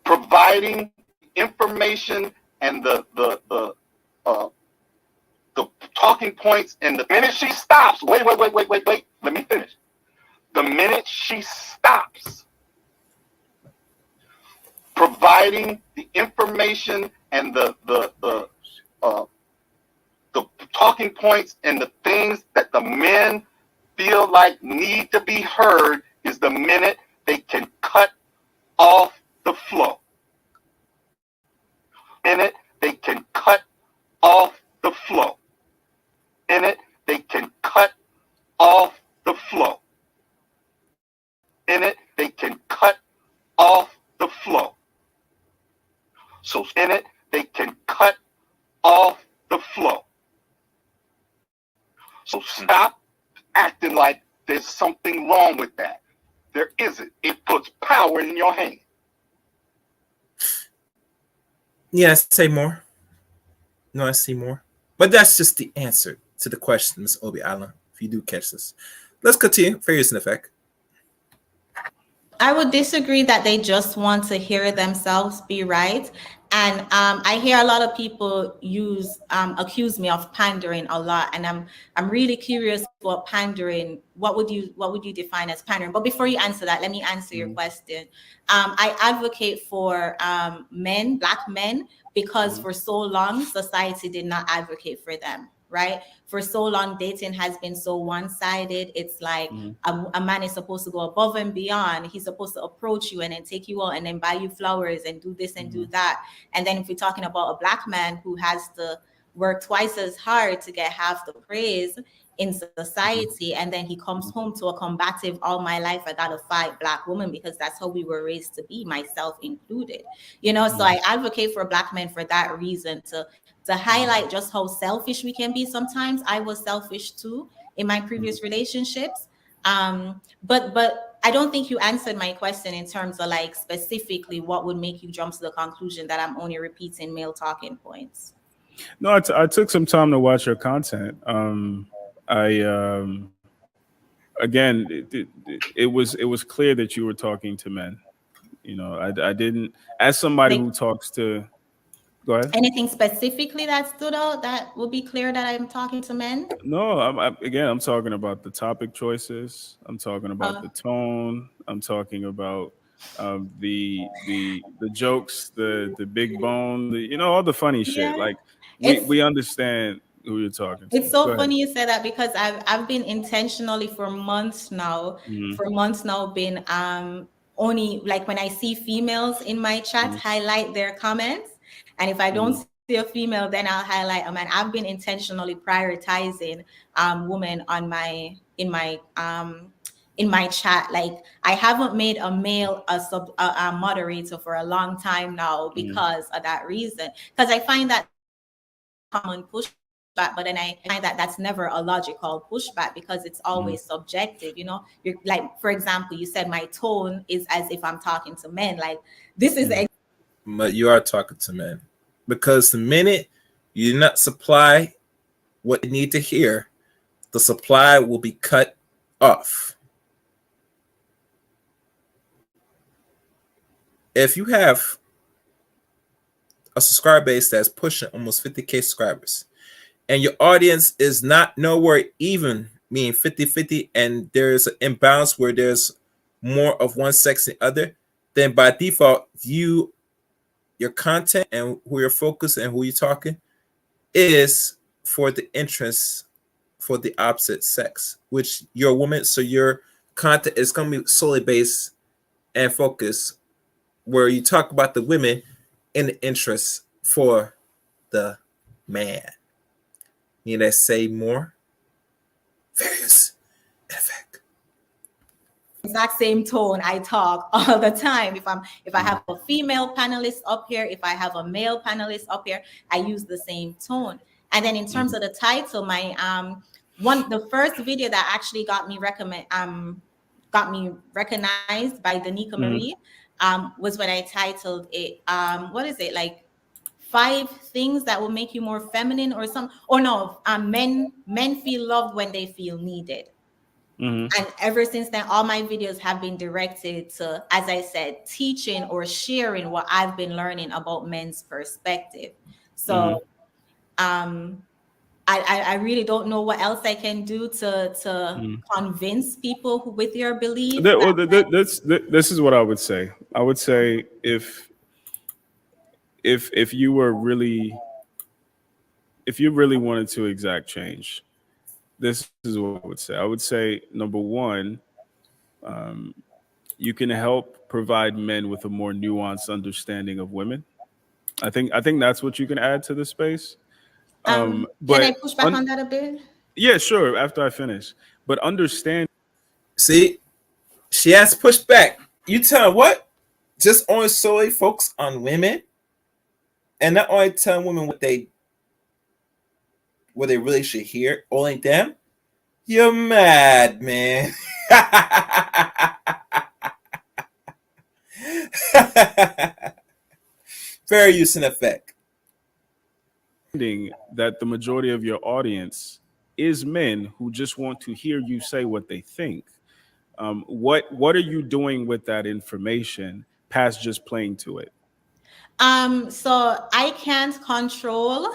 Speaker 1: providing information and the talking points, and the minute she stops, wait. Let me finish. The minute she stops providing the information and the talking points and the things that the men feel like need to be heard is the minute they can cut off the flow. In it, they can cut off the flow. In it, they can cut off the flow. In it, they can cut off the flow. So in it, they can cut off the flow. So stop acting like there's something wrong with that. There isn't. It puts power in your hand.
Speaker 2: Yeah, say more. No, I see more. But that's just the answer to the question, Ms. Obi Allen, if you do catch this. Let's continue. Fair use and effect.
Speaker 7: I would disagree that they just want to hear themselves be right. And I hear a lot of people accuse me of pandering a lot, and I'm really curious what pandering. What would you define as pandering? But before you answer that, let me answer your question. I advocate for men, Black men, because for so long society did not advocate for them. Right? For so long, dating has been so one-sided. It's like a man is supposed to go above and beyond. He's supposed to approach you and then take you out and then buy you flowers and do this and do that. And then if we're talking about a Black man who has to work twice as hard to get half the praise in society, and then he comes home to a combative, all my life I gotta fight Black woman, because that's how we were raised to be, myself included. So I advocate for Black men for that reason, to highlight just how selfish we can be sometimes. I was selfish too in my previous relationships. But I don't think you answered my question in terms of like specifically what would make you jump to the conclusion that I'm only repeating male talking points.
Speaker 8: No, I took some time to watch your content. Again, it was clear that you were talking to men. I didn't, as somebody who talks to. Go ahead.
Speaker 7: Anything specifically that stood out that would be clear that I'm talking to men?
Speaker 8: No, I'm talking about the topic choices. I'm talking about the tone. I'm talking about the jokes, the big bone, all the funny shit. Like we understand who you're talking to.
Speaker 7: It's so funny you say that, because I've been intentionally for months now been only, like, when I see females in my chat, highlight their comments. And if I don't see a female, then I'll highlight a man. I've been intentionally prioritizing women in my chat. Like, I haven't made a male a moderator for a long time now because of that reason. Because I find that common pushback, but then I find that that's never a logical pushback, because it's always subjective. You're like, for example, you said my tone is as if I'm talking to men. Like, this is.
Speaker 2: But you are talking to men, because the minute you do not supply what they need to hear, the supply will be cut off. If you have a subscriber base that's pushing almost 50K subscribers, and your audience is not nowhere even, meaning 50-50, and there's an imbalance where there's more of one sex than the other, then by default, your content and who you're focused and who you're talking is for the interest for the opposite sex, which you're a woman, so your content is going to be solely based and focused where you talk about the women in the interest for the man. Need I say more? Various in effect.
Speaker 7: Exact same tone I talk all the time. If I have a female panelist up here, if I have a male panelist up here, I use the same tone. And then in terms of the title, my the first video that actually got me recognized by Danica Marie was when I titled it what is it, like 5 things that will make you more feminine or some, or no, men feel loved when they feel needed. And ever since then, all my videos have been directed to, as I said, teaching or sharing what I've been learning about men's perspective. So I really don't know what else I can do to convince people with your belief.
Speaker 8: This is what I would say. I would say if you were really, if you really wanted to exact change, this is what I would say. I would say, number one, you can help provide men with a more nuanced understanding of women. I think that's what you can add to the space.
Speaker 7: Can I push back on that a bit?
Speaker 8: Yeah, sure. After I finish, but understand.
Speaker 2: See, she has pushed back. You tell her what? Just only solely focus on women, and not only telling women what they really should hear. Only them. You're mad, man. Fair use in effect.
Speaker 8: That the majority of your audience is men who just want to hear you say what they think. What are you doing with that information past just playing to it?
Speaker 7: So I can't control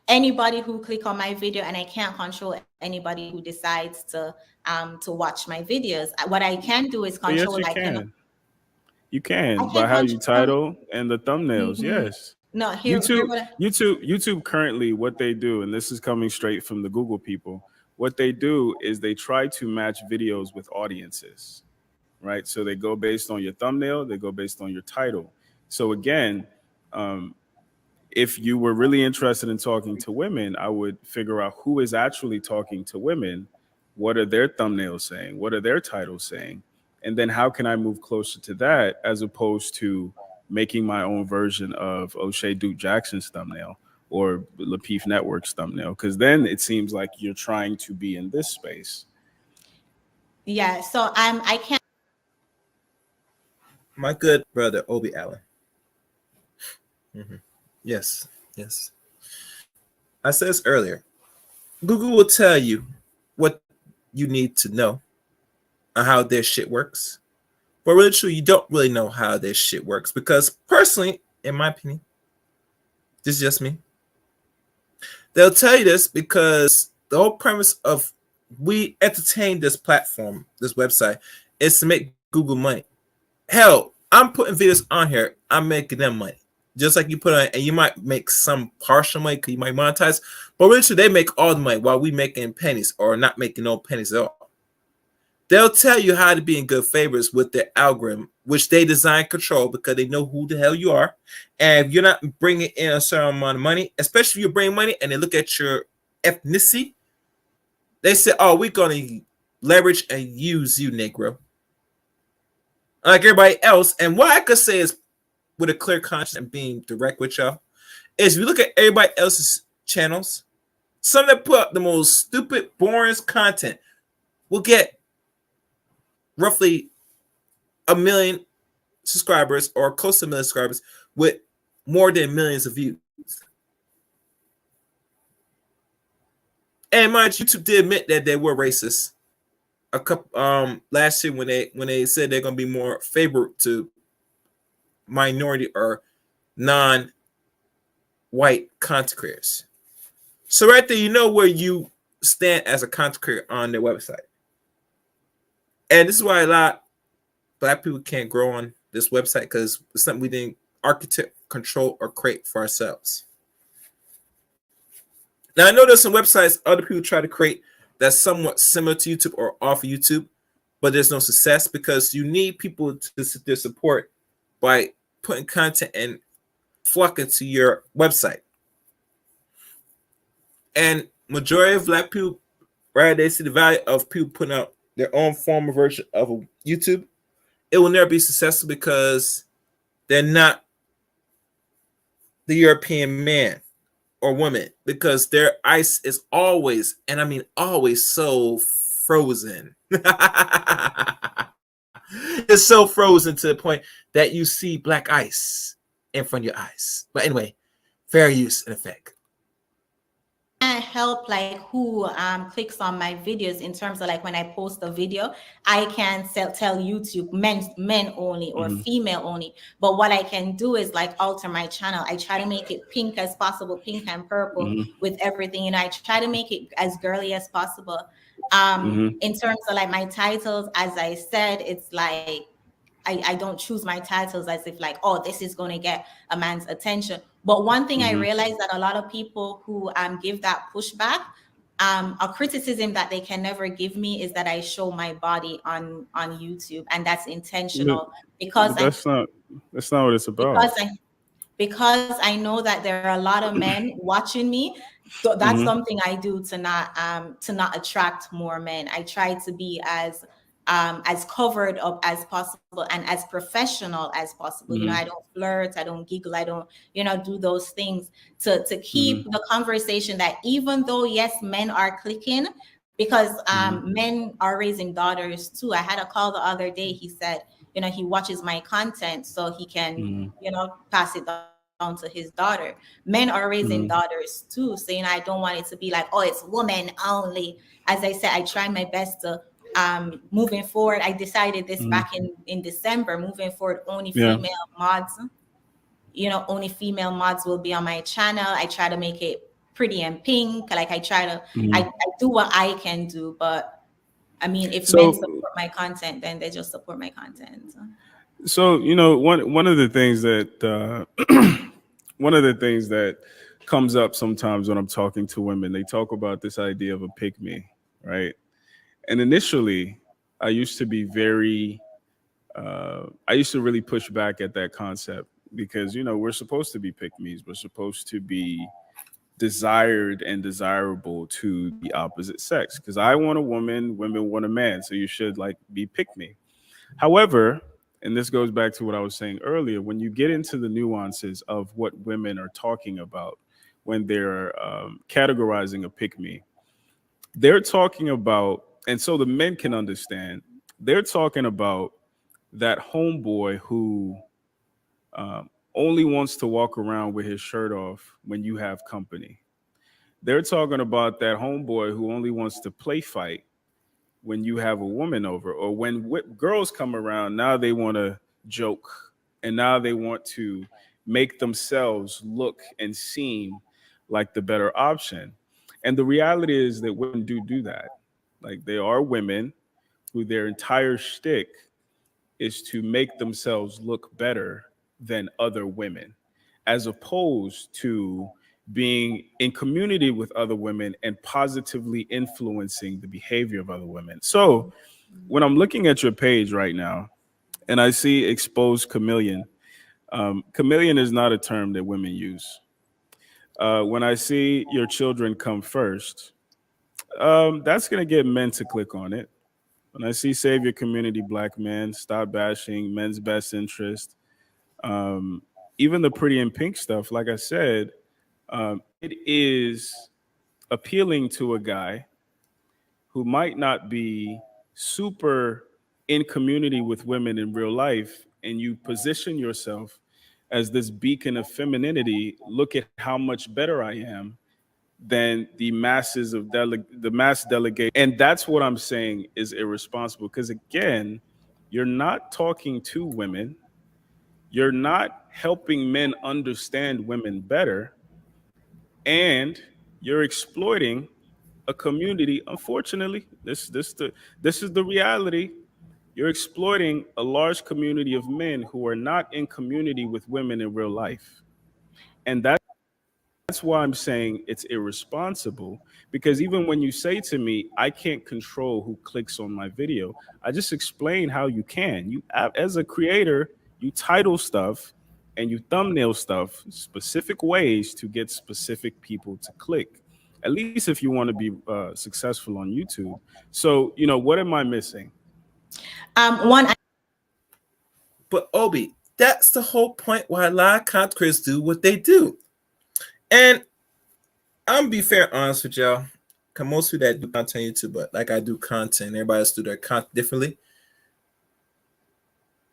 Speaker 7: anybody who click on my video, and I can't control anybody who decides to watch my videos. What I can do is control.
Speaker 8: Yes, you can by how you title and the thumbnails. Yes.
Speaker 7: No,
Speaker 8: YouTube currently, what they do, and this is coming straight from the Google people, what they do is they try to match videos with audiences, right? So they go based on your thumbnail, they go based on your title. So again, if you were really interested in talking to women, I would figure out who is actually talking to women. What are their thumbnails saying? What are their titles saying? And then how can I move closer to that as opposed to making my own version of O'Shea Duke Jackson's thumbnail or Lapeef Network's thumbnail? Because then it seems like you're trying to be in this space.
Speaker 7: Yeah, so I can't.
Speaker 2: My good brother, Obi Allen. Yes. I said this earlier. Google will tell you what you need to know on how their shit works. But really true, you don't really know how this shit works, because personally, in my opinion, this is just me. They'll tell you this because the whole premise of we entertain this platform, this website, is to make Google money. Hell, I'm putting videos on here, I'm making them money. Just like you put on, and you might make some partial money because you might monetize, but really true, they make all the money while we making pennies or not making no pennies at all. They'll tell you how to be in good favors with their algorithm, which they design control because they know who the hell you are. And if you're not bringing in a certain amount of money, especially if you bring money and they look at your ethnicity, they say, oh, we're going to leverage and use you, Negro. Like everybody else. And what I could say is, with a clear conscience and being direct with y'all, is if you look at everybody else's channels, some that put up the most stupid, boring content will get roughly 1 million subscribers or close to 1 million subscribers with more than millions of views. And mind you, YouTube did admit that they were racist a couple last year when they said they're going to be more favorable to minority or non-white content creators. So right there, you know where you stand as a content creator on their website. And this is why a lot of Black people can't grow on this website, because it's something we didn't architect, control, or create for ourselves. Now, I know there's some websites other people try to create that's somewhat similar to YouTube or off of YouTube, but there's no success because you need people to sit there support by putting content and flocking to your website. And majority of black people, right, they see the value of people putting out their own form of version of YouTube. It will never be successful because they're not the European man or woman, because their ice is always, and I mean always, so frozen. It's so frozen to the point that you see black ice in front of your eyes. But anyway, fair use and effect.
Speaker 7: I help like who clicks on my videos in terms of like when I post a video, I can tell YouTube men only or
Speaker 8: Mhm.
Speaker 7: female only. But what I can do is like alter my channel. I try to make it pink as possible, pink and purple
Speaker 8: Mhm.
Speaker 7: with everything. You know, I try to make it as girly as possible.
Speaker 8: Mhm.
Speaker 7: In terms of like my titles, as I said, it's like I don't choose my titles as if like, oh, this is going to get a man's attention. But one thing I
Speaker 8: Mhm.
Speaker 7: realized that a lot of people who give that pushback, a criticism that they can never give me is that I show my body on YouTube, and that's
Speaker 8: But,
Speaker 7: intentional because
Speaker 8: but that's not what it's about.
Speaker 7: because I because I know that there are a lot of men watching me. That's
Speaker 8: Mhm.
Speaker 7: something I do to not attract more men. I try to be as covered up as possible and as professional as possible. You know, I
Speaker 8: Mhm.
Speaker 7: don't flirt, I don't giggle, I don't, do those things to keep
Speaker 8: Mhm.
Speaker 7: the conversation that even though yes, men are clicking, because
Speaker 8: Mhm.
Speaker 7: men are raising daughters too. I had a call the other day. He said, he watches my content so he can,
Speaker 8: Mhm.
Speaker 7: pass it down to his daughter. Men are raising
Speaker 8: Mhm.
Speaker 7: daughters too. So, I don't want it to be like, oh, it's women only. As I said, I try my best to moving forward. I decided this
Speaker 8: Mhm.
Speaker 7: back in December, moving forward,
Speaker 8: Yeah.
Speaker 7: only female mods will be on my channel. I try to make it pretty and pink. Like I
Speaker 8: Mhm.
Speaker 7: do what I can do, but I mean, if men
Speaker 8: So
Speaker 7: support my content, then they just support my content.
Speaker 8: so one of the things that one of the things that comes up sometimes when I'm talking to women, they talk about this idea of a pick me, right? And initially, I used to be I used to really push back at that concept because we're supposed to be pick me's, we're supposed to be desired and desirable to the opposite sex. Because I want a woman, women want a man, so you should like be pick me. However, and this goes back to what I was saying earlier, when you get into the nuances of what women are talking about when they're categorizing a pick me, they're talking about, and so the men can understand, they're talking about that homeboy who only wants to walk around with his shirt off when you have company. They're talking about that homeboy who only wants to play fight when you have a woman over, or when girls come around, now they want to joke and now they want to make themselves look and seem like the better option. And the reality is that women do that. Like, there are women who their entire shtick is to make themselves look better than other women, as opposed to being in community with other women and positively influencing the behavior of other women. So when I'm looking at your page right now and I see exposed chameleon, chameleon is not a term that women use. When I see your children come first, that's going to get men to click on it. When I see save your community, black men, stop bashing, men's best interest, um, even the pretty in pink stuff, like I said, it is appealing to a guy who might not be super in community with women in real life, and you position yourself as this beacon of femininity. Look at how much better I am than the masses of the mass delegate. And that's what I'm saying is irresponsible, because again, you're not talking to women, you're not helping men understand women better, and you're exploiting a community. Unfortunately, this is the reality. You're exploiting a large community of men who are not in community with women in real life. And that's why I'm saying it's irresponsible, because even when you say to me, I can't control who clicks on my video, I just explain how you can. You, as a creator, you title stuff and you thumbnail stuff specific ways to get specific people to click. At least if you want to be successful on YouTube. So, what am I missing?
Speaker 7: One,
Speaker 2: But Obi, that's the whole point why a lot of content creators do what they do. And I'm be fair honest with y'all. Cause most people that do content on YouTube, but like I do content, everybody else do their content differently.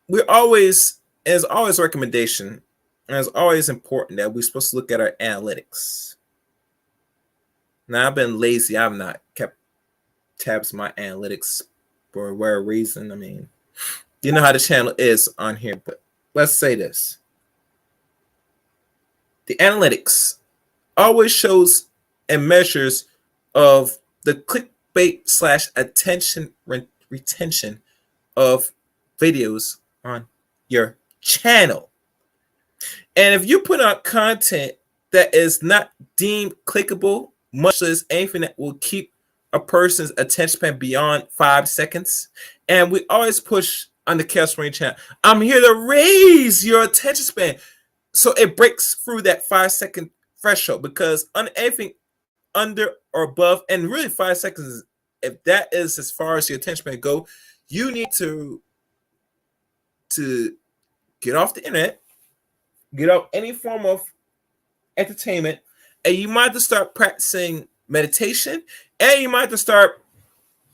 Speaker 2: It's always a recommendation, and it's always important that we're supposed to look at our analytics. Now I've been lazy, I've not kept tabs on my analytics for whatever reason. I mean, you know how the channel is on here, but let's say this. The analytics always shows and measures of the clickbait / attention retention of videos on your channel. And if you put out content that is not deemed clickable, much less anything that will keep a person's attention span beyond 5 seconds, and we always push on the Chaos Rain channel, I'm here to raise your attention span. So it breaks through that 5-second threshold, because on anything under or above, and really 5 seconds, if that is as far as your attention span go, you need to get off the internet, get off any form of entertainment, and you might have to start practicing meditation, and you might have to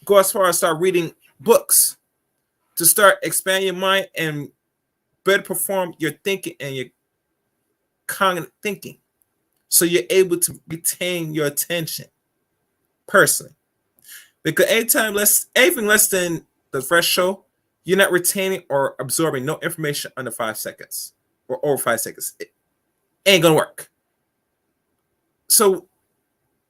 Speaker 2: go as far as start reading books to start expanding your mind and better perform your thinking and your cognitive thinking, so you're able to retain your attention personally. Because anything less than the threshold, you're not retaining or absorbing no information under 5 seconds or over 5 seconds. It ain't gonna work. So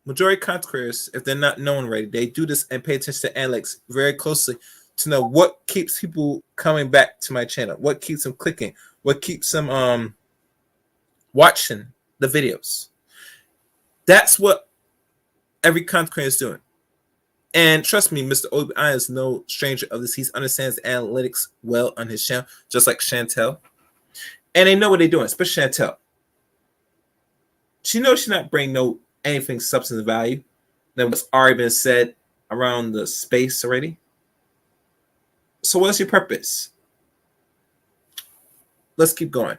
Speaker 2: majority of content creators, if they're not known already, they do this and pay attention to analytics very closely to know what keeps people coming back to my channel, what keeps them clicking, what keeps them watching the videos. That's what every content creator is doing. And trust me, Mr. Obi is no stranger of this. He understands analytics well on his channel, just like Chantel. And they know what they're doing, especially Chantel. She knows she's not bringing anything substantive value than what's already been said around the space already. So what's your purpose? Let's keep going.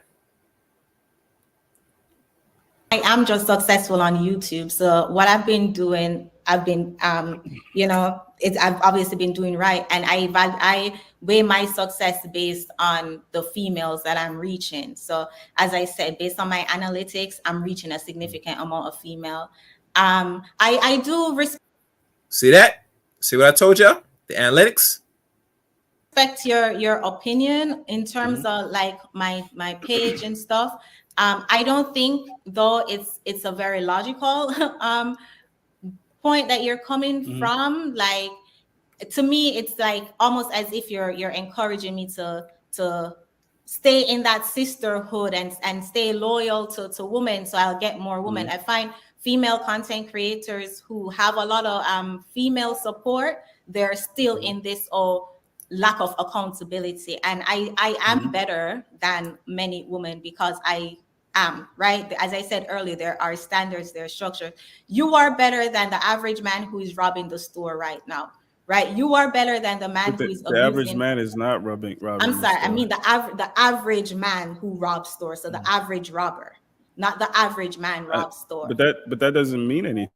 Speaker 7: I am just successful on YouTube. So what I've been doing, I've been, I've obviously been doing right. And I weigh my success based on the females that I'm reaching. So as I said, based on my analytics, I'm reaching a significant amount of female. I do respect.
Speaker 2: See that? See what I told you? The analytics.
Speaker 7: Respect your opinion in terms of like my page and stuff. I don't think though it's a very logical point that you're coming from. Like, to me, it's like almost as if you're encouraging me to stay in that sisterhood and stay loyal to women, so I'll get more women. I find female content creators who have a lot of female support, they're still in this lack of accountability. And I am better than many women because I am, right? As I said earlier, there are standards, there are structures. You are better than the average man who is robbing the store right now, right? You are better than the man who is
Speaker 8: the average man is not robbing.
Speaker 7: I'm sorry, I mean the average man who robs stores. So the average robber, not the average man robs store.
Speaker 8: But that doesn't mean anything.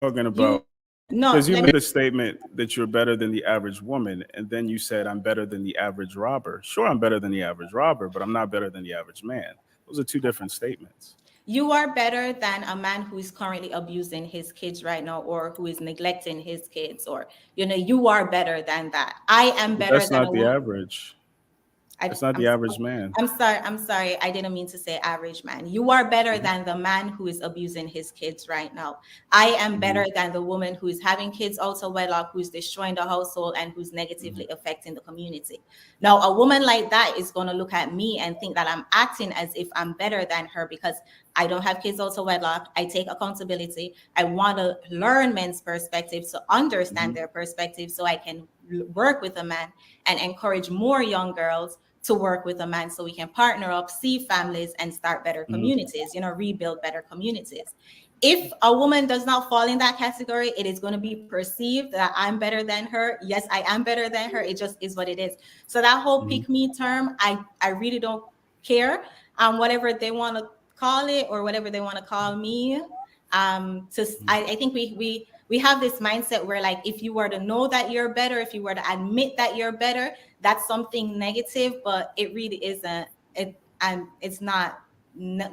Speaker 8: Talking about
Speaker 7: no,
Speaker 8: because you made a statement that you're better than the average woman, and then you said I'm better than the average robber. Sure, I'm better than the average robber, but I'm not better than the average man. Those are two different statements.
Speaker 7: You are better than a man who is currently abusing his kids right now, or who is neglecting his kids, or you are better than that. I am better
Speaker 8: That's
Speaker 7: than
Speaker 8: not the average. It's not the average man.
Speaker 7: I'm sorry. I didn't mean to say average man. You are better than the man who is abusing his kids right now. I am better than the woman who is having kids out of wedlock, who's destroying the household and who's negatively affecting the community. Now, a woman like that is going to look at me and think that I'm acting as if I'm better than her because I don't have kids out of wedlock. I take accountability. I want to learn men's perspectives, to understand their perspective, so I can work with a man and encourage more young girls to work with a man so we can partner up, see families, and start better communities, rebuild better communities. If a woman does not fall in that category, it is going to be perceived that I'm better than her. Yes, I am better than her. It just is what it is. So that whole pick me term, I really don't care. Whatever they want to call it or whatever they want to call me. I think we have this mindset where, like, if you were to know that you're better, if you were to admit that you're better, that's something negative, but it really isn't. It's not.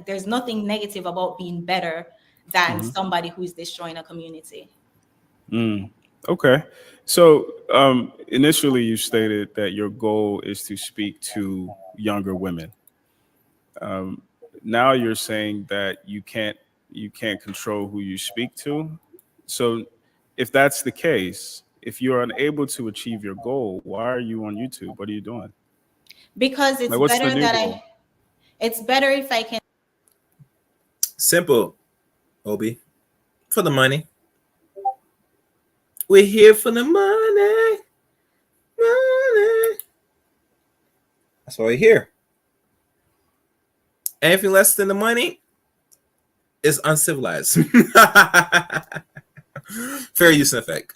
Speaker 7: There's nothing negative about being better than somebody who is destroying a community.
Speaker 8: Okay. So initially you stated that your goal is to speak to younger women. Now you're saying that you can't control who you speak to. So if that's the case, if you're unable to achieve your goal, why are you on YouTube? What are you doing?
Speaker 7: Because it's
Speaker 8: Like, what's the
Speaker 7: better
Speaker 8: new
Speaker 7: that
Speaker 8: goal?
Speaker 7: it's better if I can.
Speaker 2: Simple, Obi. For the money. We're here for the money. Money. That's why we're here. Anything less than the money is uncivilized. Fair use and effect.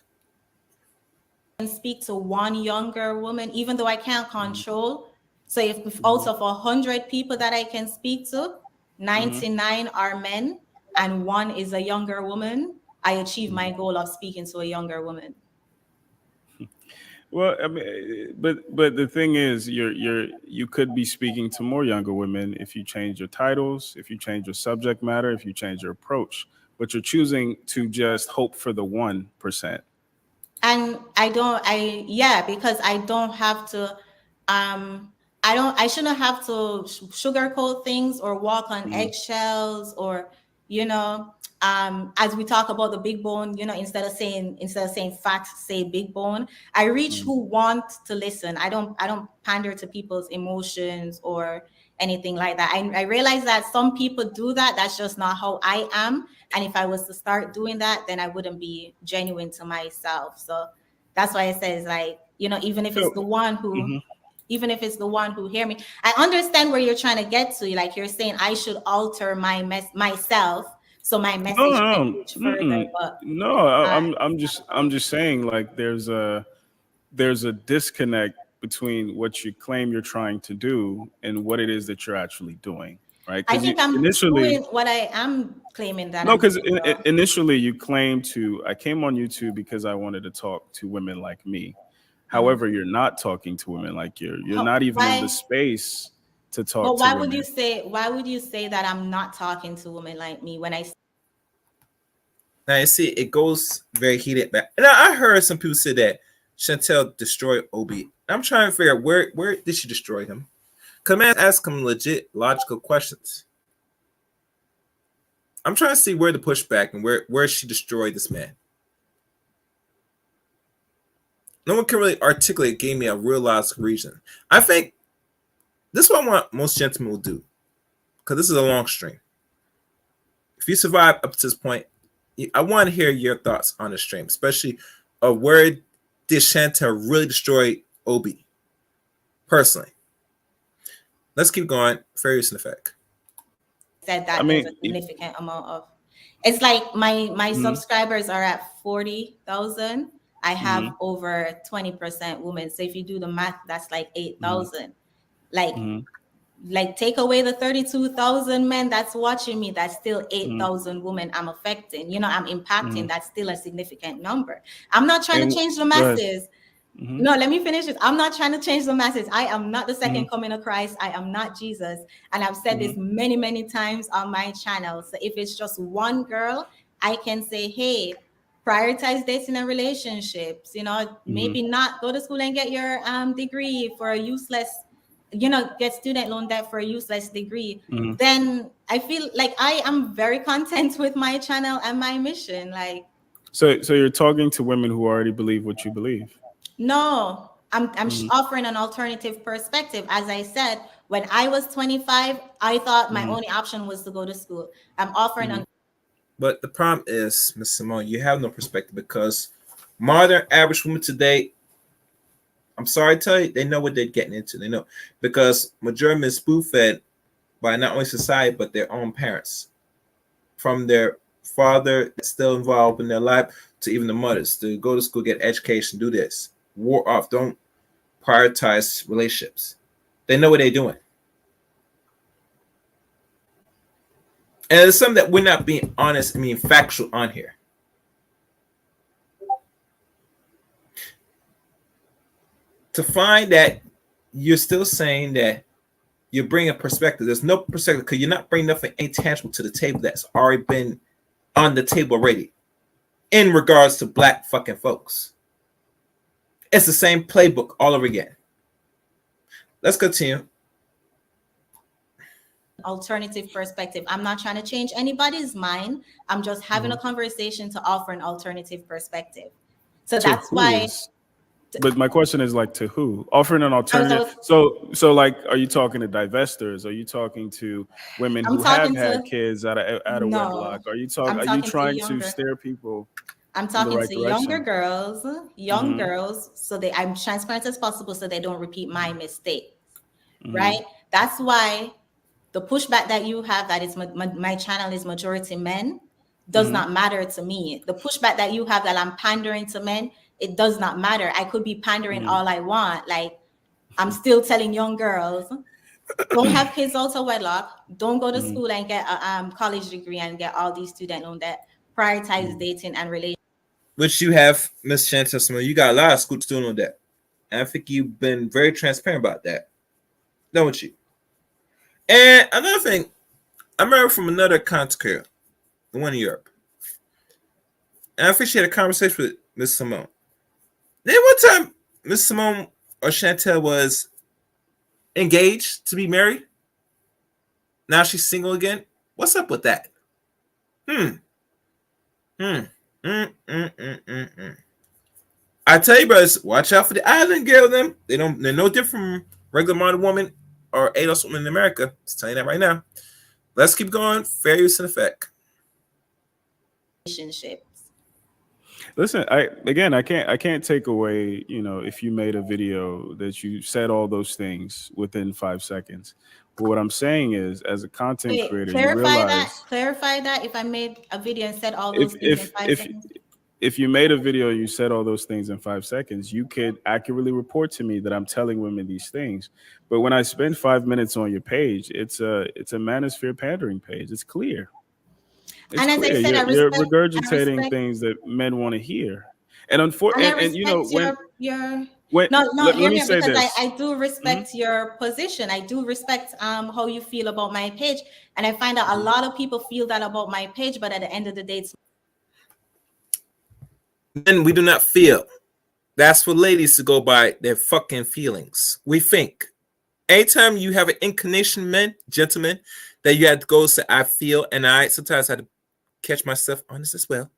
Speaker 7: And speak to one younger woman, even though I can't control. So if out of 100 people that I can speak to, 99 are men and one is a younger woman, I achieve my goal of speaking to a younger woman.
Speaker 8: Well, I mean, but the thing is, you could be speaking to more younger women if you change your titles, if you change your subject matter, if you change your approach. But you're choosing to just hope for the 1%.
Speaker 7: And because I don't have to, I shouldn't have to sugarcoat things or walk on eggshells or, as we talk about the big bone, instead of saying fat, say big bone. I reach who want to listen. I don't pander to people's emotions or anything like that. I realize that some people do that. That's just not how I am. And if I was to start doing that, then I wouldn't be genuine to myself. So that's why I says, like, even if it's the one who, even if it's the one who hear me, I understand where you're trying to get to. Like, you're saying I should alter myself so my message can reach further. But
Speaker 8: I'm just saying, like, there's a disconnect between what you claim you're trying to do and what it is that you're actually doing, right?
Speaker 7: I think I'm doing what I am claiming that.
Speaker 8: No,
Speaker 7: I'm
Speaker 8: because
Speaker 7: doing.
Speaker 8: initially you claimed I came on YouTube because I wanted to talk to women like me. However, you're not talking to women like you're not even in the space to talk to
Speaker 7: why
Speaker 8: women.
Speaker 7: why would you say that I'm not talking to women like me when I?
Speaker 2: Now you see, it goes very heated back. And I heard some people say that Chantel destroyed Obi. I'm trying to figure out where did she destroy him? Because man ask him legit logical questions. I'm trying to see where the pushback and where she destroyed this man. No one can really articulate, gave me a real logical reason. I think this is what I want most gentlemen will do, because this is a long stream. If you survive up to this point, I want to hear your thoughts on the stream, especially where did Chantel really destroy Obi personally. Let's keep going. Fair use and effect.
Speaker 7: Said that there's a significant amount of. It's like my subscribers are at 40,000. I have over 20% women. So if you do the math, that's like 8,000. Like take away the 32,000 men that's watching me, that's still 8,000 women I'm affecting. I'm impacting. That's still a significant number. I'm not trying to change the masses. No, let me finish it. I'm not trying to change the masses. I am not the second coming of Christ. I am not Jesus. And I've said this many, many times on my channel. So if it's just one girl, I can say, hey, prioritize dating and relationships. Maybe not go to school and get your degree for a useless, get student loan debt for a useless degree. Then I feel like I am very content with my channel and my mission. Like,
Speaker 8: so you're talking to women who already believe what you believe.
Speaker 7: No, I'm offering an alternative perspective. As I said, when I was 25, I thought my only option was to go to school. I'm offering
Speaker 2: But the problem is, Ms. Simone, you have no perspective, because modern average women today I'm sorry to tell you, they know what they're getting into. They know, because majority is spoon fed by not only society but their own parents, from their father still involved in their life to even the mothers, to go to school, get education, do this, war off, don't prioritize relationships. They know what they're doing. And it's something that we're not being honest, I mean factual on here. To find that you're still saying that you're bringing a perspective. There's no perspective because you're not bringing nothing intangible to the table that's already been on the table already in regards to black fucking folks. It's the same playbook all over again. Let's continue.
Speaker 7: Alternative perspective. I'm not trying to change anybody's mind. I'm just having a conversation to offer an alternative perspective. So that's why.
Speaker 8: But my question is, like, to who? Offering an alternative. So like, are you talking to divestors? Are you talking to women who have had kids out of wedlock? Are you talking? Are you trying to steer people?
Speaker 7: I'm talking to younger girls, girls, so I'm transparent as possible, so they don't repeat my mistakes. Right? That's why the pushback that you have, that is my channel is majority men, does not matter to me. The pushback that you have that I'm pandering to men, it does not matter. I could be pandering all I want. Like, I'm still telling young girls, don't have kids out of wedlock. Don't go to school and get a college degree and get all these student loans. That prioritize dating and relationships.
Speaker 2: Which you have, Miss Chantel. You got a lot of school students on that. And I think you've been very transparent about that. Don't you? And another thing, I remember from another content creator, the one in Europe. And I think she had a conversation with Miss Simone. Then one time, Miss Simone or Chantel was engaged to be married. Now she's single again. What's up with that? I tell you, brothers, watch out for the island girl. They're no different from regular modern woman or adult woman in America. Just telling you that right now. Let's keep going. Fair use and effect.
Speaker 7: Relationships.
Speaker 8: Listen, I can't take away, if you made a video that you said all those things within 5 seconds. But what I'm saying is, as a content creator,
Speaker 7: clarify that if I made a video and said all those things in 5 seconds.
Speaker 8: If you made a video and you said all those things in 5 seconds, you could accurately report to me that I'm telling women these things. But when I spend 5 minutes on your page, it's a manosphere pandering page. It's clear. It's
Speaker 7: and
Speaker 8: clear.
Speaker 7: As I said,
Speaker 8: you're regurgitating things that men want to hear. And unfortunately, and let me say this.
Speaker 7: I do respect your position. I do respect how you feel about my page, and I find that a lot of people feel that about my page, but at the end of the day, it's
Speaker 2: men, we do not feel. That's for ladies to go by their fucking feelings. We think. Anytime you have an inclination, gentlemen, that you have to go say, I feel, and I sometimes have to catch myself on this as well.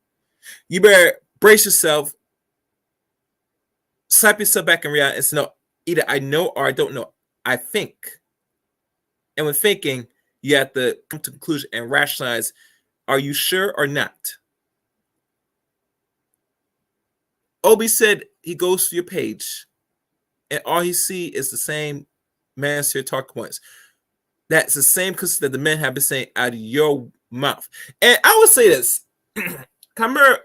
Speaker 2: You better brace yourself, slap yourself back in reality and say, no, either I know or I don't know. I think. And when thinking, you have to come to a conclusion and rationalize, are you sure or not? Obi said he goes to your page and all he see is the same manosphere talk points. That's the same because that the men have been saying out of your mouth. And I would say this. I remember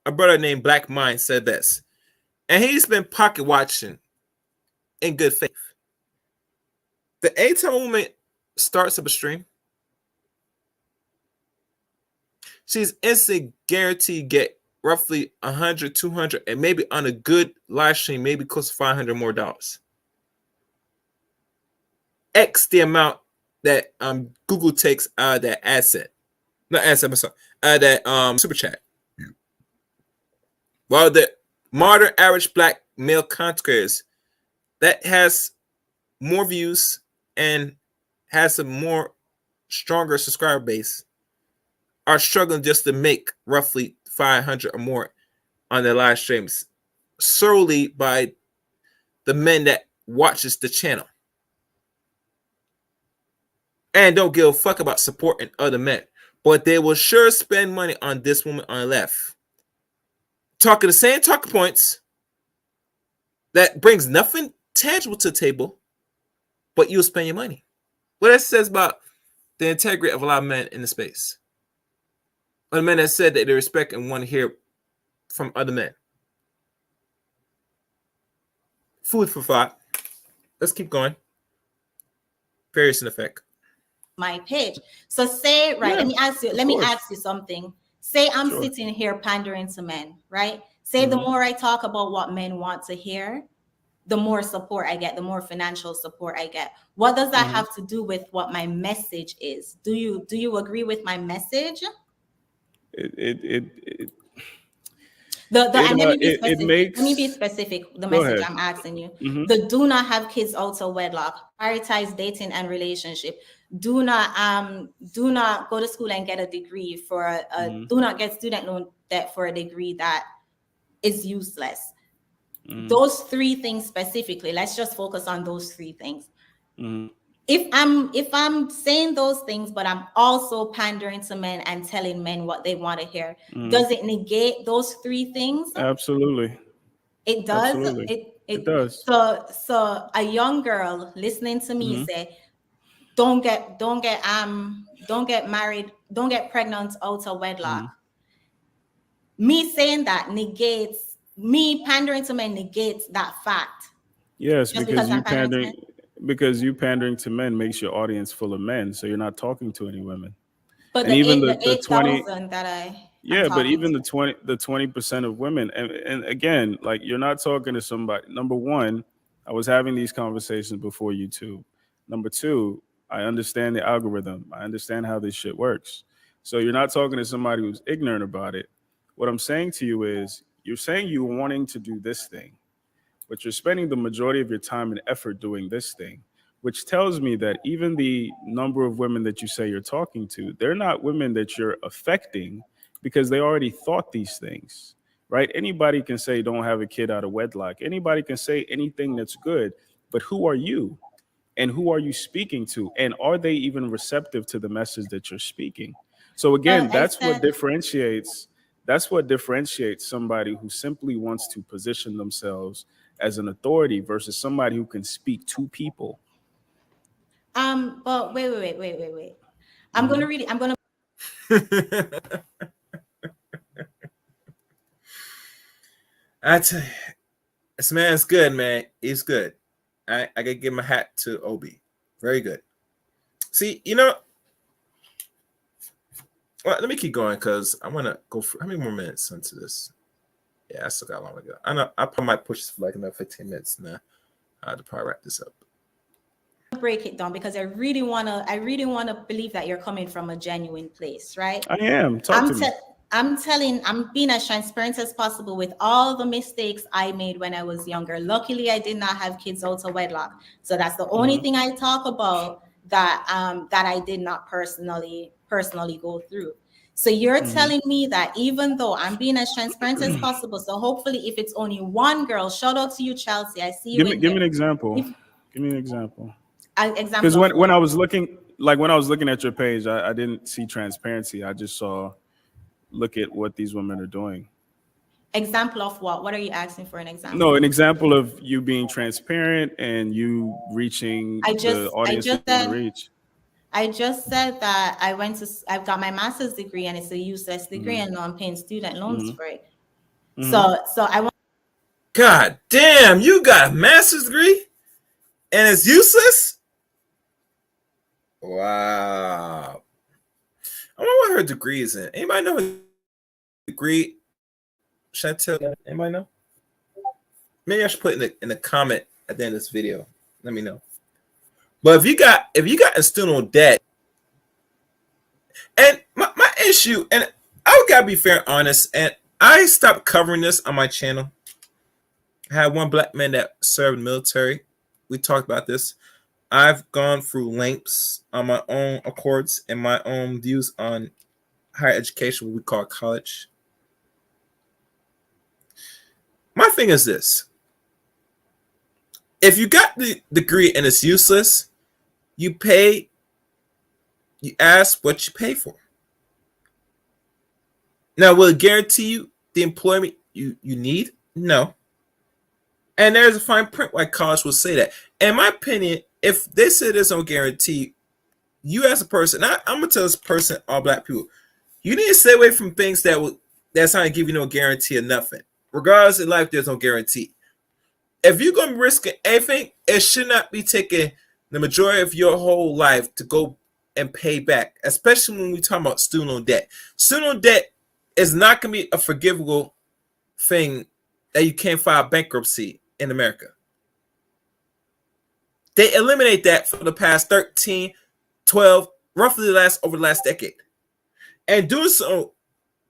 Speaker 2: a brother named Black Mind said this. And he's been pocket watching in good faith. The anytime a woman starts up a stream, she's instantly guaranteed get roughly 100, 200, and maybe on a good live stream, maybe close to $500 more. X the amount that Google takes out of that asset. Not asset, but sorry, out of that super chat. While the modern average black male content creators that has more views and has a more stronger subscriber base are struggling just to make roughly 500 or more on their live streams solely by the men that watches the channel and don't give a fuck about supporting other men, but they will sure spend money on this woman on the left talking the same talking points that brings nothing tangible to the table, but you'll spend your money. What that says about the integrity of a lot of men in the space. Other men that said that they respect and want to hear from other men. Food for thought. Let's keep going. Various in effect.
Speaker 7: My page. So say, right,
Speaker 8: Yeah,
Speaker 7: let me ask you something. Say I'm
Speaker 8: Sure.
Speaker 7: sitting here pandering to men, right? Say the more I talk about what men want to hear, the more support I get, the more financial support I get. What does that have to do with what my message is? Do you agree with my message?
Speaker 8: It
Speaker 7: And let me be
Speaker 8: it
Speaker 7: specific. Let me be
Speaker 8: makes.
Speaker 7: specific. The
Speaker 8: Go
Speaker 7: message
Speaker 8: ahead.
Speaker 7: I'm asking you.
Speaker 8: Mm-hmm.
Speaker 7: The do not have kids out of wedlock. Prioritize dating and relationship. Do not go to school and get a degree for do not get student loan debt for a degree that is useless. Those three things specifically. Let's just focus on those three things. If I'm saying those things, but I'm also pandering to men and telling men what they want to hear, does it negate those three things?
Speaker 8: Absolutely.
Speaker 7: It does.
Speaker 8: Absolutely. It
Speaker 7: It
Speaker 8: does.
Speaker 7: so a young girl listening to me say, don't get married, don't get pregnant out of wedlock. Me saying that negates, me pandering to men negates that fact.
Speaker 8: Yes,
Speaker 7: Just
Speaker 8: because
Speaker 7: I'm pandering to men.
Speaker 8: because you pandering to men makes your audience full of men, so you're not talking to any women.
Speaker 7: But
Speaker 8: And even the 20,
Speaker 7: 8,000 that I'm
Speaker 8: yeah, but
Speaker 7: talking
Speaker 8: even
Speaker 7: to.
Speaker 8: the 20% of women, and again, like, you're not talking to somebody. Number one, I was having these conversations before YouTube. Number two, I understand the algorithm. I understand how this shit works. So you're not talking to somebody who's ignorant about it. What I'm saying to you is, you're saying you're wanting to do this thing, but you're spending the majority of your time and effort doing this thing, which tells me that even the number of women that you say you're talking to, they're not women that you're affecting, because they already thought these things, right? Anybody can say don't have a kid out of wedlock. Anybody can say anything that's good, but who are you? And who are you speaking to? And are they even receptive to the message that you're speaking? So again, that's what differentiates somebody who simply wants to position themselves as an authority versus somebody who can speak to people.
Speaker 7: But wait. I'm gonna
Speaker 2: I tell you, this man's good, man. He's good. I gotta give my hat to Obi. Very good. See, well, let me keep going because I want to go for how many more minutes into this? Yeah, I still got long to go. I know I probably might push this for like another 15 minutes now to probably wrap this up.
Speaker 7: break it down because I really wanna believe that you're coming from a genuine place, right?
Speaker 8: I am. Talk to me.
Speaker 7: I'm being as transparent as possible with all the mistakes I made when I was younger. Luckily, I did not have kids out of wedlock. So that's the only thing I talk about that I did not personally go through. So you're telling me that even though I'm being as transparent as possible, so hopefully if it's only one girl, shout out to you, Chelsea. I see you
Speaker 8: Give me an example. Give me an example. Because when I was looking at your page, I didn't see transparency. I just saw, look at what these women are doing.
Speaker 7: Example of what? What are you asking for an example?
Speaker 8: No, an example of you being transparent and you reaching the audience that you want to reach.
Speaker 7: I just said that I've got my master's degree and it's a useless degree and now I'm paying student loans for it. So I want.
Speaker 2: God damn, you got a master's degree and it's useless? Wow. I wonder what her degree is in. Anybody know her degree? Chantel, anybody know? Maybe I should put in the comment at the end of this video. Let me know. But if you got a student on debt, and my issue, and I gotta be fair and honest, and I stopped covering this on my channel. I had one black man that served in the military. We talked about this. I've gone through lengths on my own accords and my own views on higher education, what we call college. My thing is this. If you got the degree and it's useless, you ask what you pay for. Now, will it guarantee you the employment you need? No. And there's a fine print why college will say that. In my opinion, if they say there's no guarantee, you as a person, I'm gonna tell this person, all black people, you need to stay away from things that's not gonna give you no guarantee of nothing. Regardless in life, there's no guarantee. If you're gonna risk anything, it should not be taking the majority of your whole life to go and pay back, especially when we talk about student loan debt. Student loan debt is not gonna be a forgivable thing that you can't file bankruptcy in America. They eliminate that for the past 13, 12, roughly over the last decade. And doing so,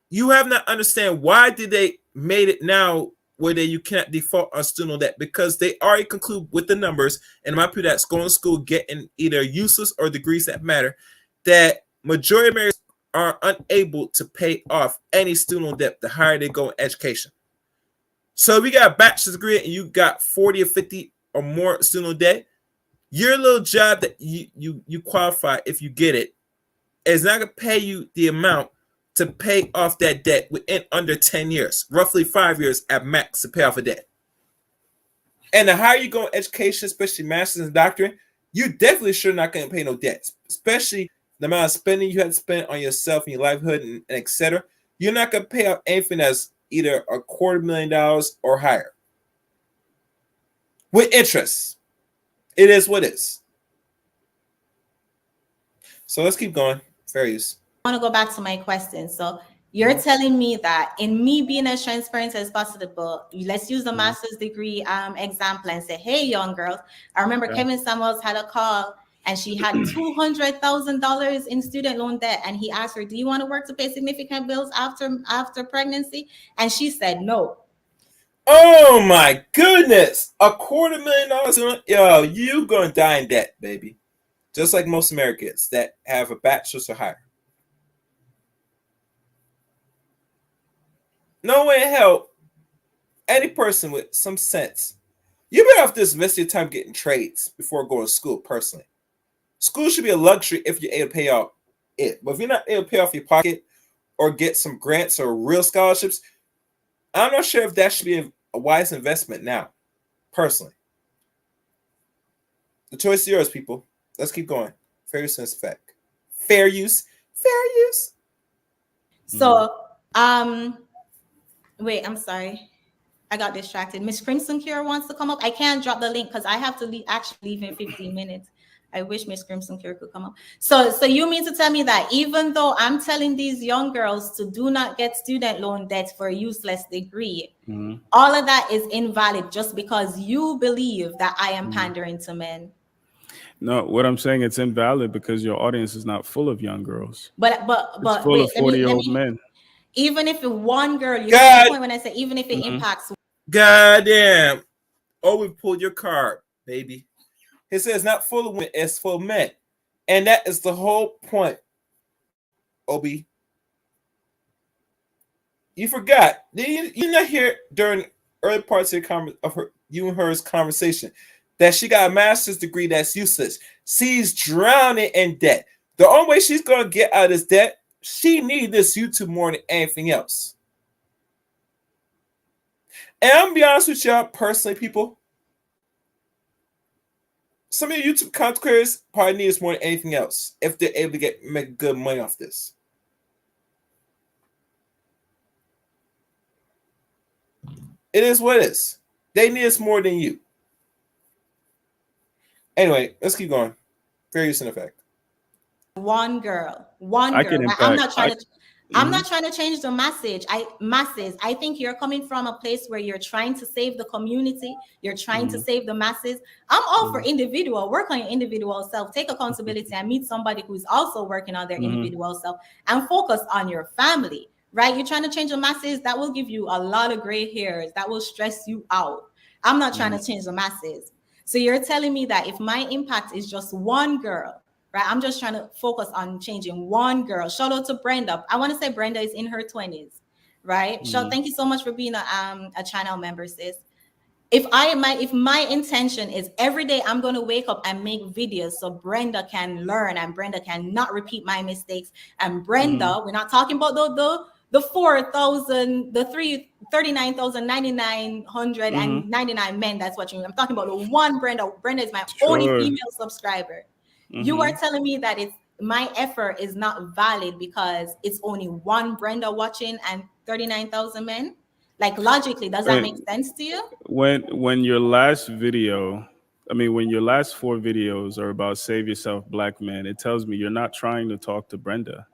Speaker 2: you have not understand why did they made it now where you cannot default on student loan debt, because they already conclude with the numbers, and my people that's going to school getting either useless or degrees that matter, that majority of Americans are unable to pay off any student loan debt the higher they go in education. So if you got a bachelor's degree and you got 40 or 50 or more student loan debt, your little job that you qualify, if you get it, is not going to pay you the amount to pay off that debt within under 10 years, roughly 5 years at max to pay off a debt. And the higher you go in education, especially master's and doctorate, you definitely sure not going to pay no debts, especially the amount of spending you have to spend on yourself and your livelihood and etc. You're not going to pay off anything that's either $250,000 or higher with interest. It is what it is. So let's keep going. Fair use.
Speaker 7: I want to go back to my question. So you're telling me that in me being as transparent as possible, let's use the master's degree example and say, hey, young girls, I remember Kevin Samuels had a call and she had $200,000 in student loan debt. And he asked her, do you want to work to pay significant bills after pregnancy? And she said, no.
Speaker 2: Oh my goodness. $250,000. Yo, you gonna die in debt, baby. Just like most Americans that have a bachelor's or higher. No way in hell, any person with some sense, you better have to invest your time getting trades before going to school, personally. School should be a luxury if you're able to pay off it. But if you're not able to pay off your pocket or get some grants or real scholarships, I'm not sure if that should be a wise investment now, personally. The choice is yours, people. Let's keep going. Fair use and effect. Fair use. Fair use.
Speaker 7: So, wait, I'm sorry. I got distracted. Miss Crimson Cure wants to come up. I can't drop the link because I have to actually leave in 15 minutes. I wish Miss Crimson Cure could come up. So you mean to tell me that even though I'm telling these young girls to do not get student loan debt for a useless degree, all of that is invalid just because you believe that I am pandering to men?
Speaker 8: No, what I'm saying, it's invalid because your audience is not full of young girls.
Speaker 7: But
Speaker 8: it's full of 40-year-old men.
Speaker 7: Even if one girl, you get the point when I say even if it impacts.
Speaker 2: Goddamn. Oh, we pulled your card, baby. It says not full of women, it's full of men. And that is the whole point, Obi. You forgot. You not hear during early parts of you and her's conversation that she got a master's degree that's useless. She's drowning in debt. The only way she's going to get out of this debt, she needs this YouTube more than anything else. And I'm going to be honest with y'all, personally, people. Some of your YouTube content creators probably need this more than anything else if they're able to make good money off this. It is what it is. They need us more than you. Anyway, let's keep going. Fair use and effect.
Speaker 7: One girl. I'm not trying to. I'm not trying to change the message. I think you're coming from a place where you're trying to save the community. You're trying to save the masses. I'm all for individual. Work on your individual self. Take accountability and meet somebody who's also working on their individual self and focus on your family. Right? You're trying to change the masses. That will give you a lot of gray hairs. That will stress you out. I'm not trying to change the masses. So you're telling me that if my impact is just one girl, right? I'm just trying to focus on changing one girl. Shout out to Brenda. I want to say Brenda is in her 20s, right? So thank you so much for being a channel member, sis. If my intention is every day I'm going to wake up and make videos so Brenda can learn and Brenda can not repeat my mistakes. And Brenda, we're not talking about the 4,000, the 39,999 men that's watching me. I'm talking about the one Brenda. Brenda is my only
Speaker 8: Sure.
Speaker 7: female subscriber. You are telling me that it's my effort is not valid because it's only one Brenda watching and 39,000 men? Like logically, does that make sense to you?
Speaker 8: When your last video, when your last 4 videos are about save yourself, black men, it tells me you're not trying to talk to Brenda.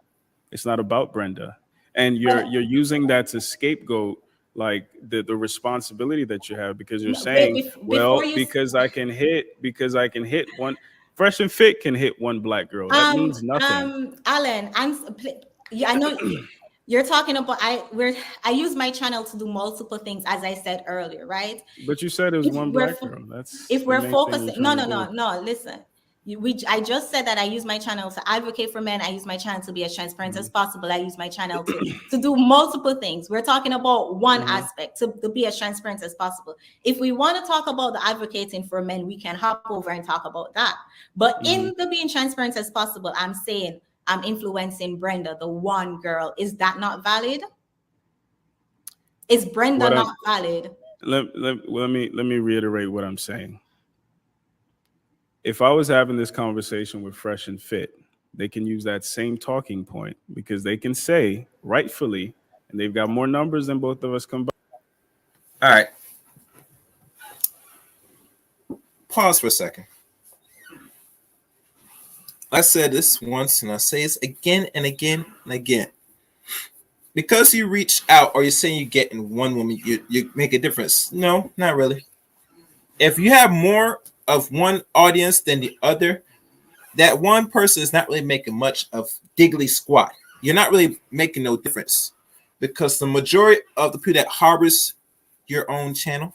Speaker 8: It's not about Brenda, and you're using that to scapegoat like the responsibility that you have, because you're saying,
Speaker 7: Before
Speaker 8: well,
Speaker 7: you,
Speaker 8: because I can hit one, Fresh and Fit can hit one black girl. That means nothing.
Speaker 7: Alan, I know you're talking about. I use my channel to do multiple things, as I said earlier, right?
Speaker 8: But you said it was
Speaker 7: If
Speaker 8: one
Speaker 7: we're
Speaker 8: black
Speaker 7: fo-
Speaker 8: girl. That's
Speaker 7: if
Speaker 8: the
Speaker 7: we're
Speaker 8: main thing you're
Speaker 7: focusing, no,
Speaker 8: trying
Speaker 7: no,
Speaker 8: to do.
Speaker 7: no, no. Listen, I just said that I use my channel to advocate for men. I use my channel to be as transparent as possible. I use my channel to do multiple things. We're talking about one aspect to be as transparent as possible. If we want to talk about the advocating for men, we can hop over and talk about that. But in the being transparent as possible, I'm saying I'm influencing Brenda, the one girl. Is that not valid? Is Brenda
Speaker 8: What I'm
Speaker 7: not valid?
Speaker 8: let me reiterate what I'm saying. If I was having this conversation with Fresh and Fit, they can use that same talking point, because they can say rightfully, and they've got more numbers than both of us combined.
Speaker 2: All right. Pause for a second. I said this once and I say it again and again and again. Because you reach out or you're saying you're getting one woman, you make a difference. No, not really. If you have more of one audience than the other, that one person is not really making much of diggly squat. You're not really making no difference, because the majority of the people that harbors your own channel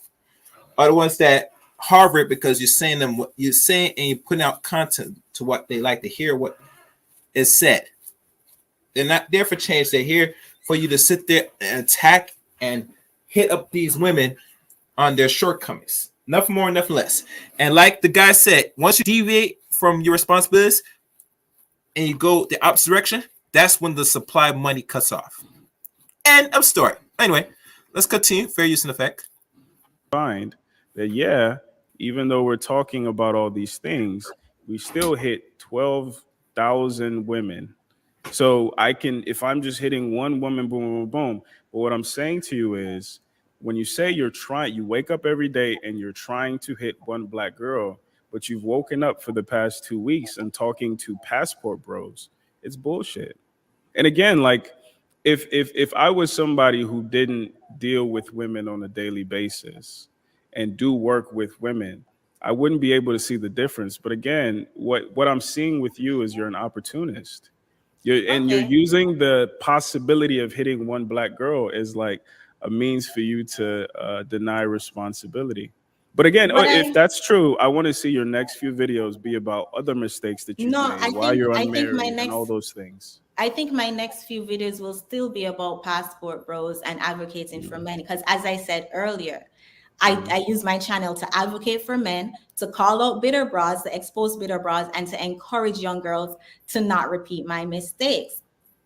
Speaker 2: are the ones that harbor it because you're saying them what you're saying, and you're putting out content to what they like to hear, what is said. They're not there for change. They're here for you to sit there and attack and hit up these women on their shortcomings. Nothing more, nothing less. And like the guy said, once you deviate from your responsibilities and you go the opposite direction, that's when the supply of money cuts off. End of story. Anyway, let's continue. Fair use and effect.
Speaker 8: Find that, yeah, even though we're talking about all these things, we still hit 12,000 women. So I can, if I'm just hitting one woman, boom, boom, boom. But what I'm saying to you is, when you say you wake up every day and you're trying to hit one black girl, but you've woken up for the past 2 weeks and talking to passport bros, it's bullshit. And again, like, if I was somebody who didn't deal with women on a daily basis and do work with women, I wouldn't be able to see the difference. But again, what I'm seeing with you is you're an opportunist. You're
Speaker 7: Okay.
Speaker 8: using the possibility of hitting one black girl as like a means for you to deny responsibility. But again,
Speaker 7: What
Speaker 8: if
Speaker 7: I
Speaker 8: that's true, I want to see your next few videos be about other mistakes that you've
Speaker 7: no,
Speaker 8: made, why you're
Speaker 7: I think my
Speaker 8: unmarried, and all
Speaker 7: next
Speaker 8: those things.
Speaker 7: I think my next few videos will still be about passport bros and advocating for men. Because as I said earlier, I use my channel to advocate for men, to call out bitter bras, to expose bitter bras, and to encourage young girls to not repeat my mistakes.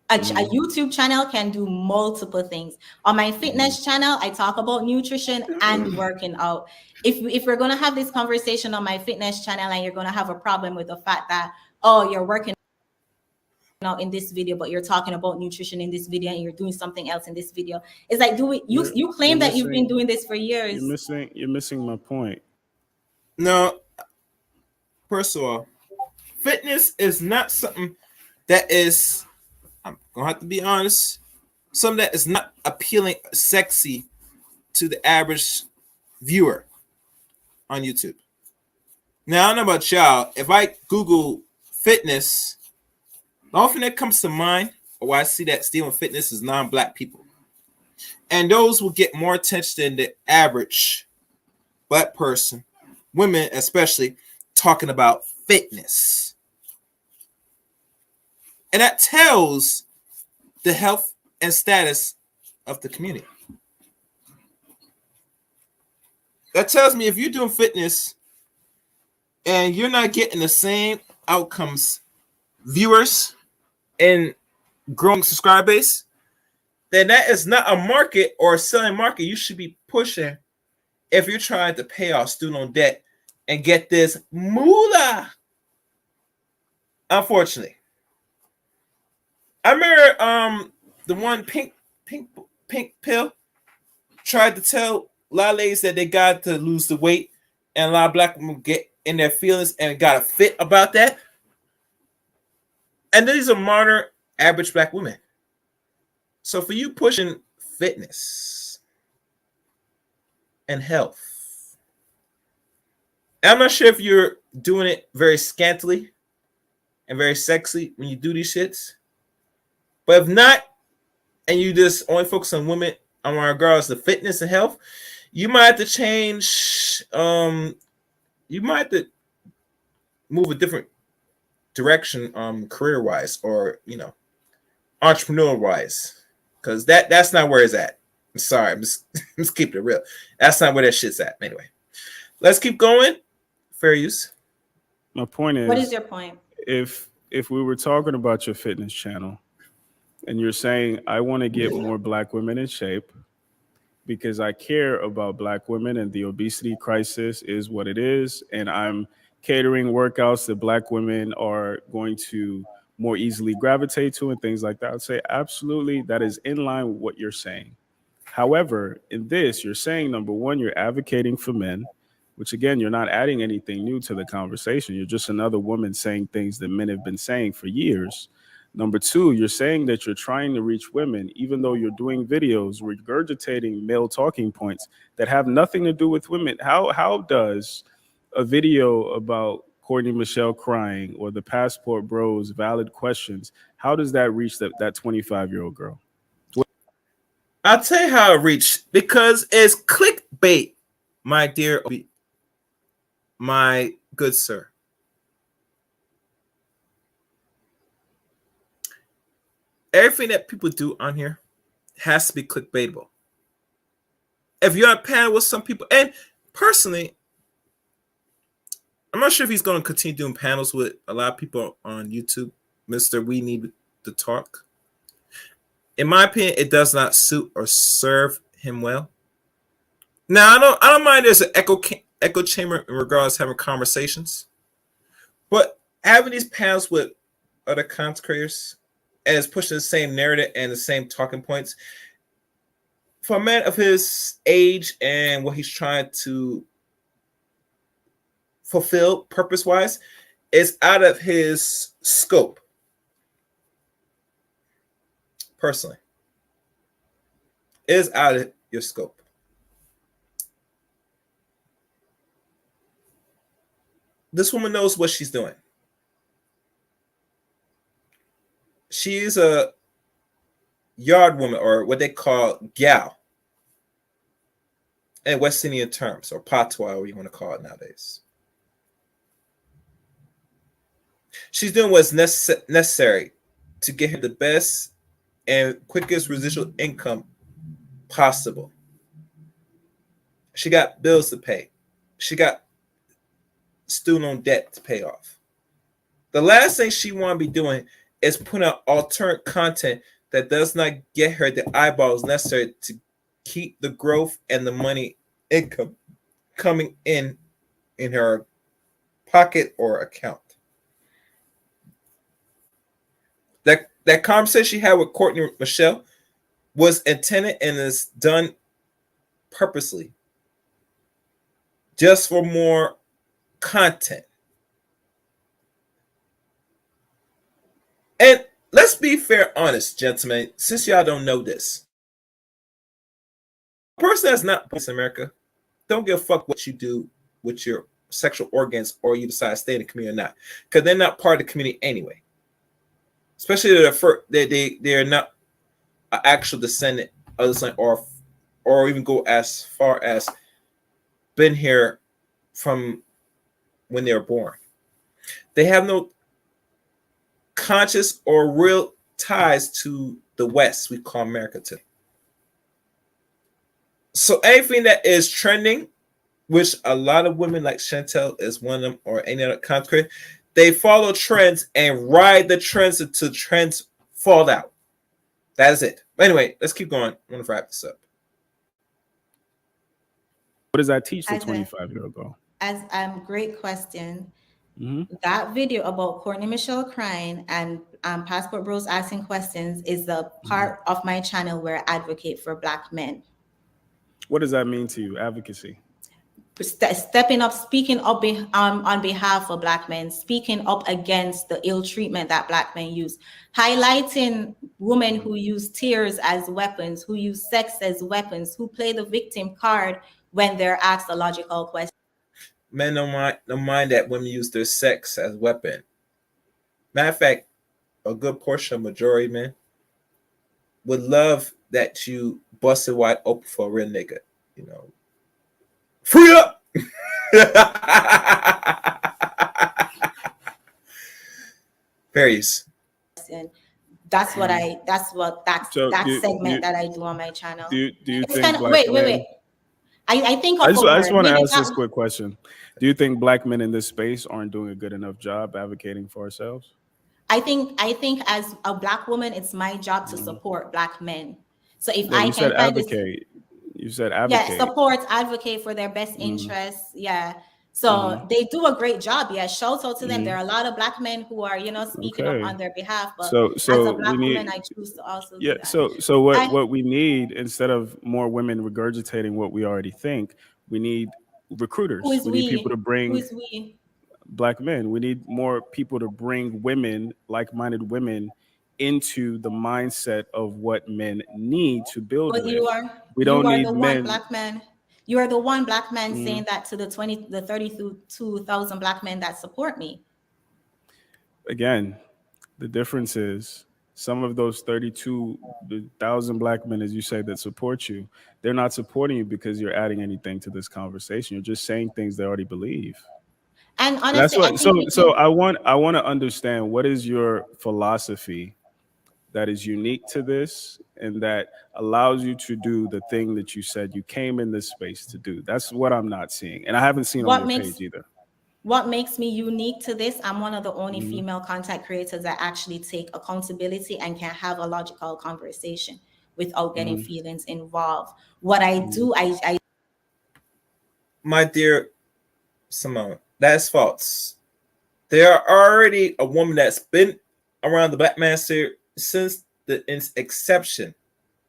Speaker 7: A YouTube channel can do multiple things. On my fitness channel, I talk about nutrition and working out. If we're going to have this conversation on my fitness channel and you're going to have a problem with the fact that, oh, you're working out in this video, but you're talking about nutrition in this video and you're doing something else in this video, it's like, you claim that you've been doing this for years.
Speaker 8: You're missing my point.
Speaker 2: No, first of all, fitness is not something that is, I'm gonna have to be honest, something that is not appealing, sexy to the average viewer on YouTube. Now, I don't know about y'all. If I Google fitness, the only thing that comes to mind, or I see that stealing fitness, is non-black people. And those will get more attention than the average black person, women especially, talking about fitness. And that tells the health and status of the community. That tells me if you're doing fitness and you're not getting the same outcomes, viewers, and growing subscriber base, then that is not a market or a selling market you should be pushing if you're trying to pay off student loan debt and get this moolah. Unfortunately, I remember the one pink pill tried to tell a lot of ladies that they got to lose the weight, and a lot of black women get in their feelings and got a fit about that. And these are modern, average black women. So for you pushing fitness and health, I'm not sure if you're doing it very scantily and very sexy when you do these shits. But if not, and you just only focus on women in regards to fitness and health, you might have to change. You might have to move a different direction, career-wise, or entrepreneur-wise, because that's not where it's at. I'm sorry, I'm just keeping it real. That's not where that shit's at. Anyway, let's keep going. Fair use.
Speaker 8: My point is,
Speaker 7: What is your point?
Speaker 8: If we were talking about your fitness channel, and you're saying I want to get more black women in shape because I care about black women and the obesity crisis is what it is, and I'm catering workouts that black women are going to more easily gravitate to and things like that, I'd say absolutely that is in line with what you're saying. However, in this, you're saying, number one, you're advocating for men, which again, you're not adding anything new to the conversation. You're just another woman saying things that men have been saying for years. Number two, you're saying that you're trying to reach women, even though you're doing videos regurgitating male talking points that have nothing to do with women. How does a video about Courtney Michelle crying or the Passport Bros valid questions, how does that reach that 25-year-old girl?
Speaker 2: I'll tell you how it reached, because it's clickbait, my dear, my good sir. Everything that people do on here has to be clickbaitable. If you're on a panel with some people, and personally, I'm not sure if he's going to continue doing panels with a lot of people on YouTube, Mr. We Need to Talk. In my opinion, it does not suit or serve him well. Now, I don't mind there's an echo chamber in regards to having conversations, but having these panels with other content creators and it's pushing the same narrative and the same talking points, for a man of his age and what he's trying to fulfill purpose-wise, is out of his scope. Personally, it is out of your scope. This woman knows what she's doing. She is a yard woman, or what they call Gyal in West Indian terms, or patois, or you want to call it nowadays. She's doing what's necessary to get her the best and quickest residual income possible. She got bills to pay. She got student loan debt to pay off. The last thing she want to be doing is putting out alternate content that does not get her the eyeballs necessary to keep the growth and the money income coming in her pocket or account. That conversation she had with Courtney Michelle was intended and is done purposely, just for more content. And let's be fair, honest, gentlemen, since y'all don't know this. A person that's not born in America, don't give a fuck what you do with your sexual organs or you decide to stay in the community or not, because they're not part of the community anyway. Especially they're not an actual descendant of this land, or even go as far as been here from when they were born. They have no conscious or real ties to the West we call America today. So anything that is trending, which a lot of women like Chantel is one of them, or any other content creator, they follow trends and ride the trends until trends fall out. That is it. But anyway, let's keep going. I want to wrap this up.
Speaker 8: What does that teach the
Speaker 7: As a
Speaker 8: 25-year-old girl?
Speaker 7: as great question.
Speaker 8: Hmm.
Speaker 7: That video about Courtney Michelle crying and Passport Bros asking questions is the part of my channel where I advocate for Black men.
Speaker 8: What does that mean to you, advocacy?
Speaker 7: Stepping up, speaking up on behalf of Black men, speaking up against the ill treatment that Black men use, highlighting women who use tears as weapons, who use sex as weapons, who play the victim card when they're asked a logical question.
Speaker 2: Men don't mind that women use their sex as weapon. Matter of fact, a good portion of majority men would love that you busted wide open for a real nigga. You know, free up. Various.
Speaker 7: And that's what segment that I do on my channel.
Speaker 8: Do you
Speaker 7: It's
Speaker 8: think
Speaker 7: kind of
Speaker 8: Black men?
Speaker 7: wait. I think of
Speaker 8: I just
Speaker 7: a
Speaker 8: want to
Speaker 7: word.
Speaker 8: ask this quick question. Do you think Black men in this space aren't doing a good enough job advocating for ourselves?
Speaker 7: I think as a Black woman, it's my job to support Black men. So if
Speaker 8: Yeah,
Speaker 7: I
Speaker 8: you
Speaker 7: can
Speaker 8: said
Speaker 7: find this,
Speaker 8: advocate. You said advocate.
Speaker 7: support, advocate for their best interests. Yeah. So they do a great job. Yeah. Shout out to them. There are a lot of Black men who are, speaking up on their behalf. But
Speaker 8: So
Speaker 7: as a
Speaker 8: we
Speaker 7: Black
Speaker 8: need.
Speaker 7: woman, I choose to also do
Speaker 8: Yeah.
Speaker 7: that.
Speaker 8: So what we need, instead of more women regurgitating what we already think, we need recruiters.
Speaker 7: Who is
Speaker 8: We need people to bring
Speaker 7: Who is we?
Speaker 8: Black men. We need more people to bring women, like-minded women, into the mindset of what men need to build
Speaker 7: But
Speaker 8: with. We
Speaker 7: you
Speaker 8: don't
Speaker 7: are
Speaker 8: need
Speaker 7: the
Speaker 8: men.
Speaker 7: one Black man. You are the one Black man saying that to the 32,000 Black men that support me.
Speaker 8: Again, the difference is some of those 32,000 Black men, as you say, that support you, they're not supporting you because you're adding anything to this conversation. You're just saying things they already believe.
Speaker 7: And honestly,
Speaker 8: That's what.
Speaker 7: I think
Speaker 8: So I want to understand, what is your philosophy that is unique to this and that allows you to do the thing that you said you came in this space to do. That's what I'm not seeing, and I haven't seen on your page either.
Speaker 7: What makes me unique to this, I'm one of the only female content creators that actually take accountability and can have a logical conversation without getting feelings involved. What I do, I
Speaker 2: My dear Simone, that's false. There are already a woman that's been around the Black man sphere since the inception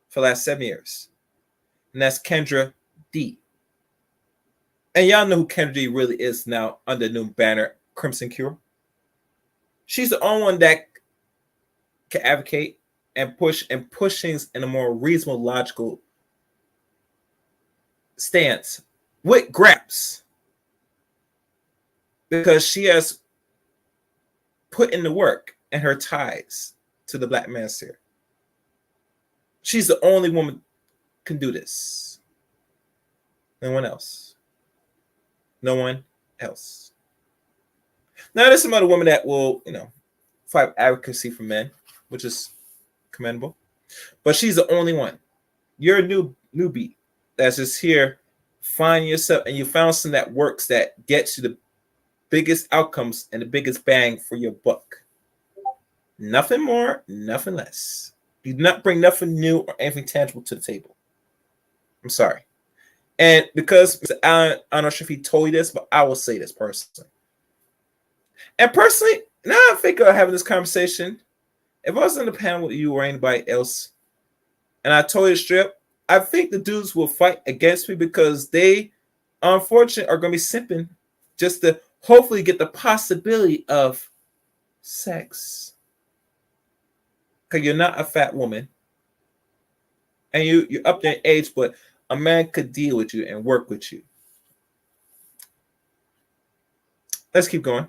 Speaker 2: for the last 7 years. And that's Kendra D. And y'all know who Kendra D really is now under the new banner, Crimson Cure. She's the only one that can advocate and push and push things in a more reasonable, logical stance with grabs. Because she has put in the work and her ties to the Black man sphere. She's the only woman can do this. No one else. No one else. Now there's some other women that will, fight advocacy for men, which is commendable. But she's the only one. You're a newbie that's just here. Find yourself, and you found something that works, that gets you the biggest outcomes and the biggest bang for your buck. Nothing more, nothing less. You do not bring nothing new or anything tangible to the table. I'm sorry. And because Mr. Allen, I'm not sure if he told you this, but I will say this personally. And personally, now I think of having this conversation, if I was in the panel with you or anybody else, and I told you straight up, I think the dudes will fight against me because they, unfortunately, are going to be simping just to hopefully get the possibility of sex. Because you're not a fat woman. And you're up there in age, but a man could deal with you and work with you. Let's keep going.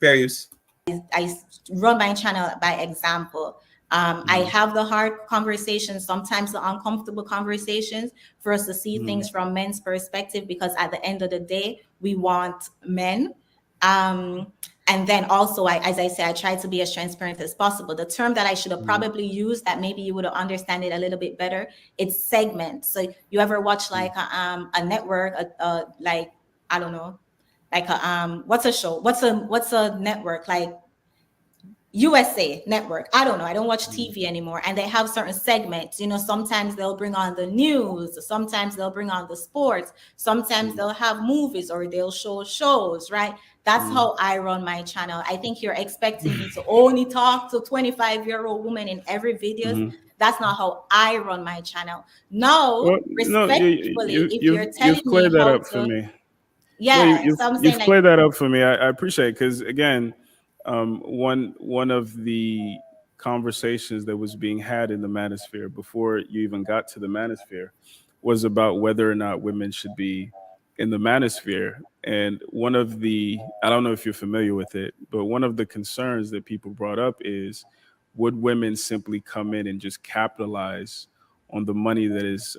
Speaker 2: Fair use.
Speaker 7: I run my channel by example. I have the hard conversations, sometimes the uncomfortable conversations, for us to see things from men's perspective, because at the end of the day, we want men. And then also, as I say, I try to be as transparent as possible. The term that I should have probably used that maybe you would have understand it a little bit better, it's segment. So you ever watch like a network, like, I don't know, like what's a show? What's a network? Like USA network. I don't know. I don't watch TV anymore. And they have certain segments. Sometimes they'll bring on the news, sometimes they'll bring on the sports, sometimes they'll have movies or they'll show shows, right? That's how I run my channel. I think you're expecting me to only talk to 25-year-old women in every videos. That's not how I run my channel. Now,
Speaker 8: Well, no,
Speaker 7: respectfully, if you're telling
Speaker 8: you've
Speaker 7: me
Speaker 8: cleared that
Speaker 7: how
Speaker 8: up for
Speaker 7: to,
Speaker 8: me. No,
Speaker 7: yeah, so I'm saying
Speaker 8: you've
Speaker 7: like,
Speaker 8: cleared that up for me. I appreciate it because again, one of the conversations that was being had in the manosphere before you even got to the manosphere was about whether or not women should be in the manosphere. And one of the, I don't know if you're familiar with it, but one of the concerns that people brought up is, would women simply come in and just capitalize on the money that is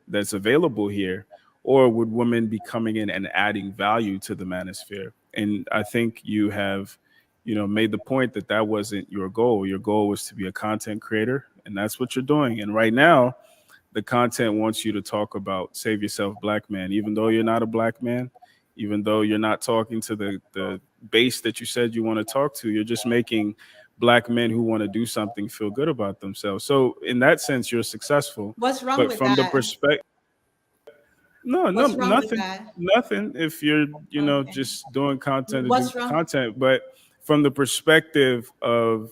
Speaker 8: that's available here, or would women be coming in and adding value to the manosphere? And I think you have, made the point that that wasn't your goal. Your goal was to be a content creator, and that's what you're doing. And right now, the content wants you to talk about save yourself, black man, even though you're not a black man, even though you're not talking to the base that you said you want to talk to. You're just making black men who want to do something feel good about themselves. So in that sense, you're successful.
Speaker 7: what's wrong
Speaker 8: But
Speaker 7: with
Speaker 8: from the
Speaker 7: that?
Speaker 8: perspective, no,
Speaker 7: What's wrong with
Speaker 8: nothing,
Speaker 7: that?
Speaker 8: nothing. If you're,
Speaker 7: Okay.
Speaker 8: just doing content to do
Speaker 7: What's wrong?
Speaker 8: content, but from the perspective of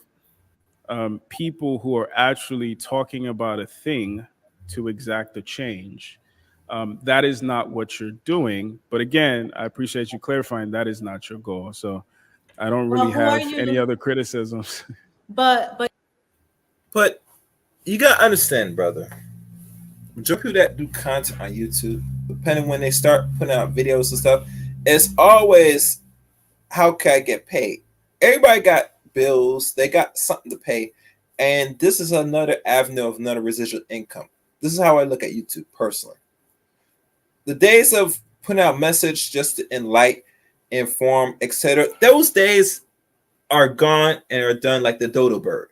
Speaker 8: people who are actually talking about a thing to exact a change, that is not what you're doing. But again, I appreciate you clarifying that is not your goal. So I don't
Speaker 7: Well,
Speaker 8: really
Speaker 7: who are
Speaker 8: have any
Speaker 7: you?
Speaker 8: other criticisms.
Speaker 7: But
Speaker 2: But you gotta understand, brother. Majority of people that do content on YouTube, depending when they start putting out videos and stuff, it's always how can I get paid? Everybody got bills, they got something to pay, and this is another avenue of another residual income. This is how I look at YouTube personally. The days of putting out message just to enlighten, inform, etc., those days are gone and are done like the dodo bird.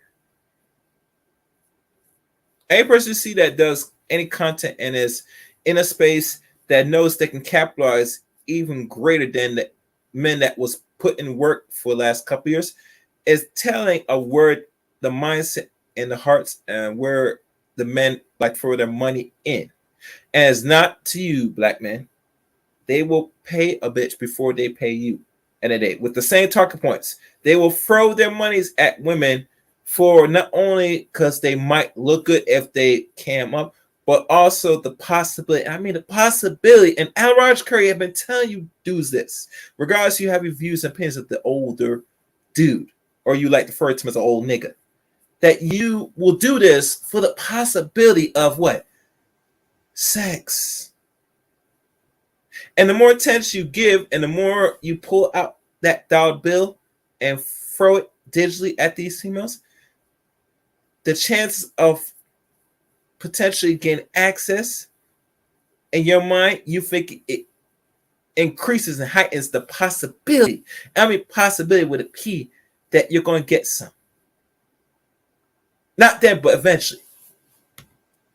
Speaker 2: Any person you see that does any content and is in a space that knows they can capitalize even greater than the men that was put in work for the last couple years is telling a word, the mindset and the hearts and where the men like throw their money in. And it's not to you, black men. They will pay a bitch before they pay you in a day with the same talking points. They will throw their monies at women for not only because they might look good if they cam up, but also the possibility. I mean, the possibility. And Al Raj Curry have been telling you dudes this, regardless you have your views and opinions of the older dude, or you like to refer to him as an old nigga, that you will do this for the possibility of what? Sex. And the more attention you give and the more you pull out that dollar bill and throw it digitally at these females, the chances of potentially getting access in your mind, you think it increases and heightens the possibility. I mean, possibility with a P that you're going to get some. Not then, but eventually.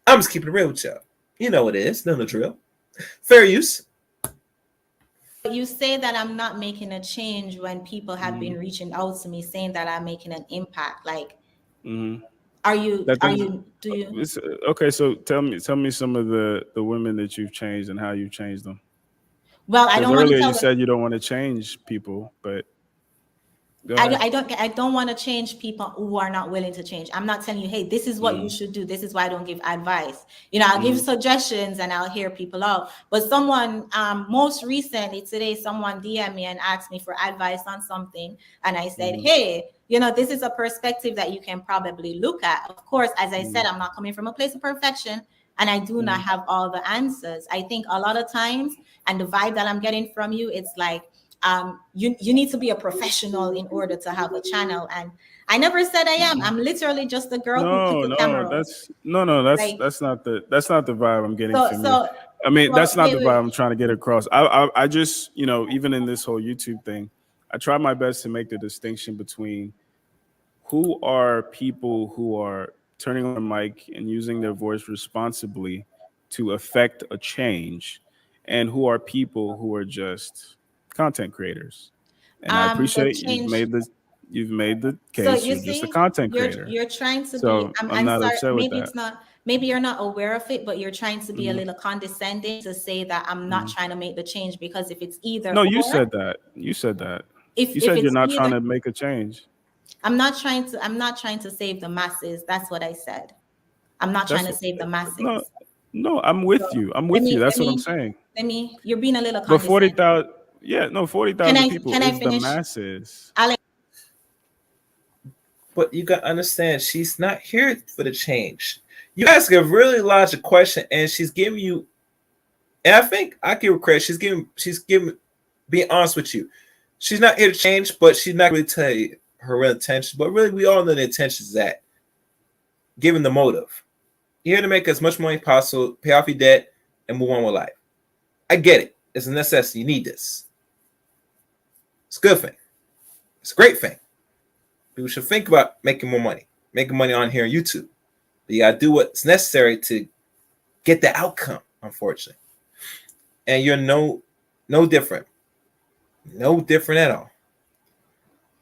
Speaker 2: I'm just keeping it real with y'all. You know what it is. Know the drill. Fair use.
Speaker 7: you say that I'm not making a change when people have been reaching out to me saying that I'm making an impact. Like,
Speaker 8: Mhm.
Speaker 7: are you,
Speaker 8: That does.
Speaker 7: do you?
Speaker 8: Okay. So tell me some of the women that you've changed and how you've changed them.
Speaker 7: Well, I
Speaker 8: Because
Speaker 7: don't want to
Speaker 8: earlier you
Speaker 7: tell them.
Speaker 8: said you don't want to change people, but go
Speaker 7: I,
Speaker 8: ahead.
Speaker 7: don't- I don't I don't want to change people who are not willing to change. I'm not telling you, hey, this is what you
Speaker 8: Mm,
Speaker 7: should do. This is why I don't give advice. I'll give
Speaker 8: mm,
Speaker 7: suggestions and I'll hear people out. But someone most recently today, someone DM me and asked me for advice on something. And I said,
Speaker 8: mm,
Speaker 7: hey, this is a perspective that you can probably look at. Of course, as I said,
Speaker 8: mm,
Speaker 7: I'm not coming from a place of perfection and I do not
Speaker 8: mm,
Speaker 7: have all the answers. I think a lot of times, and the vibe that I'm getting from you, it's like you need to be a professional in order to have a channel. And I never said I am.
Speaker 8: mm.
Speaker 7: I'm literally just a girl who puts
Speaker 8: No,
Speaker 7: a
Speaker 8: no,
Speaker 7: camera up.
Speaker 8: that's no, that's
Speaker 7: Like,
Speaker 8: that's not the vibe I'm getting
Speaker 7: so,
Speaker 8: from you.
Speaker 7: so,
Speaker 8: I mean, that's not
Speaker 7: wait,
Speaker 8: the vibe
Speaker 7: wait.
Speaker 8: I'm trying to get across. I just, even in this whole YouTube thing, I try my best to make the distinction between who are people who are turning on a mic and using their voice responsibly to affect a change, and who are people who are just content creators. And I
Speaker 7: The
Speaker 8: appreciate you've
Speaker 7: change.
Speaker 8: made this. You've made the
Speaker 7: So
Speaker 8: case.
Speaker 7: you
Speaker 8: You're just a
Speaker 7: see,
Speaker 8: content creator.
Speaker 7: you're trying to be.
Speaker 8: So I'm
Speaker 7: I'm
Speaker 8: not
Speaker 7: sorry.
Speaker 8: upset with
Speaker 7: Maybe
Speaker 8: that.
Speaker 7: it's not. Maybe you're not aware of it, but you're trying to be a
Speaker 8: Mhm,
Speaker 7: little condescending to say that I'm not
Speaker 8: mhm.
Speaker 7: trying to make the change, because if it's either
Speaker 8: No, you
Speaker 7: or,
Speaker 8: said that. You said that. You
Speaker 7: if
Speaker 8: said you're
Speaker 7: it's
Speaker 8: not trying
Speaker 7: either,
Speaker 8: to make a change.
Speaker 7: I'm not trying to save the masses. That's what I said. I'm not trying
Speaker 8: That's
Speaker 7: to save the
Speaker 8: no,
Speaker 7: masses.
Speaker 8: no. I'm
Speaker 7: So
Speaker 8: with you. I'm
Speaker 7: let
Speaker 8: with you.
Speaker 7: me
Speaker 8: That's what I'm saying.
Speaker 7: you're being a little
Speaker 8: But forty
Speaker 7: condescending.
Speaker 8: thousand, yeah, no, 40,000 people
Speaker 7: Can I
Speaker 8: is the
Speaker 7: finish?
Speaker 8: masses.
Speaker 7: Alex,
Speaker 2: But you gotta understand, she's not here for the change. You ask a really logical question, and she's giving you. And I think I give her credit. She's giving, being honest with you. She's not here to change, but she's not really tell you her real intentions. But really, we all know the intentions is that, given the motive. You're here to make as much money as possible, pay off your debt, and move on with life. I get it. It's a necessity. You need this. It's a good thing. It's a great thing. People should think about making more money, making money on here on YouTube. But you gotta do what's necessary to get the outcome, unfortunately. And you're no different. No different at all.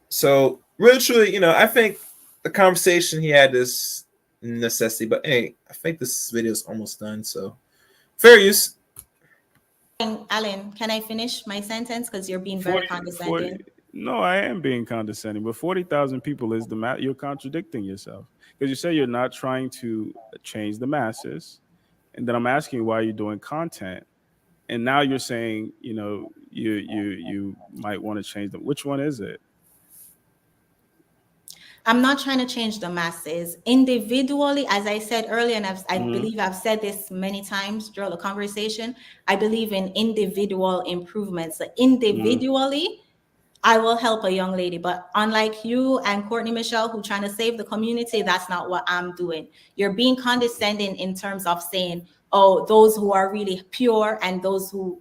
Speaker 2: So really truly, I think the conversation he had is necessity. But hey, I think this video is almost done. So fair use.
Speaker 7: Alan, can I finish my sentence? Because you're being very
Speaker 8: 40, 40.
Speaker 7: condescending.
Speaker 8: No, I am being condescending, but 40,000 people is the you're contradicting yourself because you say you're not trying to change the masses, and then I'm asking you why you're doing content, and now you're saying you might want to change them. Which one is it?
Speaker 7: I'm not trying to change the masses individually, as I said earlier, and I
Speaker 8: Mhm,
Speaker 7: believe I've said this many times throughout the conversation. I believe in individual improvements. So
Speaker 8: mhm,
Speaker 7: individually, I will help a young lady, but unlike you and Courtney Michelle, who trying to save the community, that's not what I'm doing. You're being condescending in terms of saying, "Oh, those who are really pure and those who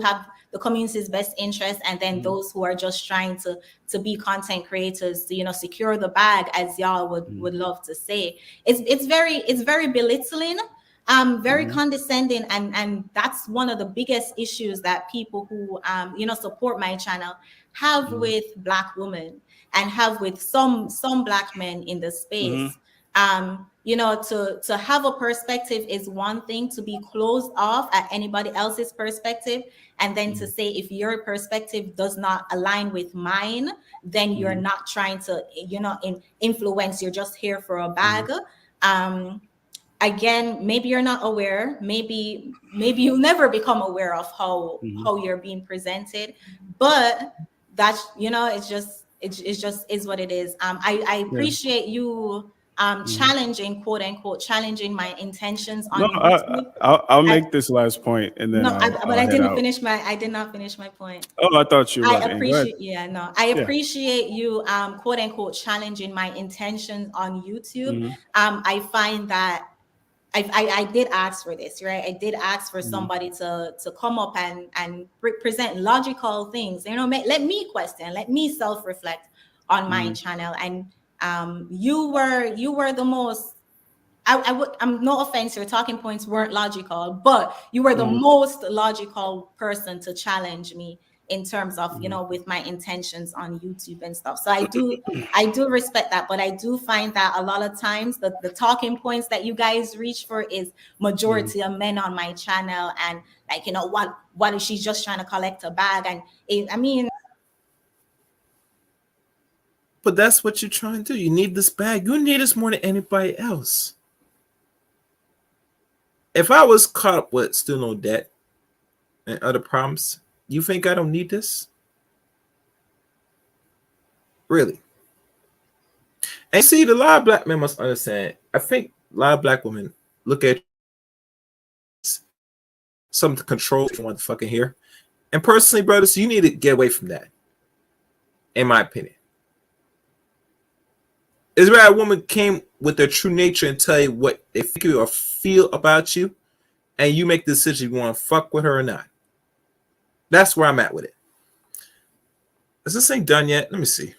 Speaker 7: have the community's best interest, and then
Speaker 8: mhm,
Speaker 7: those who are just trying to be content creators to secure the bag," as y'all
Speaker 8: mhm,
Speaker 7: would love to say. It's very belittling, very
Speaker 8: mhm,
Speaker 7: condescending, and that's one of the biggest issues that people who support my channel have
Speaker 8: mhm,
Speaker 7: with Black women and have with some Black men in the
Speaker 8: mhm,
Speaker 7: space. To have a perspective is one thing, to be closed off at anybody else's perspective, and then to
Speaker 8: mhm,
Speaker 7: say if your perspective does not align with mine, then you're
Speaker 8: mhm,
Speaker 7: not trying to influence, you're just here for a
Speaker 8: mhm,
Speaker 7: bag. um Again, maybe you're not aware, maybe you'll never become aware of
Speaker 8: mhm.
Speaker 7: how you're being presented, but that's it's just is what it is. I
Speaker 8: Yeah.
Speaker 7: appreciate you
Speaker 8: Mhm.
Speaker 7: challenging, quote unquote, challenging my intentions
Speaker 8: No,
Speaker 7: on YouTube.
Speaker 8: I'll
Speaker 7: I,
Speaker 8: make this last point and then
Speaker 7: no, but
Speaker 8: I'll head out.
Speaker 7: I did not finish my point.
Speaker 8: Oh, I thought you were
Speaker 7: I
Speaker 8: about to end. Go ahead.
Speaker 7: appreciate, yeah, no, I
Speaker 8: Yeah.
Speaker 7: appreciate you, quote unquote, challenging my intentions on YouTube.
Speaker 8: Mhm,
Speaker 7: I find that I did ask for this, right? I did ask for
Speaker 8: mhm,
Speaker 7: somebody to come up and present logical things. Let me question, let me self reflect on my
Speaker 8: mhm,
Speaker 7: channel. And you were the most. I'm no offense, your talking points weren't logical, but you were the
Speaker 8: mhm,
Speaker 7: most logical person to challenge me in terms of
Speaker 8: mhm,
Speaker 7: with my intentions on YouTube and stuff. So I do respect that, but I do find that a lot of times the talking points that you guys reach for is
Speaker 8: mhm.
Speaker 7: majority of men on my channel, and like, what is she just trying to collect a bag? And I mean,
Speaker 2: But that's what you're trying to do. You need this bag. You need this more than anybody else. If I was caught up with student loan debt and other problems, you think I don't need this? Really? And see, a lot of Black men must understand. I think a lot of Black women look at some control if you want to fucking hear. And personally, brothers, you need to get away from that, in my opinion. Is where a woman came with their true nature and tell you what they think or feel about you, and you make the decision if you want to fuck with her or not. That's where I'm at with it. Is this thing done yet? Let me see.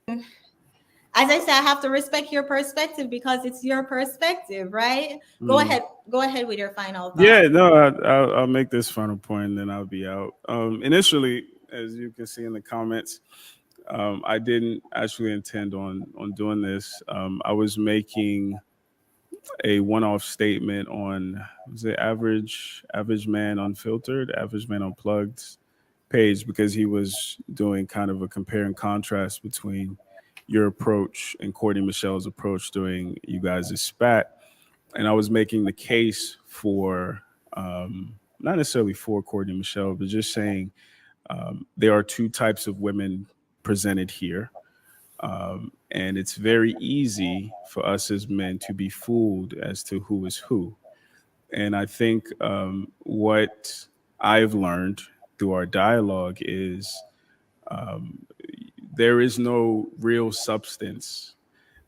Speaker 7: as I said, I have to respect your perspective because it's your perspective, right? Go
Speaker 8: Mhm.
Speaker 7: ahead. Go ahead with your final thought.
Speaker 8: Yeah, no, I'll make this final point and then I'll be out. Initially, as you can see in the comments, I didn't actually intend on doing this. I was making a one-off statement on, was it average man unfiltered, average man unplugged page, because he was doing kind of a compare and contrast between your approach and Courtney Michelle's approach during you guys' spat, and I was making the case for not necessarily for Courtney Michelle, but just saying there are two types of women presented here. And it's very easy for us as men to be fooled as to who is who. And I think what I've learned through our dialogue is there is no real substance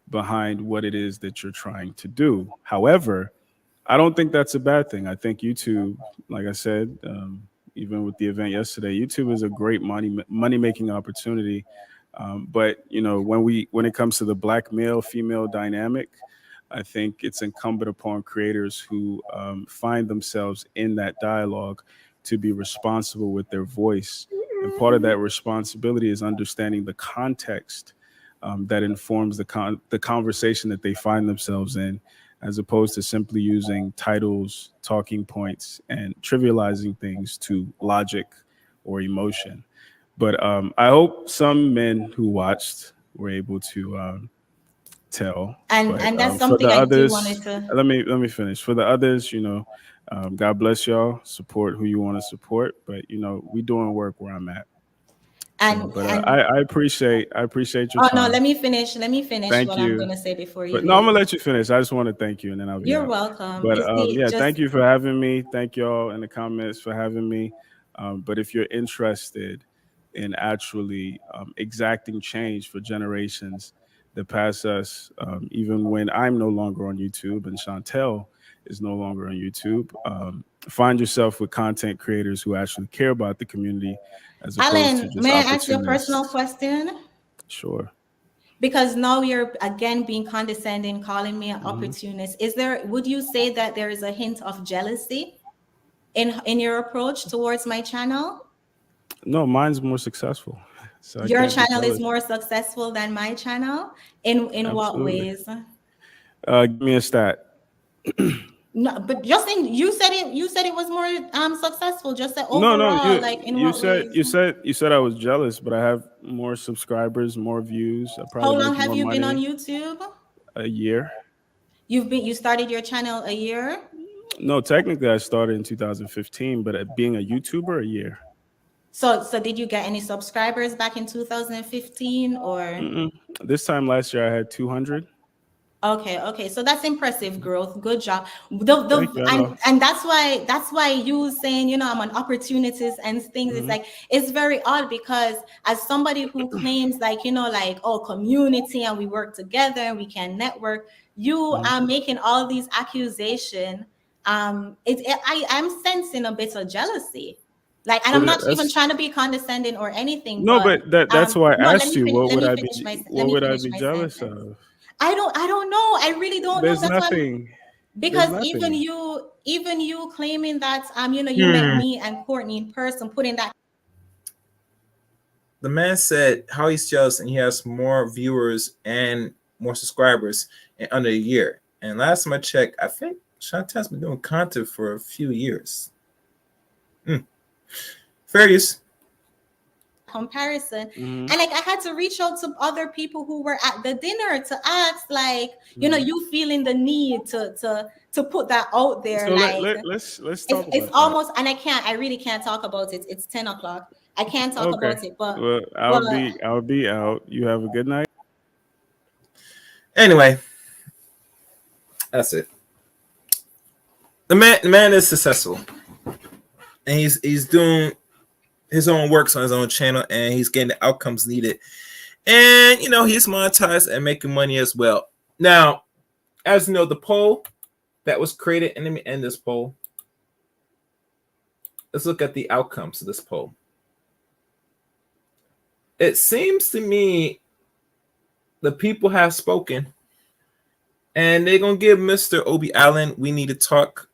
Speaker 8: behind what it is that you're trying to do. However, I don't think that's a bad thing. I think YouTube, like I said, even with the event yesterday, YouTube is a great money making opportunity. But you know, when it comes to the black male female dynamic, I think it's incumbent upon creators who find themselves in that dialogue to be responsible with their voice. And part of that responsibility is understanding the context that informs the conversation that they find themselves in, as opposed to simply using titles, talking points, and trivializing things to logic or emotion. But I hope some men who watched were able to tell. But
Speaker 7: And that's
Speaker 8: for the
Speaker 7: something I do wanted
Speaker 8: others,
Speaker 7: to.
Speaker 8: let me finish. For the others, God bless y'all. Support who you want to support, but we doing work where I'm at. So,
Speaker 7: And
Speaker 8: but
Speaker 7: and
Speaker 8: I appreciate your
Speaker 7: oh no,
Speaker 8: time.
Speaker 7: let me finish
Speaker 8: Thank
Speaker 7: what I'm
Speaker 8: you.
Speaker 7: gonna say before you
Speaker 8: But no, I'm
Speaker 7: leave.
Speaker 8: gonna let you finish. I just want to thank you, and then I'll be
Speaker 7: You're
Speaker 8: out.
Speaker 7: welcome.
Speaker 8: But
Speaker 7: You see,
Speaker 8: yeah,
Speaker 7: just
Speaker 8: thank you for having me. Thank y'all in the comments for having me. But if you're interested in actually exacting change for generations that pass us, even when I'm no longer on YouTube and Chantel is no longer on YouTube, find yourself with content creators who actually care about the community as opposed to
Speaker 7: Alan,
Speaker 8: just
Speaker 7: may I ask you a personal
Speaker 8: opportunists.
Speaker 7: question?
Speaker 8: Sure.
Speaker 7: Because now you're again being condescending, calling me an
Speaker 8: Mhm.
Speaker 7: opportunist. Would you say that there is a hint of jealousy in your approach towards my channel?
Speaker 8: No, mine's more successful, so I
Speaker 7: Your
Speaker 8: can't be
Speaker 7: channel is
Speaker 8: jealous.
Speaker 7: more successful than my channel. In what
Speaker 8: Absolutely.
Speaker 7: ways?
Speaker 8: Give me a stat.
Speaker 7: No, but just in you said it was more successful. Just say
Speaker 8: No, no,
Speaker 7: overall, like in what ways?
Speaker 8: you said I was jealous, but I have more subscribers, more views. I
Speaker 7: How
Speaker 8: probably
Speaker 7: long
Speaker 8: make
Speaker 7: have
Speaker 8: more
Speaker 7: you been on
Speaker 8: money
Speaker 7: YouTube?
Speaker 8: a year.
Speaker 7: You started your channel a year?
Speaker 8: No, technically I started in 2015, but being a YouTuber, a year.
Speaker 7: So did you get any subscribers back in 2015 or?
Speaker 8: Mm-mm. This time last year I had 200.
Speaker 7: Okay. So that's impressive growth. Good job.
Speaker 8: Thank you. I know.
Speaker 7: And that's why you saying, I'm an opportunist and things, it's
Speaker 8: Hmm.
Speaker 7: like it's very odd because as somebody who claims like, like, oh, community and we work together and we can network, you
Speaker 8: Hmm.
Speaker 7: are making all these accusations. I'm sensing a bit of jealousy. Like, and
Speaker 8: But
Speaker 7: I'm not even
Speaker 8: that's
Speaker 7: trying to be condescending or anything,
Speaker 8: no,
Speaker 7: but
Speaker 8: but that's why
Speaker 7: no,
Speaker 8: I asked you, what
Speaker 7: let
Speaker 8: would
Speaker 7: me
Speaker 8: I be
Speaker 7: finish my let
Speaker 8: what
Speaker 7: me
Speaker 8: would I
Speaker 7: finish
Speaker 8: be
Speaker 7: my
Speaker 8: jealous
Speaker 7: sentence.
Speaker 8: of?
Speaker 7: I don't know. I really don't know.
Speaker 8: There's
Speaker 7: That's why
Speaker 8: nothing. There's
Speaker 7: because
Speaker 8: nothing.
Speaker 7: even you claiming that you met
Speaker 2: Hmm.
Speaker 7: me and Courtney in person, putting that
Speaker 2: The man said how he's jealous and he has more viewers and more subscribers in under a year. And last time I checked, I think Chantel's been doing content for a few years. Fair use.
Speaker 7: comparison.
Speaker 8: Hmm.
Speaker 7: And like I had to reach out to other people who were at the dinner to ask, like,
Speaker 8: Hmm.
Speaker 7: you feeling the need to put that out there.
Speaker 8: So
Speaker 7: Like
Speaker 8: let's
Speaker 7: it's
Speaker 8: talk
Speaker 7: it's
Speaker 8: about that.
Speaker 7: almost, and I really can't talk about it. It's 10 o'clock. I can't talk
Speaker 8: Okay.
Speaker 7: about it, but
Speaker 8: Well,
Speaker 7: but
Speaker 8: I'll be out. You have a good night.
Speaker 2: Anyway, that's it. The man is successful. And he's doing his own works on his own channel and he's getting the outcomes needed. And he's monetized and making money as well. Now, as you know, the poll that was created, and let me end this poll. Let's look at the outcomes of this poll. It seems to me the people have spoken, and they're gonna give Mr. Obi Allen We Need to Talk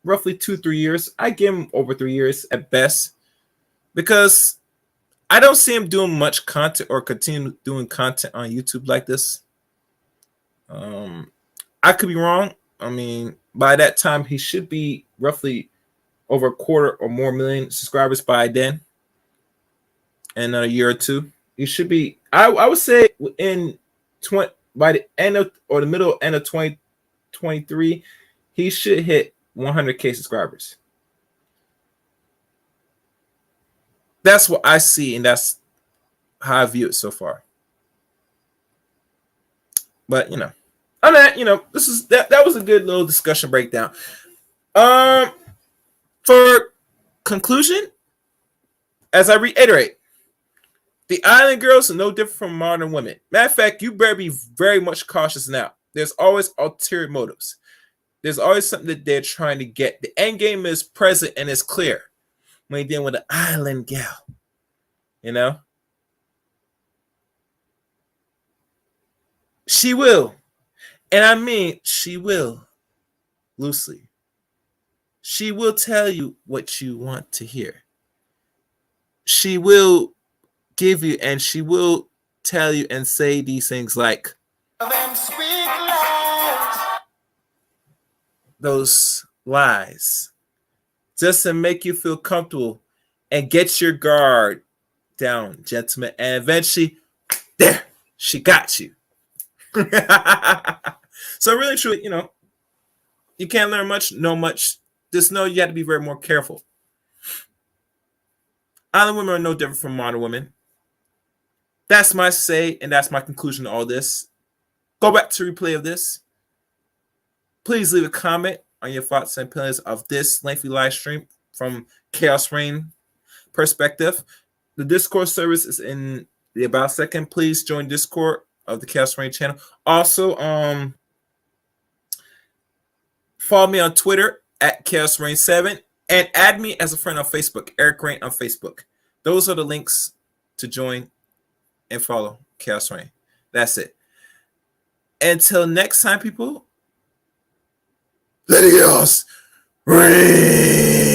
Speaker 2: roughly 2-3 years. I give him over 3 years at best, because I don't see him doing much content or continue doing content on YouTube like this. I could be wrong. I mean, by that time, he should be roughly over a quarter or more million subscribers by then. In a year or two, he should be. I would say in by the end of or the middle end of 2023, he should hit 100K subscribers. That's what I see, and that's how I view it so far. But I mean, this is that was a good little discussion breakdown. For conclusion, as I reiterate, the island girls are no different from modern women. Matter of fact, you better be very much cautious now. There's always ulterior motives. There's always something that they're trying to get. The end game is present and it's clear when you're dealing with an island gal. She will. And I mean, she will. Loosely. She will tell you what you want to hear. She will give you, and she will tell you and say these things like those lies just to make you feel comfortable and get your guard down, gentlemen, and eventually there she got you. So really truly, you can't learn much, know much. Just know you have to be very more careful. Island women are no different from modern women. That's my say, and that's my conclusion to all this. Go back to replay of this. Please leave a comment on your thoughts and opinions of this lengthy live stream from Chaos Reign perspective. The Discord service is in the about section. Please join Discord of the Chaos Reign channel. Also, follow me on Twitter at Chaos Reign 7 and add me as a friend on Facebook, Eric Reign on Facebook. Those are the links to join and follow Chaos Reign. That's it. Until next time, people, let it chaos reign.